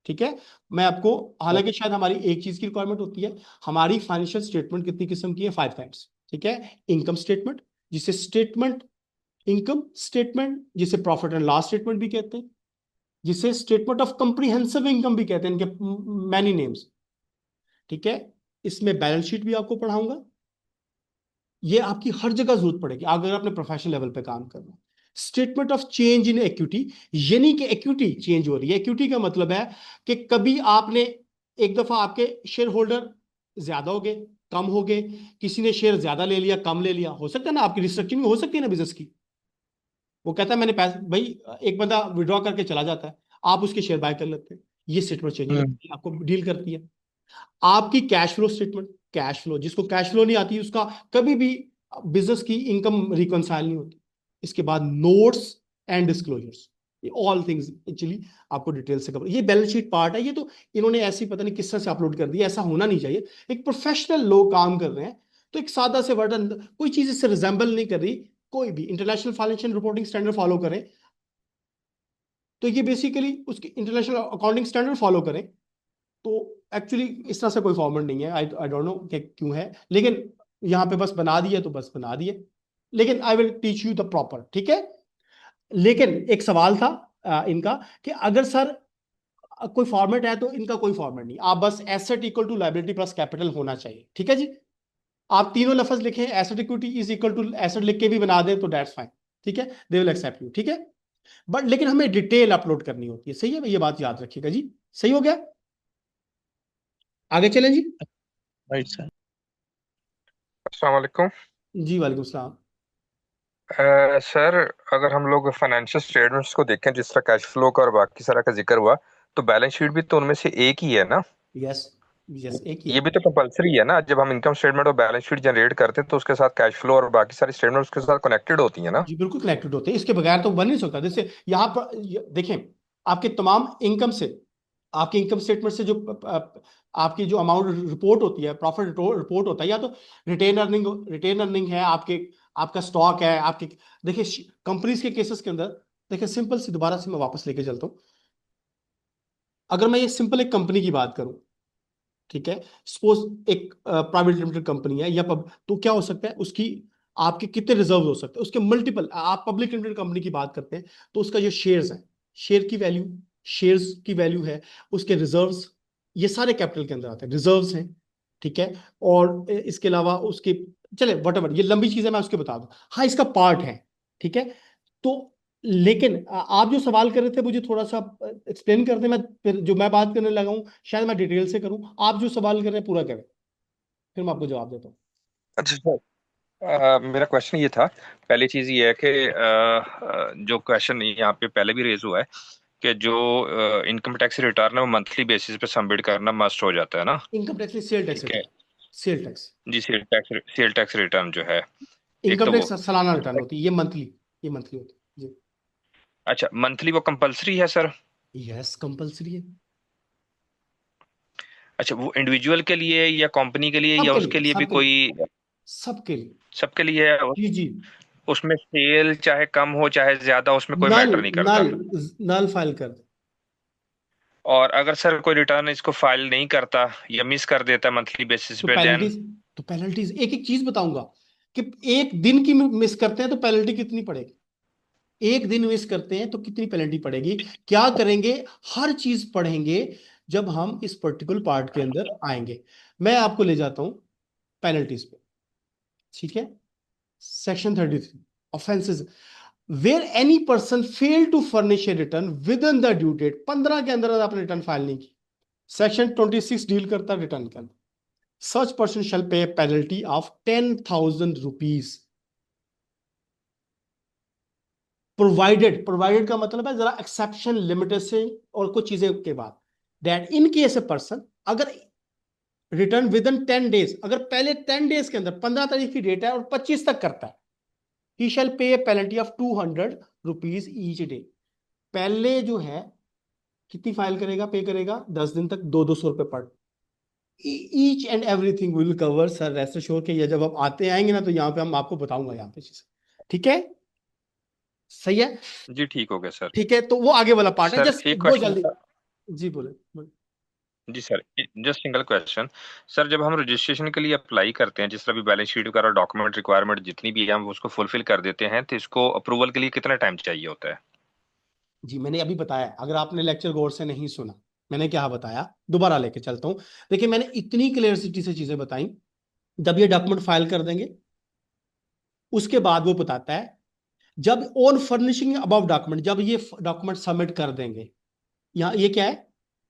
ठीक है, मैं आपको, हालांकि शायद हमारी एक चीज की रिक्वायरमेंट होती है, हमारी फाइनेंशियल स्टेटमेंट कितनी किस्म की है? 5 टाइप्स। ठीक है, इनकम स्टेटमेंट, जिसे स्टेटमेंट इनकम स्टेटमेंट, जिसे प्रॉफिट एंड लॉस स्टेटमेंट भी कहते हैं, जिसे स्टेटमेंट ऑफ कंप्रीहेंसिव इनकम भी कहते हैं, इनके मैनी नेम्स। ठीक है, इसमें बैलेंस शीट भी आपको पढ़ाऊंगा। ये आपकी हर जगह जरूरत पड़ेगी अगर आपने प्रोफेशनल लेवल पे काम करना। Statement of change in equity, यानी कि इक्विटी चेंज हो रही है। इक्विटी का मतलब है कि कभी आपने एक दफा आपके शेयर होल्डर ज्यादा हो गए, कम हो गए, किसी ने शेयर ज्यादा ले लिया, कम ले लिया, हो सकता है ना, आपकी रिस्ट्रक्चरिंग हो सकती है ना बिजनेस की। वो कहता है मैंने पैसे, भाई एक बंदा विड्रॉ करके चला जाता है, आप उसके शेयर बाय कर लेते हैं, ये स्टेटमेंट चेंज आपको डील करती है। आपकी cash flow statement, cash flow, जिसको कैश फ्लो नहीं आती उसका कभी भी बिजनेस की इनकम रिकंसाइल नहीं होती। इसके बाद notes and disclosures, all things actually आपको डिटेल से कवर। ये बैलेंस शीट पार्ट है, ये तो इन्होंने ऐसी पता नहीं किस तरह से अपलोड कर दिया, ऐसा होना नहीं चाहिए। एक प्रोफेशनल लोग काम कर रहे हैं, तो एक सादा से वर्ड, कोई चीज इससे रिजेंबल नहीं कर रही। कोई भी international financial reporting standard follow करें, तो ये बेसिकली उसकी इंटरनेशनल अकाउंटिंग स्टैंडर्ड फॉलो करें। तो एक्चुअली इस तरह से कोई फॉर्मेट नहीं है, आई डोंट नो कि क्यों है, लेकिन यहाँ पे बस बना दिए तो बस बना दिए, लेकिन I will teach you the proper, ठीक है। लेकिन एक सवाल था इनका कि अगर सर कोई फॉर्मेट है, तो इनका कोई फॉर्मेट नहीं, आप बस asset equal to liability plus capital होना चाहिए, ठीक है जी। आप तीनों लफ्ज लिखें, asset equity is equal to asset लिख के भी बना दें तो दैट्स फाइन, ठीक है, दे विल एक्सेप्ट यू, ठीक है। बट लेकिन हमें डिटेल अपलोड करनी होती है, सही है, ये बात याद रखिएगा जी। सही हो गया, आगे चलें जी।
Right sir.
अस्सलाम वालेकुम।
जी वालेकुम सलाम।
सर, अगर हम लोग फाइनेंशियल स्टेटमेंट्स को देखें, जिस तरह कैश फ्लो का और बाकी सारा का जिक्र हुआ, तो बैलेंस शीट भी तो उनमें से एक ही है ना?
यस यस, एक ही
ये
है।
भी तो कंपलसरी है ना? जब हम इनकम स्टेटमेंट और बैलेंस शीट जनरेट करते हैं तो उसके साथ कैश फ्लो और बाकी सारी स्टेटमेंट उसके साथ कनेक्टेड होती है ना?
जी बिल्कुल कनेक्टेड होते हैं, इसके बगैर तो बन नहीं सकता। जैसे यहाँ पर देखें, आपके तमाम इनकम से, आपके इनकम स्टेटमेंट से जो आपकी जो अमाउंट रिपोर्ट होती है, प्रॉफिट रिपोर्ट होता है, या तो रिटेन अर्निंग है, आपके आपका स्टॉक है आपके। देखिए कंपनीज के केसेस के अंदर, देखिए सिंपल सी, दोबारा से मैं वापस लेके चलता हूँ। अगर मैं ये सिंपल एक कंपनी की बात करूं, ठीक है, सपोज एक प्राइवेट लिमिटेड कंपनी है या तो क्या हो सकता है उसकी, आपके कितने रिजर्व हो सकते हैं, उसके मल्टीपल। आप पब्लिक लिमिटेड कंपनी की बात करते हैं तो उसका जो शेयर्स है, शेयर्स की वैल्यू है, उसके रिजर्व्स, ये सारे कैपिटल के अंदर आते हैं, रिजर्व्स हैं, ठीक है। और इसके अलावा उसके, चले व्हाटएवर, ये लंबी चीजें मैं उसके बता दूं, हाँ इसका पार्ट है, ठीक है। तो लेकिन आप जो सवाल कर रहे थे, मुझे थोड़ा सा एक्सप्लेन कर दें, मैं फिर जो मैं बात करने लगा हूं शायद मैं डिटेल से करूं, आप जो सवाल कर रहे हैं पूरा करें, फिर मैं आपको जवाब देता हूं।
अच्छा सर, मेरा क्वेश्चन ये था। पहली चीज ये है कि जो क्वेश्चन यहाँ पे पहले भी रेज हुआ है कि जो इनकम टैक्स रिटर्न है वो मंथली बेसिस पे सबमिट करना मस्ट हो जाता है ना?
इनकम टैक्स में सेल टैक्स
ठीक है
रिटर्न, सेल टैक्स,
जी। सेल टैक्स रिटर्न जो है, एक
इनकम
तो वो।
टैक्स सालाना रिटर्न होती है, ये मंथली होती है जी।
अच्छा, मंथली वो कंपलसरी है सर?
यस कंपलसरी है,
अच्छा, वो इंडिविजुअल के लिए या कंपनी के लिए या
सबके
उसके
लिए,
लिए भी
सबके लिए,
कोई?
सबके लिए।
सबके लिए है?
जी जी,
उसमें सेल चाहे कम हो चाहे ज्यादा, उसमें कोई
नल
मैटर नहीं करता?
नल नल फाइल कर दे।
और अगर सर कोई रिटर्न इसको फाइल नहीं करता या मिस कर देता मंथली बेसिस
तो
पे, देन?
पेनल्टीज, तो पेनल्टीज एक एक चीज बताऊंगा कि एक दिन की मिस करते हैं तो पेनल्टी कितनी पड़ेगी, एक दिन मिस करते हैं तो कितनी पेनल्टी पड़ेगी, क्या करेंगे, हर चीज पढ़ेंगे जब हम इस पर्टिकुलर पार्ट के अंदर आएंगे। मैं आपको ले जाता हूं पेनल्टीज पे, ठीक है। Section 33 offences, where any person fail to furnish a return with in the due date, 15 के अंदर आपने रिटर्न फाइल नहीं की। सेक्शन 26 डील करता है रिटर्न के अंदर। सच पर्सन शैल पे पेनल्टी ऑफ 10,000 रुपीज, प्रोवाइडेड का मतलब है जरा एक्सेप्शन लिमिटेड से और कुछ चीजें के बाद, that in case a person, अगर रिटर्न विद इन 10 डेज, अगर पहले 10 डेज के अंदर, 15 तारीख की डेट है और 25 तक करता है, ही शैल पे penalty of 200 rupees each day. पहले जो है कितनी फाइल करेगा, पे करेगा, 10 दिन तक 200 रुपए पर। Each and everything will cover sir, rest assure के, ये जब आप आते आएंगे ना तो यहाँ पे हम आपको बताऊंगा यहाँ पे चीजें, ठीक है। सही है
जी ठीक हो गया सर।
ठीक है, तो वो आगे वाला पार्ट है,
सर
जस्ट
एक
वो
क्वेश्चन
जल्दी।
था।
जी बोले।
जी sir, just single question. Sir, जब हम रजिस्ट्रेशन के लिए अप्लाई करते हैं, जिस तरह भी बैलेंस शीट वगैरह डॉक्यूमेंट रिक्वायरमेंट जितनी भी है हम उसको फुलफिल कर देते हैं, तो इसको अप्रूवल के लिए कितना टाइम चाहिए होता है?
जी मैंने अभी बताया, अगर आपने लेक्चर गौर से नहीं सुना, मैंने क्या बताया, दोबारा लेके चलता हूं। देखिए मैंने इतनी क्लियरिटी से चीजें बताई, जब ये डॉक्यूमेंट फाइल कर देंगे उसके बाद वो बताता है, जब ऑन फर्निशिंग अबव डॉक्यूमेंट, जब ये डॉक्यूमेंट सबमिट कर देंगे, यहाँ ये क्या है,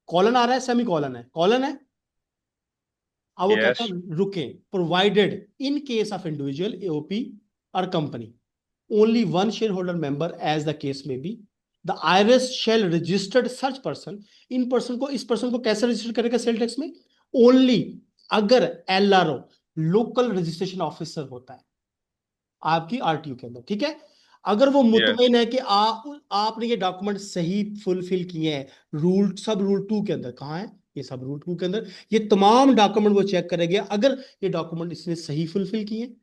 कॉलन आ रहा है, सेमी कॉलन है, कॉलन है। अब वो कहता
यस।
है रुके, provided in case of individual AOP और company only one share holder member as the case may be, the IRS shall registered such person, in person को, इस पर्सन को कैसे रजिस्टर करेगा सेल टैक्स में, ओनली अगर एलआरओ लोकल रजिस्ट्रेशन ऑफिसर होता है आपकी आरटीयू के अंदर, ठीक है। अगर वो
Yes.
मुतमईन है कि आपने ये डॉक्यूमेंट सही फुलफिल किए हैं, रूल सब रूल 2 के अंदर कहाँ है, ये सब रूल 2 के अंदर ये तमाम डॉक्यूमेंट वो चेक करेंगे, अगर ये डॉक्यूमेंट इसने सही फुलफिल किए,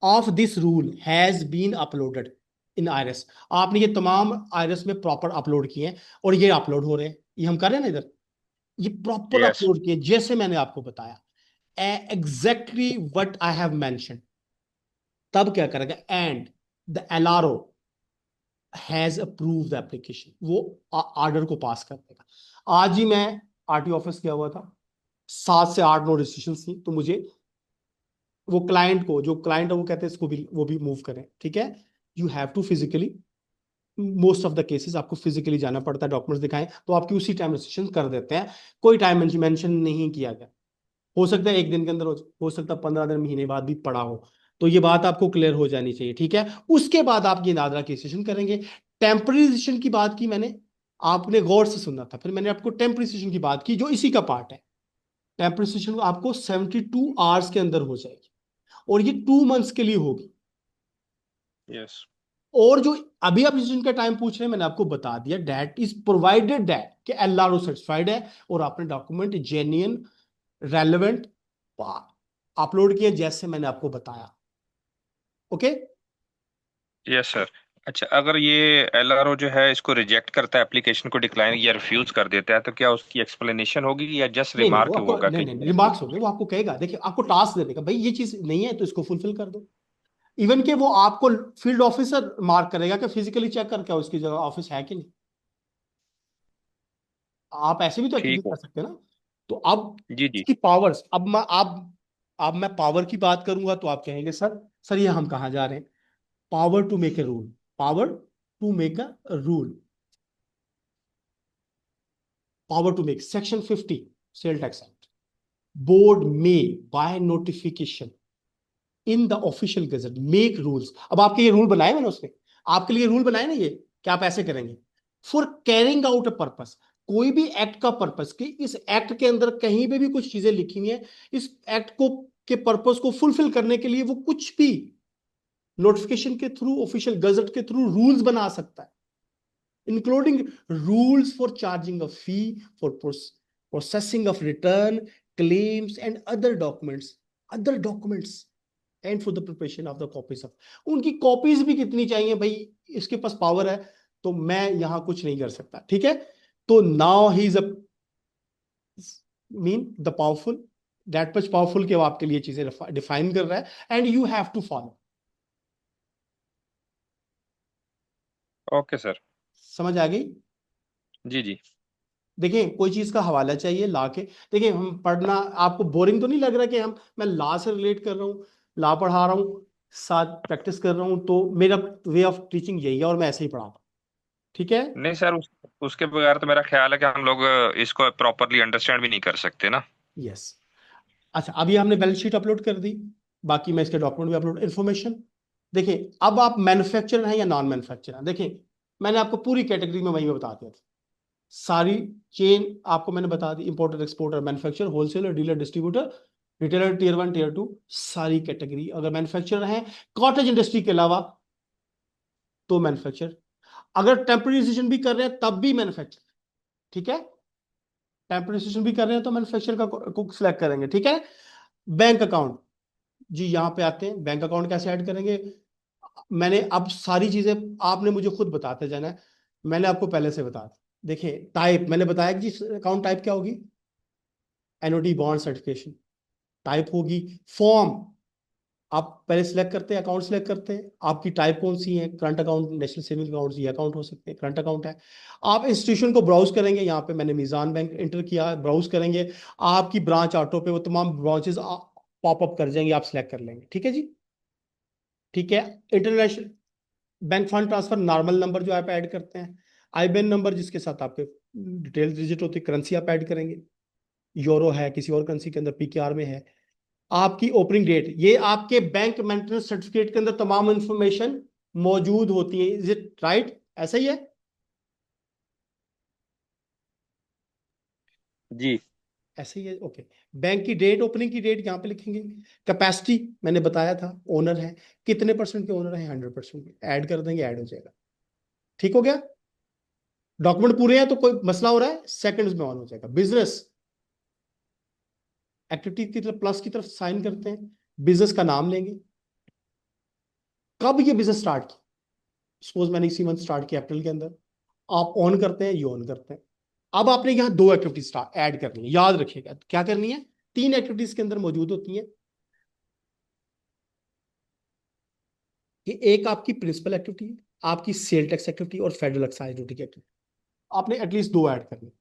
of this rule has been uploaded in IRS, आपने ये तमाम आईआरएस में प्रॉपर अपलोड किए हैं और ये अपलोड हो रहे हैं, ये हम कर रहे हैं ना इधर, ये प्रॉपर
Yes.
अपलोड किए जैसे मैंने आपको बताया, exactly what I have mention. तब क्या करेगा, and the LRO has approved the application, वो ऑर्डर को पास कर देगा। आज ही मैं आरटीओ ऑफिस गया हुआ था, 7 से 8 नोटिफिकेशन थी, तो मुझे वो क्लाइंट को, जो क्लाइंट है वो कहते हैं इसको भी वो भी मूव करें, ठीक है, you have to physically, most of the cases आपको फिजिकली जाना पड़ता है, डॉक्यूमेंट्स दिखाएं तो आपकी उसी टाइम रजिस्ट्रेशन कर देते हैं, कोई टाइम मेंशन नहीं किया गया, हो सकता है 1 दिन के अंदर हो सकता है 15 दिन महीने बाद भी पड़ा हो, तो ये बात आपको क्लियर हो जानी चाहिए, ठीक है। उसके बाद आप ये नादरा की रजिस्ट्रेशन करेंगे। टेम्पररी रजिस्ट्रेशन की बात की मैंने, आपने गौर से सुनना था, फिर मैंने आपको टेम्पररी रजिस्ट्रेशन की बात की जो इसी का पार्ट है। टेम्पररी रजिस्ट्रेशन आपको 72 आवर्स के अंदर हो जाएगी और ये 2 मंथ्स के लिए होगी।
Yes.
और जो अभी आप जिनका टाइम पूछ रहे हैं मैंने आपको बता दिया, दैट इज प्रोवाइडेड दैट कि एलआरओ सर्टिफाइड है और आपने डॉक्यूमेंट जेन्युइन रेलेवेंट अपलोड किए जैसे मैंने आपको बताया, ओके।
Yes, sir. अच्छा, अगर ये एलआरओ जो है इसको रिजेक्ट करता है, एप्लीकेशन को डिक्लाइन या रिफ्यूज कर देता है, तो क्या उसकी एक्सप्लेनेशन होगी या जस्ट
नहीं नहीं, वो
रिमार्क
आपको
होगा
नहीं
कि
नहीं रिमार्क्स होंगे, वो आपको कहेगा, देखिए आपको टास्क दे देगा, भाई ये चीज नहीं है तो इसको फुलफिल कर दो। इवन के वो आपको फील्ड ऑफिसर मार्क करेगा कि फिजिकली चेक करके आओ उसकी जगह ऑफिस है कि नहीं, आप ऐसे भी तो
ठीक
एक्टिविटी
है?
कर सकते हैं ना। तो अब
जी जी।
इसकी पावर्स, अब मैं पावर की बात करूंगा तो आप कहेंगे सर, सर ये हम कहाँ जा रहे हैं, power to make a rule, power to make a rule, power to make, section 50 sale tax act, board में by notification in the official gazette make rules. अब आपके ये रूल बनाए मैंने, उसने आपके लिए रूल बनाए ना ये कि आप ऐसे करेंगे, for carrying out a purpose, कोई भी एक्ट का पर्पस, कि इस एक्ट के अंदर कहीं पे भी कुछ चीजें लिखी हुई है, इस एक्ट को के पर्पस को फुलफिल करने के लिए वो कुछ भी नोटिफिकेशन के थ्रू, ऑफिशियल गजट के थ्रू रूल्स बना सकता है, including rules for charging a fee, for processing of return claims and other documents and for the preparation of the copies of, उनकी कॉपीज भी कितनी चाहिए भाई, इसके पास पावर है, तो मैं यहां कुछ नहीं कर सकता, ठीक है। तो now he is a mean the powerful, that much powerful कि वो आपके लिए चीजें डिफाइन कर रहा है and you have to follow.
Okay sir.
समझ आ गई।
जी जी।
देखिए कोई चीज का हवाला चाहिए ला के, देखिए हम पढ़ना, आपको बोरिंग तो नहीं लग रहा कि मैं लॉ से रिलेट कर रहा हूँ, लॉ पढ़ा रहा हूँ, साथ प्रैक्टिस कर रहा हूँ, तो मेरा वे ऑफ टीचिंग यही है और मैं ऐसे ही पढ़ाता हूँ, ठीक है।
नहीं सर, उसके बगैर तो मेरा ख्याल है कि हम लोग इसको प्रॉपरली अंडरस्टैंड भी नहीं कर सकते ना।
यस। अच्छा अभी हमने बैलेंस शीट अपलोड कर दी, बाकी मैं इसके डॉक्यूमेंट भी अपलोड, इन्फॉर्मेशन देखिए, अब आप मैन्युफैक्चरर हैं या नॉन मैन्युफैक्चरर हैं, देखिए मैंने आपको पूरी कैटेगरी में वही में बता दिया था, सारी चेन आपको मैंने बता दी, importer exporter manufacturer wholesaler dealer distributor retailer tier 1 tier 2, सारी कैटेगरी अगर मैन्युफैक्चरर हैं कॉटेज इंडस्ट्री के अलावा तो मैन्युफैक्चरर, अगर टेम्पररी डिसीजन भी कर रहे हैं तब भी मैन्युफैक्चरर, ठीक है, टेम्पररी डिसीजन भी कर रहे हैं तो मैन्युफैक्चरर का को सिलेक्ट करेंगे, ठीक है। बैंक अकाउंट, जी यहाँ पे आते हैं, बैंक अकाउंट कैसे ऐड करेंगे, मैंने अब सारी चीजें आपने मुझे खुद बताते जाना है, मैंने आपको पहले से बता दिया। देखिए टाइप मैंने बताया कि जी अकाउंट टाइप क्या होगी, एनओडी बॉन्ड सर्टिफिकेशन टाइप होगी, फॉर्म आप पहले सिलेक्ट करते हैं, अकाउंट सिलेक्ट करते हैं, आपकी टाइप कौन सी है, current account, national saving account, ये अकाउंट हो सकते हैं, करंट अकाउंट है। आप इंस्टीट्यूशन को ब्राउज करेंगे, यहाँ पे मैंने मीजान बैंक इंटर किया, ब्राउज करेंगे, आपकी ब्रांच ऑटो पे वो तमाम ब्रांचेस पॉप अप कर जाएंगे, आप सिलेक्ट कर लेंगे, ठीक है जी, ठीक है। International bank fund transfer normal number जो आप ऐड करते हैं, आईबीएन नंबर जिसके साथ आपके डिटेल डिजिट होती है, करेंसी आप ऐड करेंगे, यूरो है किसी और करेंसी के अंदर पीकेआर में है, आपकी ओपनिंग डेट, ये आपके बैंक मेंटेनेंस सर्टिफिकेट के अंदर तमाम इंफॉर्मेशन मौजूद होती है, इज इट राइट, ऐसा ही है,
जी।
ऐसे ही है, ओके। बैंक की डेट, ओपनिंग की डेट यहाँ पे लिखेंगे। कैपेसिटी मैंने बताया था, ओनर है, कितने परसेंट के ओनर हैं, 100% के, ऐड कर देंगे, ऐड हो जाएगा। ठीक हो गया? डॉक्यूमेंट पूरे हैं तो कोई मसला हो रहा है, सेकंड्स में ऑन हो जाएगा। बिजनेस एक्टिविटी की तरफ, प्लस की तरफ साइन करते हैं, बिजनेस का नाम लेंगे, कब ये बिजनेस स्टार्ट किया, सपोज मैंने इसी मंथ स्टार्ट किया अप्रैल के अंदर, आप ऑन करते हैं, ये ऑन करते हैं। अब आपने यहाँ 2 एक्टिविटीज ऐड करनी है, याद रखिएगा क्या करनी है, 3 एक्टिविटीज के अंदर मौजूद होती हैं कि एक आपकी प्रिंसिपल एक्टिविटी है, आपकी सेल टैक्स एक्टिविटी और फेडरल एक्साइज ड्यूटी की एक्टिविटी। आपने एटलीस्ट 2 ऐड करनी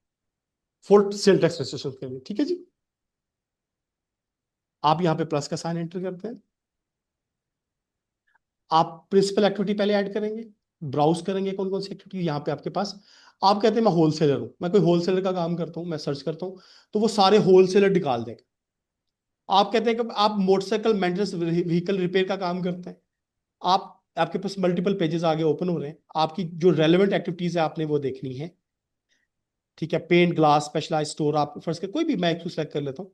फॉर सेल टैक्स रजिस्ट्रेशन के लिए, ठीक है जी। आप यहाँ पे प्लस का साइन एंटर करते हैं, आप प्रिंसिपल एक्टिविटी पहले ऐड करेंगे, ब्राउज करेंगे कौन कौन सी एक्टिविटी यहाँ पे आपके पास। आप कहते हैं मैं होलसेलर हूं, मैं कोई होलसेलर का काम करता हूं, मैं सर्च करता हूं तो वो सारे होलसेलर निकाल देंगे। आप कहते हैं कि आप मोटरसाइकिल मेंटेनेंस व्हीकल रिपेयर का काम करते हैं, आप आपके पास मल्टीपल पेजेस आगे ओपन हो रहे हैं, आपकी जो रेलेवेंट एक्टिविटीज है आपने वो देखनी है, ठीक है। पेंट, ग्लास, स्पेशलाइज स्टोर, आप फर्स्ट कोई भी मैं एक सेलेक्ट कर लेता हूँ।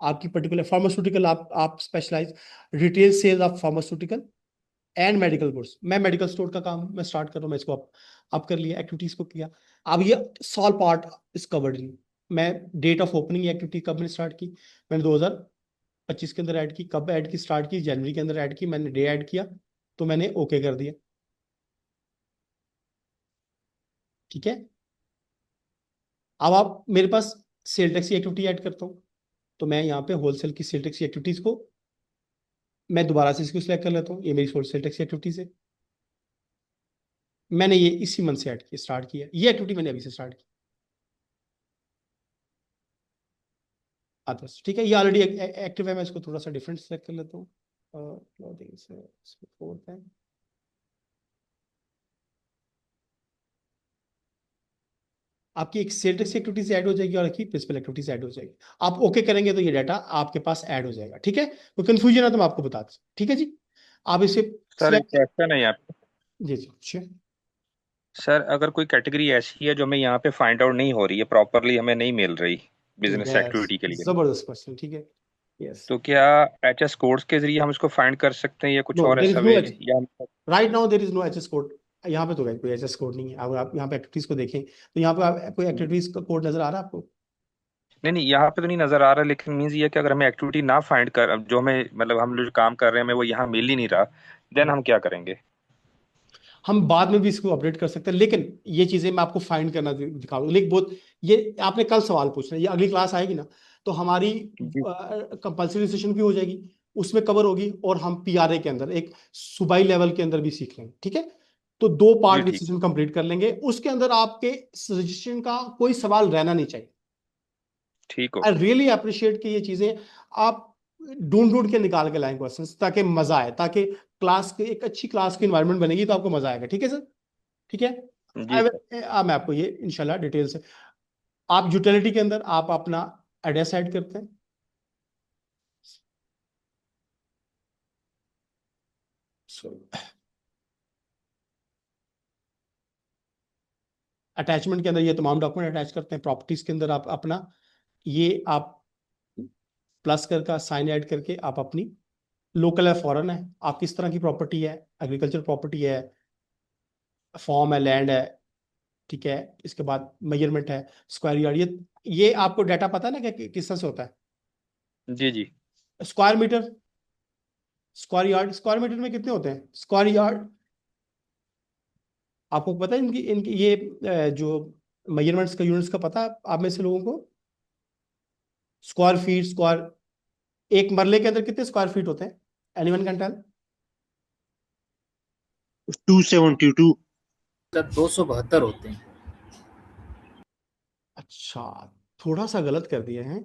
आपकी पर्टिकुलर फार्मास्यूटिकल, आप specialize retail sales of pharmaceutical and medical goods, मैं मेडिकल स्टोर का काम मैं स्टार्ट कर रहा हूँ, मैं इसको अप कर लिया, एक्टिविटीज को किया। अब ये sole part is covered in. मैं डेट ऑफ ओपनिंग एक्टिविटी कब मैंने स्टार्ट की, मैंने 2025 के अंदर ऐड की, कब ऐड की, स्टार्ट की जनवरी के अंदर ऐड की, मैंने डे ऐड किया तो मैंने ओके कर दिया, ठीक है। अब आप मेरे पास सेल टैक्स की एक्टिविटी ऐड करता हूँ तो मैं यहाँ पे होलसेल की सेल टैक्स की एक्टिविटीज को मैं दोबारा से इसको सिलेक्ट कर लेता हूँ, ये मेरी होलसेल टैक्स की एक्टिविटीज है, मैंने ये इसी मंथ से ऐड किया, स्टार्ट किया, ये एक्टिविटी मैंने अभी से स्टार्ट की, अदर्स, ठीक है। ये ऑलरेडी एक्टिव है, मैं इसको थोड़ा सा डिफरेंट सेलेक्ट कर लेता हूँ, क्लॉथिंग से इसको फोर्थ है। आपकी एक सेल टैक्स एक्टिविटीज ऐड हो जाएगी और एक प्रिंसिपल एक्टिविटीज ऐड हो जाएगी। आप ओके करेंगे तो ये डाटा आपके पास ऐड हो जाएगा, ठीक है। कोई कंफ्यूजन है तो मैं आपको बता दूं, ठीक है जी। आप इसे
सर एक
select-
क्वेश्चन है यहाँ पे।
जी जी पूछिए।
सर अगर कोई कैटेगरी ऐसी है जो हमें यहाँ पे फाइंड आउट नहीं हो रही है, प्रॉपरली हमें नहीं मिल रही बिजनेस
यस,
एक्टिविटी के लिए,
जबरदस्त क्वेश्चन, ठीक है। यस,
तो क्या एचएस कोड्स के जरिए हम इसको फाइंड कर सकते हैं या कुछ
नो
और
देयर
ऐसा
इज नो
वे
एच,
या
right now there is no HS code. यहाँ पे तो कोई एचएस कोड नहीं है। अगर आप यहाँ पे एक्टिविटीज को देखें तो यहाँ पे कोई एक्टिविटीज का कोड नजर आ रहा है आपको?
नहीं नहीं, यहाँ पे तो नहीं नजर आ रहा, लेकिन मीन्स ये है कि अगर हमें एक्टिविटी ना फाइंड कर, जो हमें मतलब हम जो काम कर रहे हैं हमें वो यहाँ मिल ही नहीं रहा, देन हम क्या करेंगे?
हम बाद में भी इसको अपडेट कर सकते हैं, लेकिन ये चीजें मैं आपको फाइंड करना दिखाऊंगा। लेकिन बहुत, ये आपने कल सवाल पूछना है, ये अगली क्लास आएगी ना तो हमारी
जी
कंपल्सरी सेशन भी हो जाएगी, उसमें कवर होगी, और हम पीआरए के अंदर एक सूबाई लेवल के अंदर भी सीख लेंगे, ठीक है। तो 2
जी
पार्ट में
ठीक,
सेशन कंप्लीट कर लेंगे, उसके अंदर आपके सजेशन का कोई सवाल रहना नहीं चाहिए।
ठीक
आई
होगा।
रियली अप्रिशिएट कि ये चीजें आप ढूंढ ढूंढ के निकाल के लाएं क्वेश्चंस, ताकि मजा आए, ताकि क्लास के एक अच्छी क्लास की इन्वायरमेंट बनेगी तो आपको मजा आएगा, ठीक है सर, ठीक है।
जी सर।
मैं आपको ये इंशाल्लाह डिटेल से, आप यूटिलिटी के अंदर आप अपना एड्रेस ऐड करते हैं, अटैचमेंट के अंदर ये तमाम डॉक्यूमेंट अटैच करते हैं, प्रॉपर्टीज के अंदर आप अपना ये आप प्लस कर का साइन ऐड करके आप अपनी लोकल है, फॉरेन है, आप किस तरह की प्रॉपर्टी है, एग्रीकल्चर प्रॉपर्टी है, फॉर्म है, लैंड है, ठीक है। इसके बाद मेजरमेंट है, स्क्वायर यार्ड, ये आपको डाटा पता है ना कि किस तरह से होता है।
जी जी
square metre, square yard, square metre में कितने होते हैं स्क्वायर यार्ड, आपको पता है इनकी इनकी ये जो मेजरमेंट्स का यूनिट्स का पता है आप में से लोगों को? स्क्वायर फीट, स्क्वायर, एक मरले के अंदर कितने स्क्वायर फीट होते हैं, एनीवन कैन टेल?
272।
सर 272 होते हैं।
अच्छा, थोड़ा सा गलत कर दिए हैं,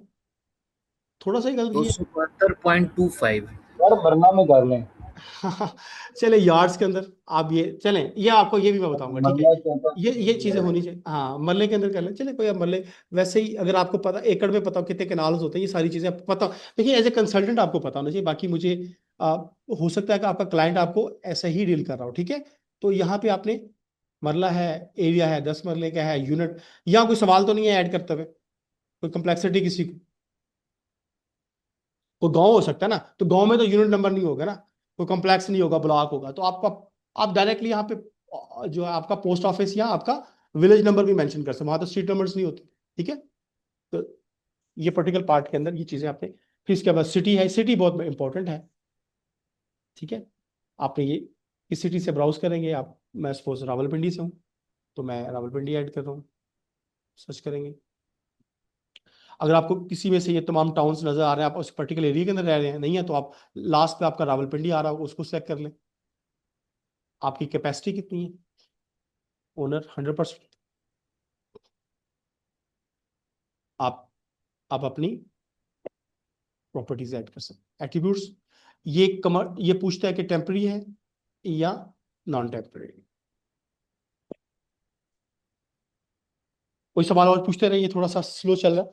थोड़ा सा ही गलत किया।
272.25।
यार वरना में कर लें।
चले यार्ड्स के अंदर आप ये चलें, ये आपको ये भी मैं बताऊंगा, ठीक है।
मरला के अंदर
ये चीजें होनी चाहिए, हाँ मरले के अंदर कर लें, चले कोई अब मरले, वैसे ही अगर आपको पता एकड़ में पता हो कितने कैनाल्स होते हैं, ये सारी चीजें आपको पता हो, देखिए एज ए कंसल्टेंट आपको पता होना चाहिए। बाकी मुझे हो सकता है कि आपका क्लाइंट आपको ऐसा ही डील कर रहा हो, ठीक है। तो यहाँ पे आपने मरला है, एरिया है, 10 मरले का है, यूनिट, यहाँ कोई सवाल तो नहीं है ऐड करते हुए? कोई कम्प्लेक्सिटी किसी को, कोई गांव हो सकता है ना, तो गांव में तो यूनिट नंबर नहीं होगा ना, कोई कॉम्प्लेक्स नहीं होगा, ब्लॉक होगा, तो आपका आप डायरेक्टली यहाँ पे जो है आपका पोस्ट ऑफिस या आपका विलेज नंबर भी मेंशन कर सकते, वहां तो स्ट्रीट नंबर्स नहीं होते। ठीक है, तो ये पर्टिकुलर पार्ट के अंदर ये चीजें आपने, फिर इसके बाद सिटी है, सिटी बहुत इंपॉर्टेंट है। ठीक है, आपने ये इस सिटी से ब्राउज करेंगे आप, मैं सपोज रावलपिंडी से हूँ तो मैं रावलपिंडी ऐड कर रहा हूँ, सर्च करेंगे। अगर आपको किसी में से ये तमाम टाउन्स नजर आ रहे हैं, आप उस पर्टिकुलर एरिया के अंदर रह रहे हैं, नहीं है तो आप लास्ट पे आपका रावलपिंडी आ रहा होगा, उसको सेलेक्ट कर लें। आपकी कैपेसिटी कितनी है, ओनर 100%, आप अपनी प्रॉपर्टीज ऐड कर सकते। एट्रीब्यूट्स, ये पूछता है कि टेम्पररी है या नॉन टेम्पररी। कोई सवाल और पूछते रहिए, थोड़ा सा स्लो चल रहा है।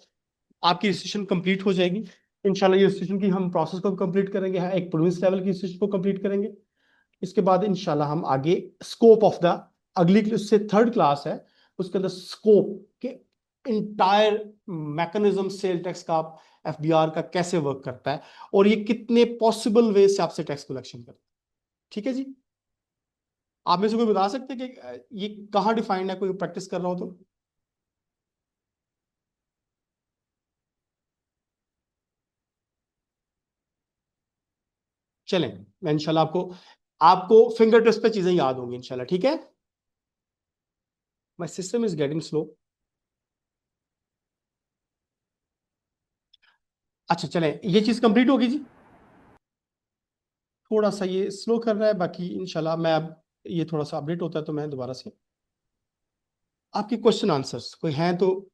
आपकी रजिस्ट्रेशन कंप्लीट हो जाएगी इंशाल्लाह। ये रजिस्ट्रेशन की हम प्रोसेस को कंप्लीट करेंगे, एक प्रोविंस लेवल की रजिस्ट्रेशन को कंप्लीट करेंगे। इसके बाद इंशाल्लाह हम आगे स्कोप ऑफ द अगली उससे थर्ड क्लास है, उसके अंदर स्कोप के इंटायर मैकेनिज्म सेल टैक्स का, एफबीआर का कैसे वर्क करता है और ये कितने पॉसिबल वे से आपसे टैक्स कलेक्शन करता है। ठीक है जी, आप में से कोई बता सकते हैं कि ये कहाँ डिफाइंड है, कोई प्रैक्टिस कर रहा हो तो? चलें, मैं इंशाल्लाह आपको फिंगर टिप्स पे चीजें याद होंगी इंशाल्लाह। ठीक है, my system is getting slow. अच्छा चलें, ये चीज कंप्लीट होगी जी। थोड़ा सा ये स्लो कर रहा है, बाकी इंशाल्लाह मैं अब ये थोड़ा सा अपडेट होता है तो मैं दोबारा से आपके क्वेश्चन आंसर्स कोई हैं तो।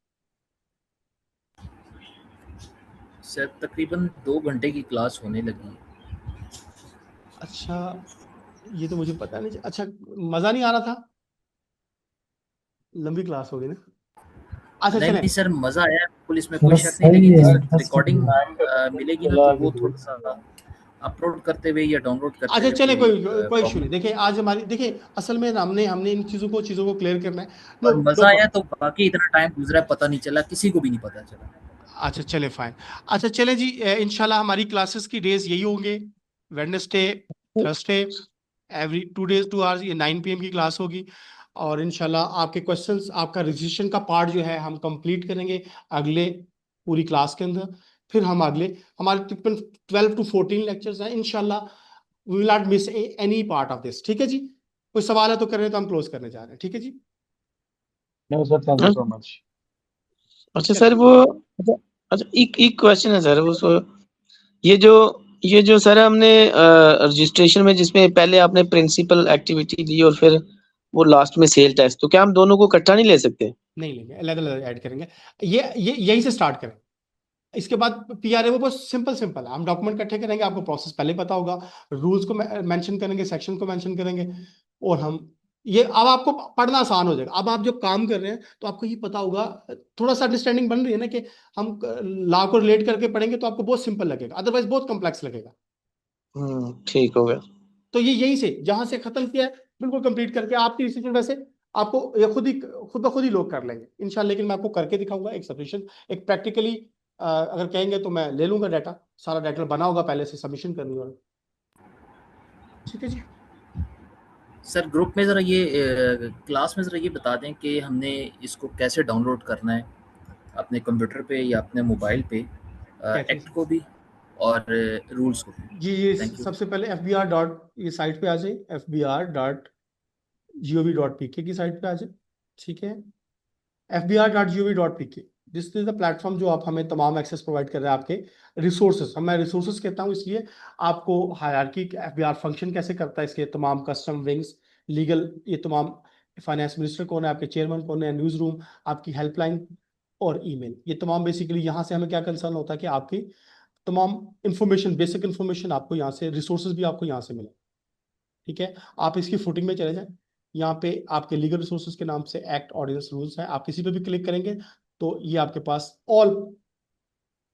सर तकरीबन 2 घंटे की क्लास होने लगी है।
अच्छा, ये तो मुझे पता नहीं। अच्छा, मजा नहीं आ रहा था, लंबी क्लास होगी ना। अच्छा
नहीं
चलें,
नहीं सर, मजा आया बिल्कुल, इसमें
थोड़ा
कोई शक नहीं,
सही
लेकिन
है,
जिस वक्त
इंटरेस्टिंग
रिकॉर्डिंग
है।
मिलेगी ना तो वो थोड़ा सा अपलोड करते हुए या डाउनलोड करते
अच्छा
हुए
चले, कोई कोई इशू नहीं।
प्रॉब्लम।
देखिए आज हमारी, देखिए असल में हमने इन चीजों को क्लियर करना है। नो
और
नो
मजा आया
प्रॉब्लम।
तो बाकी इतना टाइम गुजरा पता नहीं चला, किसी को भी नहीं पता चला।
अच्छा चले फाइन। अच्छा चले जी, इंशाल्लाह हमारी क्लासेस की डेज यही होंगे, Wednesday, Thursday, every 2 days 2 hours, ये 9 PM की क्लास होगी। और इंशाल्लाह आपके क्वेश्चंस, आपका रजिस्ट्रेशन का पार्ट जो है हम कंप्लीट करेंगे अगले पूरी क्लास के अंदर। फिर हम अगले, हमारे तकरीबन 12 to 14 लेक्चर्स हैं इंशाल्लाह, we will not miss any part of this. ठीक है जी, कोई सवाल है तो करें, तो हम क्लोज करने जा रहे हैं। ठीक है जी,
no sir, thank you so much.
अच्छा सर वो, अच्छा अच्छा, एक क्वेश्चन है सर, ये जो सर हमने रजिस्ट्रेशन में जिसमें पहले आपने प्रिंसिपल एक्टिविटी दी और फिर वो लास्ट में सेल टैक्स, तो क्या हम दोनों को इकट्ठा नहीं ले सकते?
नहीं लेंगे, अलग अलग ऐड करेंगे। ये यहीं से स्टार्ट करें। इसके बाद पीआरए वो बहुत सिंपल सिंपल है, हम डॉक्यूमेंट इकट्ठे करेंगे, आपको प्रोसेस पहले पता होगा, रूल्स को मेंशन करेंगे, सेक्शन को मेंशन करेंगे, और हम ये अब आपको पढ़ना आसान हो जाएगा। अब आप जब काम कर रहे हैं तो आपको ये पता होगा, थोड़ा सा अंडरस्टैंडिंग बन रही है ना, कि हम लॉ को रिलेट करके पढ़ेंगे तो आपको बहुत सिंपल लगेगा, अदरवाइज बहुत कॉम्प्लेक्स लगेगा।
ठीक हो गया।
तो ये यहीं से जहां से खत्म किया है बिल्कुल कंप्लीट करके आपकी डिसीजन, वैसे आपको ये खुद ब खुद ही लोग कर लेंगे इंशाल्लाह। लेकिन मैं आपको करके दिखाऊंगा एक सबमिशन, एक प्रैक्टिकली अगर कहेंगे तो मैं ले लूंगा डाटा, सारा डाटा बना होगा पहले से, सबमिशन करनी होगा। ठीक है जी,
सर ग्रुप में ज़रा ये क्लास में ज़रा ये बता दें कि हमने इसको कैसे डाउनलोड करना है अपने कंप्यूटर पे या अपने मोबाइल पे,
कैसे
एक्ट को भी और रूल्स को भी।
जी, ये
थैंक यू।
सबसे पहले FBR डॉट, ये साइट पे आ जाए, fbr.gov.pk की साइट पे आ जाए। ठीक है, fbr.gov.pk, this is the platform जो आप हमें तमाम एक्सेस प्रोवाइड कर रहे हैं, आपके रिसोर्सेज, मैं रिसोर्सेज कहता हूँ इसलिए आपको हायरार्की FBR फंक्शन कैसे करता है, इसके तमाम कस्टम विंग्स, लीगल, ये तमाम फाइनेंस मिनिस्टर कौन है, आपके चेयरमैन कौन है, न्यूज़ रूम, आपकी हेल्पलाइन और ईमेल, ये तमाम बेसिकली यहाँ से हमें क्या कंसर्न होता है कि आपकी तमाम इंफॉर्मेशन, बेसिक इंफॉर्मेशन आपको यहाँ से, रिसोर्सेज भी आपको यहाँ से मिले। ठीक है, आप इसकी फुटिंग में चले जाएं, यहाँ पे आपके लीगल रिसोर्सेज के नाम से एक्ट ऑर्डिनेंस रूल्स है, आप किसी पे भी क्लिक करेंगे तो ये आपके पास ऑल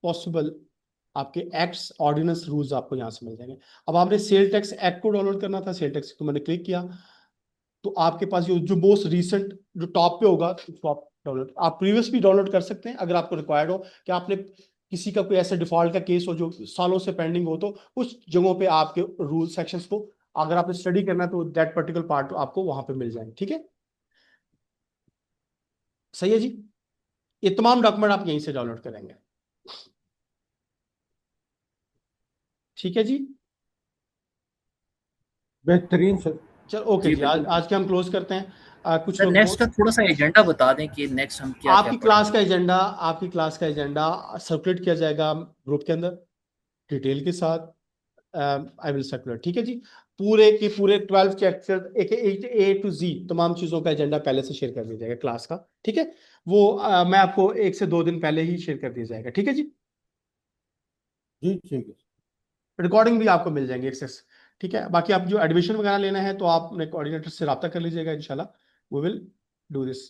पॉसिबल आपके एक्ट्स ऑर्डिनेंस रूल्स आपको यहाँ से मिल जाएंगे। अब आपने सेल टैक्स एक्ट को डाउनलोड करना था, सेल टैक्स को मैंने क्लिक किया तो आपके पास जो मोस्ट रीसेंट जो टॉप पे होगा उसको आप डाउनलोड आप प्रीवियस भी डाउनलोड कर सकते हैं अगर आपको रिक्वायर्ड हो कि आपने किसी का कोई ऐसा डिफॉल्ट का केस हो जो सालों से पेंडिंग हो, तो उस जगहों पे आपके रूल सेक्शंस को अगर आपने स्टडी करना है तो दैट पर्टिकुलर पार्ट आपको वहां पे मिल जाएंगे। ठीक है, सही है जी। ये तमाम डॉक्यूमेंट आप यहीं से डाउनलोड करेंगे। ठीक है जी,
बेहतरीन सर।
चलो ओके
जी
जी, आज
बिल्कुल
आज के हम क्लोज करते हैं। कुछ
सर।
लोग
नेक्स्ट का थोड़ा सा एजेंडा बता दें कि नेक्स्ट हम क्या
आपकी क्लास
पढ़ेंगे।
का एजेंडा सर्कुलेट किया जाएगा ग्रुप के अंदर डिटेल के साथ। आई विल सर्कुलेट, ठीक है जी। पूरे के पूरे 12 चैप्टर ए टू जी तमाम चीज़ों का एजेंडा पहले से शेयर कर दिया जाएगा क्लास का। ठीक है, वो मैं आपको 1 से 2 दिन पहले ही शेयर कर दिया जाएगा। ठीक है जी,
जी ठीक है।
रिकॉर्डिंग भी आपको मिल जाएंगे एक्सेस। ठीक है, बाकी आप जो एडमिशन वगैरह लेना है तो आप अपने कोऑर्डिनेटर से रब्ता कर लीजिएगा, इंशाल्लाह वी विल डू दिस।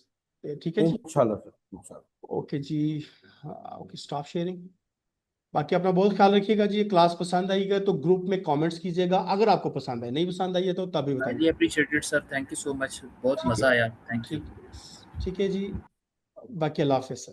ठीक है जी,
इंशाल्लाह सर, इंशाल्लाह।
ओके जी। Okay, stop sharing. बाकी अपना बहुत ख्याल रखिएगा जी। क्लास पसंद आएगा तो ग्रुप में कमेंट्स कीजिएगा, अगर आपको पसंद आए, नहीं पसंद आई है तो तभी
हाईली
बताइए।
Appreciated sir, thank you so much, बहुत
ठीक
मज़ा
है,
आया, थैंक यू।
ठीक, ठीक है जी। बाकी अल्लाह हाफिज़ सर।